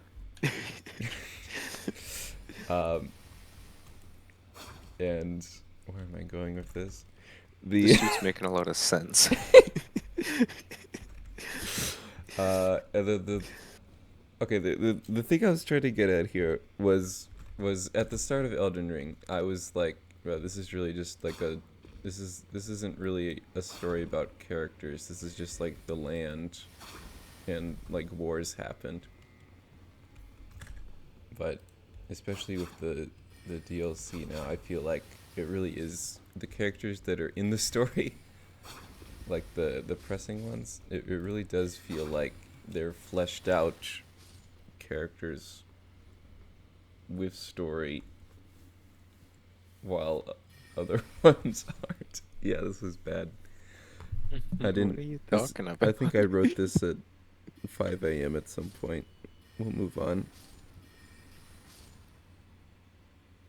Speaker 2: Um, and where am I going with this?
Speaker 1: This shit's making a lot of sense.
Speaker 2: And the okay, the thing I was trying to get at here was at the start of Elden Ring, I was like, well, this is really just like this isn't really a story about characters. This is just like the land, and like wars happened. But especially with the DLC now, I feel like it really is the characters that are in the story, like the pressing ones. It really does feel like they're fleshed out characters with story, while other ones aren't. Yeah, this was bad. I didn't.
Speaker 1: What are you
Speaker 2: this-
Speaker 1: talking
Speaker 2: I
Speaker 1: about?
Speaker 2: think I wrote this at 5 a.m. at some point. We'll move on.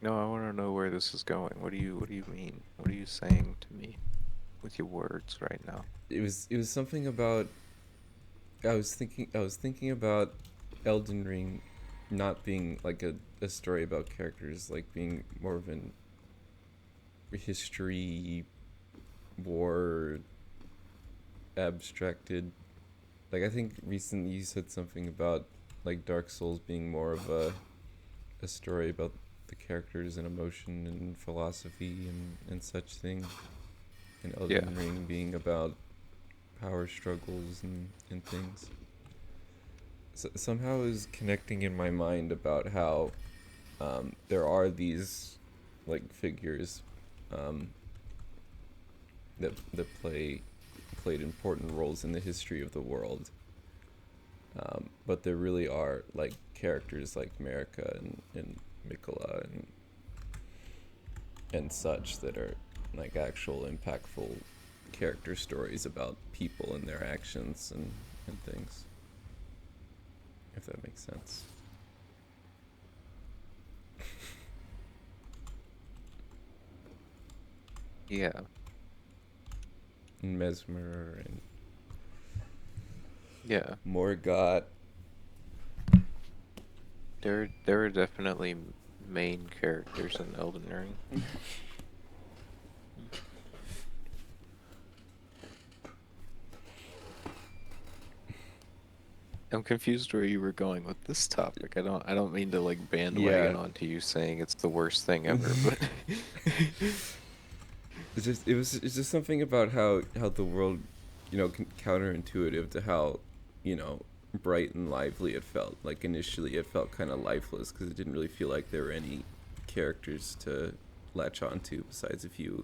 Speaker 1: No, I want to know where this is going. What do you mean? What are you saying to me with your words right now?
Speaker 2: It was something about. I was thinking about Elden Ring not being like a story about characters, like being more of an history, war, abstracted. Like I think recently you said something about like Dark Souls being more of a story about the characters and emotion and philosophy and such thing. And Elden Ring being about power struggles and things. So, somehow I was connecting in my mind about how there are these like figures that played important roles in the history of the world. But there really are like characters like Marika and Mikola and such that are like actual impactful character stories about people and their actions and things. If that makes sense.
Speaker 1: Yeah.
Speaker 2: And Mesmer and
Speaker 1: Yeah.
Speaker 2: Morgott.
Speaker 1: There are definitely main characters in Elden Ring. I'm confused where you were going with this topic. I don't mean to like bandwagon
Speaker 2: Yeah.
Speaker 1: onto you saying it's the worst thing ever, but
Speaker 2: It's just something about how the world, counterintuitive to how, bright and lively it felt. Like initially it felt kind of lifeless because it didn't really feel like there were any characters to latch onto besides a few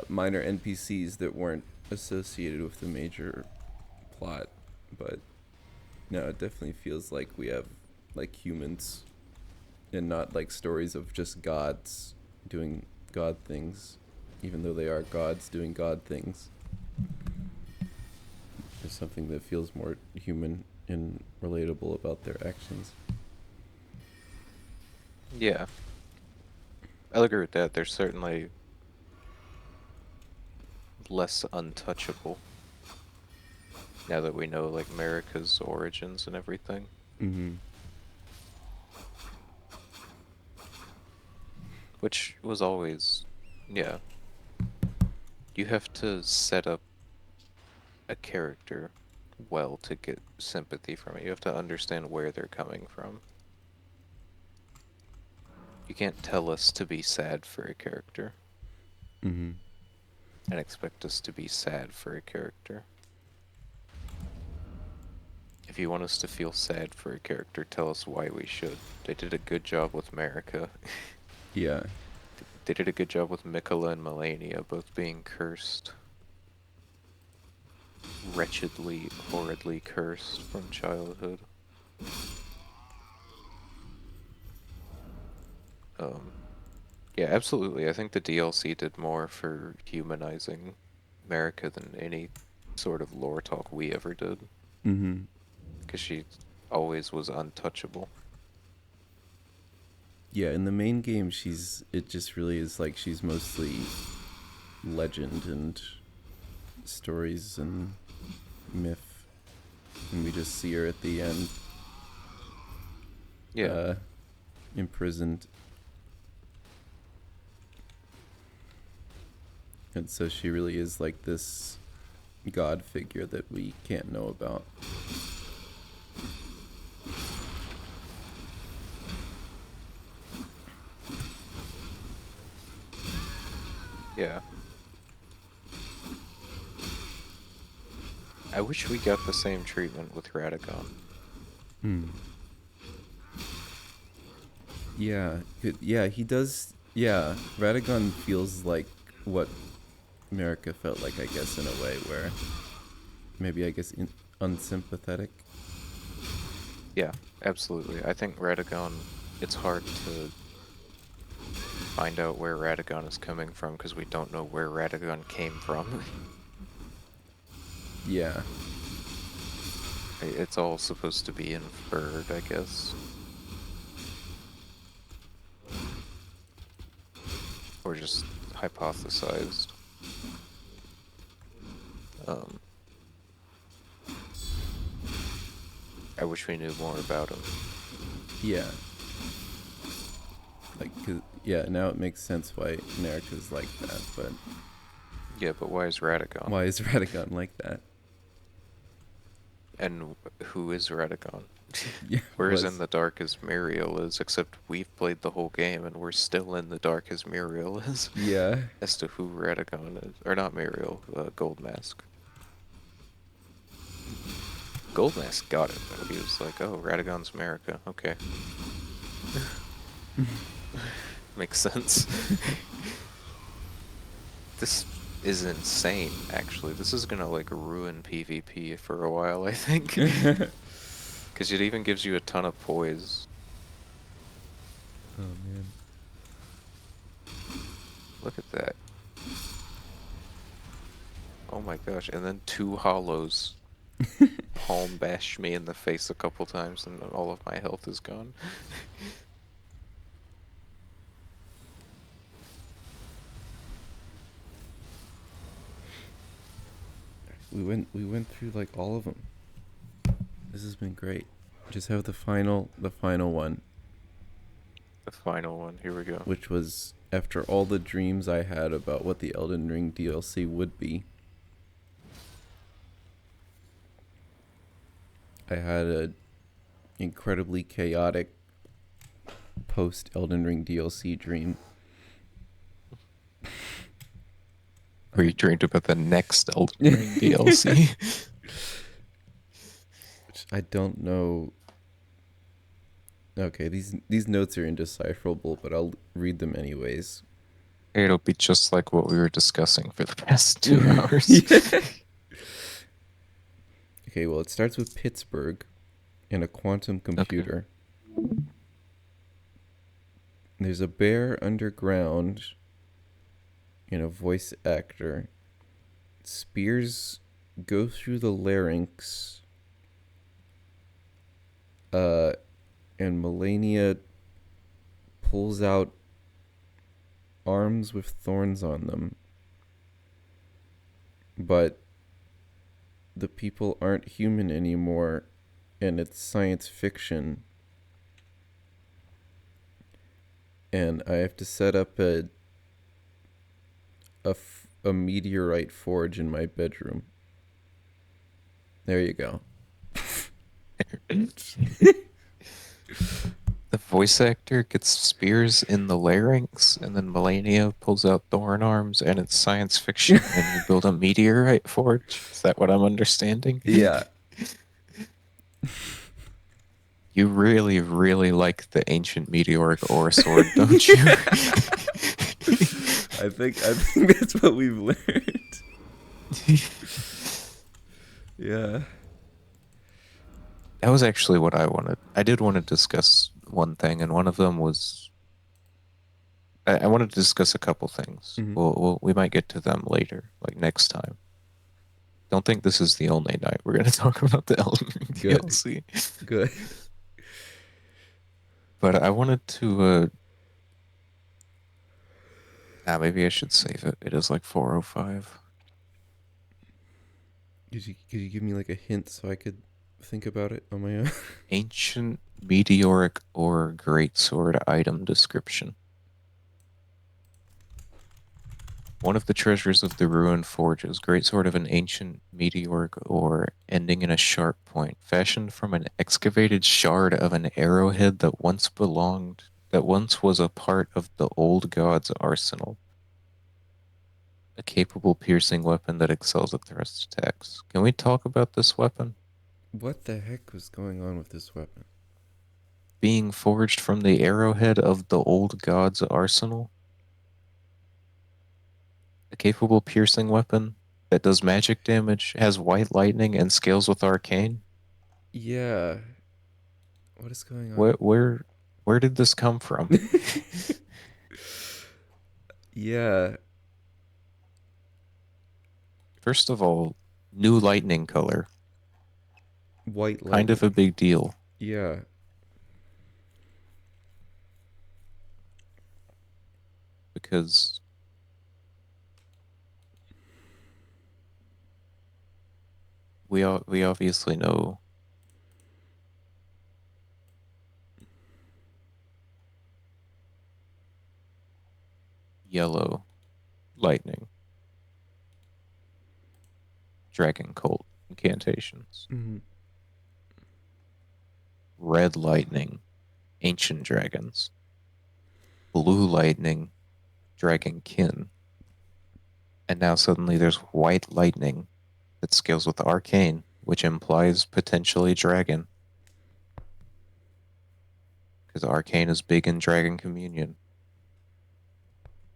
Speaker 2: minor NPCs that weren't associated with the major plot. But no, it definitely feels like we have like humans and not like stories of just gods doing god things, even though they are gods doing god things. There's something that feels more human and relatable about their actions.
Speaker 1: yeah. I'll agree with that. They're certainly less untouchable now that we know like America's origins and everything.
Speaker 2: Mm-hmm.
Speaker 1: Which was always, yeah. You have to set up a character well to get sympathy from it. You have to understand where they're coming from. You can't tell us to be sad for a character
Speaker 2: Mm-hmm.
Speaker 1: and expect us to be sad for a character. If you want us to feel sad for a character, tell us why we should. They did a good job with Marika.
Speaker 2: Yeah.
Speaker 1: They did a good job with Mikola and Melania both being cursed. Wretchedly, horridly cursed from childhood. Yeah, absolutely. I think the DLC did more for humanizing Marika than any sort of lore talk we ever did.
Speaker 2: Mm-hmm.
Speaker 1: because she always was untouchable.
Speaker 2: Yeah, in the main game, it just really is like she's mostly legend and stories and myth, and we just see her at the end,
Speaker 1: Yeah.
Speaker 2: imprisoned, and so she really is like this god figure that we can't know about.
Speaker 1: Yeah. I wish we got the same treatment with Radagon.
Speaker 2: Hmm. Yeah, yeah, he does. Yeah, Radagon feels like what America felt like, I guess, in a way where maybe, I guess, unsympathetic.
Speaker 1: Yeah, absolutely. I think Radagon, it's hard to find out where Radagon is coming from because we don't know where Radagon came from.
Speaker 2: Yeah.
Speaker 1: It's all supposed to be inferred, I guess. Or just hypothesized. I wish we knew more about him.
Speaker 2: Yeah. Like, yeah, now it makes sense why America's like that, but
Speaker 1: Yeah, but why is Radagon?
Speaker 2: why is Radagon like that?
Speaker 1: And who is Radagon?
Speaker 2: Yeah,
Speaker 1: We're as in the dark as Muriel is, except we've played the whole game and we're still in the dark as Muriel is.
Speaker 2: Yeah.
Speaker 1: As to who Radagon is. Or not Muriel, Gold Mask. Gold Mask got it, though. He was like, oh, Radagon's America. Okay. Makes sense. This is insane, actually. This is gonna, like, ruin PvP for a while, I think. Because it even gives you a ton of poise.
Speaker 2: Oh, man.
Speaker 1: Look at that. Oh my gosh, and then 2 hollows palm bashed me in the face a couple times and all of my health is gone.
Speaker 2: We went through like all of them. This has been great. Just have the final one,
Speaker 1: The final one, here we go.
Speaker 2: which was after all the dreams I had about what the Elden Ring DLC would be. I had a incredibly chaotic post Elden Ring DLC dream.
Speaker 1: Or you dreamed about the next Elden Ring DLC.
Speaker 2: Which I don't know. Okay, these notes are indecipherable, but I'll read them anyways.
Speaker 1: It'll be just like what we were discussing for the past 2 hours.
Speaker 2: Okay, well, it starts with Pittsburgh and a quantum computer. Okay. There's a bear underground and a voice actor. Spears go through the larynx. And Melania pulls out arms with thorns on them. But the people aren't human anymore, and it's science fiction. And I have to set up a meteorite forge in my bedroom. There you go.
Speaker 1: The voice actor gets spears in the larynx, and then Melania pulls out thorn arms, and it's science fiction, and you build a meteorite forge. Is that what I'm understanding?
Speaker 2: Yeah.
Speaker 1: You really, really like the ancient meteoric ore sword, don't you?
Speaker 2: I think that's what we've learned. Yeah.
Speaker 1: That was actually what I wanted. I did want to discuss one thing, and one of them was I wanted to discuss a couple things.
Speaker 2: Mhm.
Speaker 1: We might get to them later, like next time. Don't think this is the only night we're gonna talk about the Elden Ring
Speaker 2: Good.
Speaker 1: DLC.
Speaker 2: Good.
Speaker 1: But I wanted to maybe I should save it. It is like 4:05.
Speaker 2: Could you give me like a hint so I could think about it on my own?
Speaker 1: Ancient meteoric ore greatsword item description. One of the treasures of the ruined forges, greatsword of an ancient meteoric ore ending in a sharp point, fashioned from an excavated shard of an arrowhead that once was a part of the old god's arsenal. A capable piercing weapon that excels at thrust attacks. Can we talk about this weapon?
Speaker 2: What the heck was going on with this weapon?
Speaker 1: Being forged from the arrowhead of the old god's arsenal? A capable piercing weapon that does magic damage, has white lightning, and scales with arcane?
Speaker 2: Yeah. What is going
Speaker 1: Where
Speaker 2: on?
Speaker 1: where where did this come from?
Speaker 2: Yeah.
Speaker 1: First of all, new lightning color.
Speaker 2: White
Speaker 1: Kind of
Speaker 2: lightning.
Speaker 1: a big deal
Speaker 2: Yeah.
Speaker 1: because we obviously know yellow lightning, dragon cult incantations,
Speaker 2: Hmm.
Speaker 1: red lightning, ancient dragons, blue lightning, dragon kin, and now suddenly there's white lightning that scales with arcane, which implies potentially dragon, because arcane is big in dragon communion.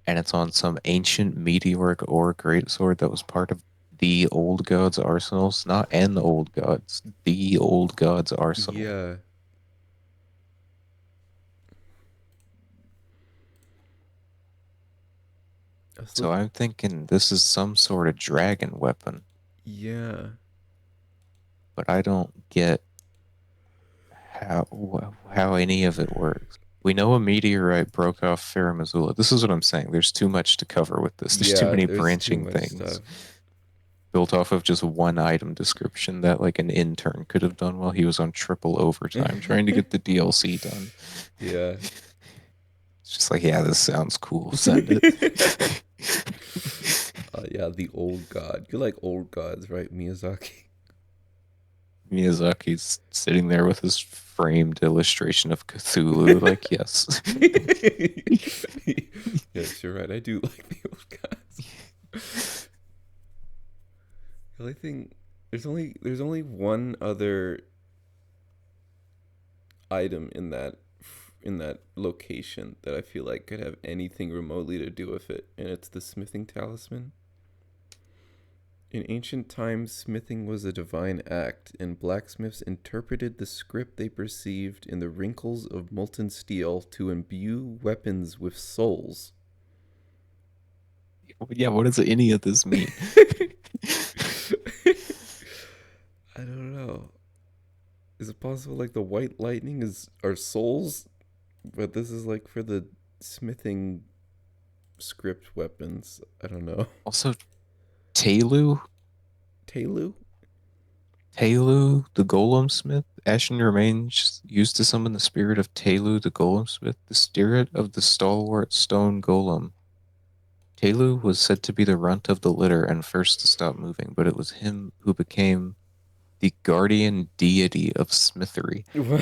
Speaker 1: And it's on some ancient meteoric ore greatsword that was part of the old god's arsenals, not an old gods, the old god's arsenal.
Speaker 2: Yeah. I was
Speaker 1: So
Speaker 2: look.
Speaker 1: I'm thinking this is some sort of dragon weapon,
Speaker 2: Yeah.
Speaker 1: but I don't get how any of it works. We know a meteorite broke off Farum Azula. This is what I'm saying. There's too much to cover with this. There's too
Speaker 2: Yeah.
Speaker 1: many
Speaker 2: There's too
Speaker 1: branching
Speaker 2: much
Speaker 1: things
Speaker 2: stuff.
Speaker 1: built off of just one item description that like an intern could have done while he was on triple overtime trying to get the DLC done.
Speaker 2: Yeah.
Speaker 1: It's just like, yeah, this sounds cool. Send it.
Speaker 2: Yeah, the old god. You like old gods, right, Miyazaki?
Speaker 1: Miyazaki's sitting there with his framed illustration of Cthulhu, like, yes.
Speaker 2: Yes, you're right. I do like the old gods. The only thing, there's only one other item in that location that I feel like could have anything remotely to do with it, and it's the smithing talisman. In ancient times, smithing was a divine act, and blacksmiths interpreted the script they perceived in the wrinkles of molten steel to imbue weapons with souls.
Speaker 1: Yeah, what does any of this mean?
Speaker 2: I don't know. Is it possible like the white lightning are souls, but this is like for the smithing script weapons? I don't know.
Speaker 1: Also, Telu?
Speaker 2: Telu?
Speaker 1: Telu, the golem smith? Ashen remains used to summon the spirit of Telu, the golem smith, the spirit of the stalwart stone golem. Telu was said to be the runt of the litter and first to stop moving, but it was him who became the guardian deity of smithery.
Speaker 2: What?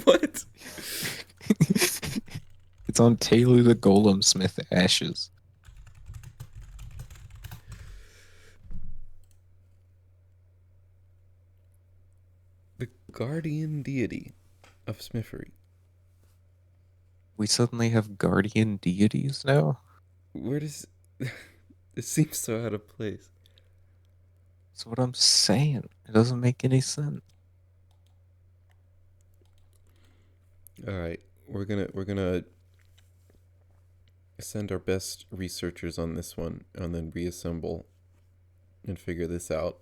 Speaker 2: What?
Speaker 1: It's on Telu the golem smith ashes.
Speaker 2: The guardian deity of smithery.
Speaker 1: We suddenly have guardian deities now?
Speaker 2: Where does it seems so out of place?
Speaker 1: That's what I'm saying. It doesn't make any sense.
Speaker 2: All right, we're gonna send our best researchers on this one and then reassemble and figure this out.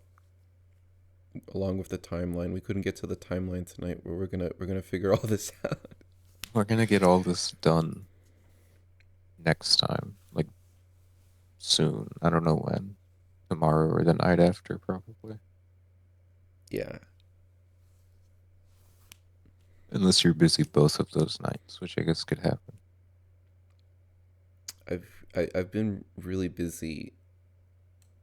Speaker 2: Along with the timeline, we couldn't get to the timeline tonight. Where we're gonna figure all this out.
Speaker 1: We're gonna get all this done next time, like soon. I don't know when. Tomorrow or the night after, probably.
Speaker 2: Yeah.
Speaker 1: Unless you're busy both of those nights, which I guess could happen.
Speaker 2: I've been really busy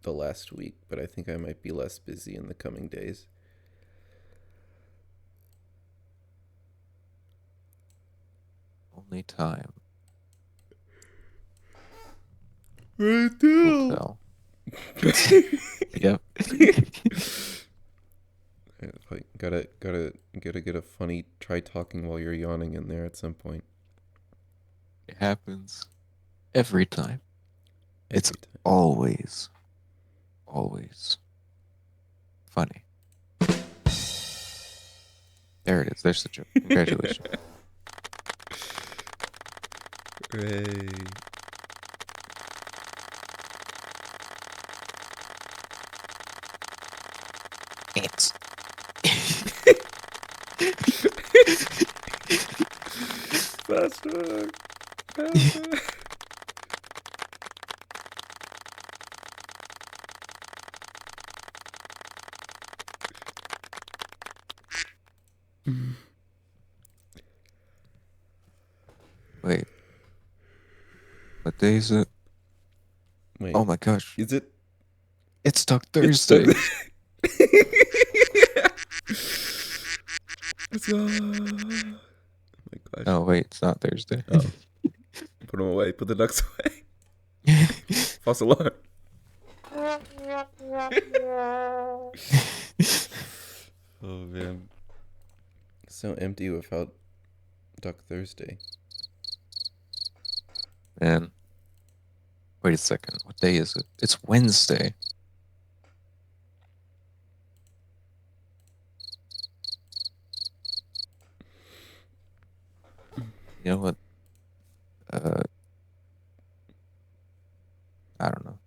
Speaker 2: the last week, but I think I might be less busy in the coming days.
Speaker 1: Only time
Speaker 2: Right
Speaker 1: will tell. Yep.
Speaker 2: Like, gotta get a funny try talking while you're yawning in there at some point.
Speaker 1: It happens every time. It's
Speaker 2: Every time.
Speaker 1: always funny. There it is. There's the joke. Congratulations.
Speaker 2: Hooray.
Speaker 1: Ants.
Speaker 2: Faster. Faster.
Speaker 1: Wait. What day is it?
Speaker 2: Wait,
Speaker 1: Oh my gosh.
Speaker 2: is it?
Speaker 1: It's Duck
Speaker 2: It's
Speaker 1: Thursday.
Speaker 2: Let's go. Oh my gosh.
Speaker 1: Oh wait, it's not Thursday.
Speaker 2: Oh. Put them away. Put the ducks away. False alarm. Oh man. So empty without Duck Thursday.
Speaker 1: Man. Wait a second. What day is it? It's Wednesday. You know what? I don't know.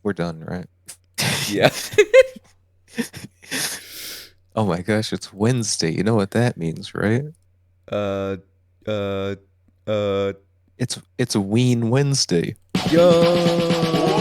Speaker 1: We're done, right?
Speaker 2: Yeah.
Speaker 1: Oh my gosh, it's Wednesday. You know what that means, right?
Speaker 2: uh, uh,
Speaker 1: It's a Ween Wednesday.
Speaker 2: yo.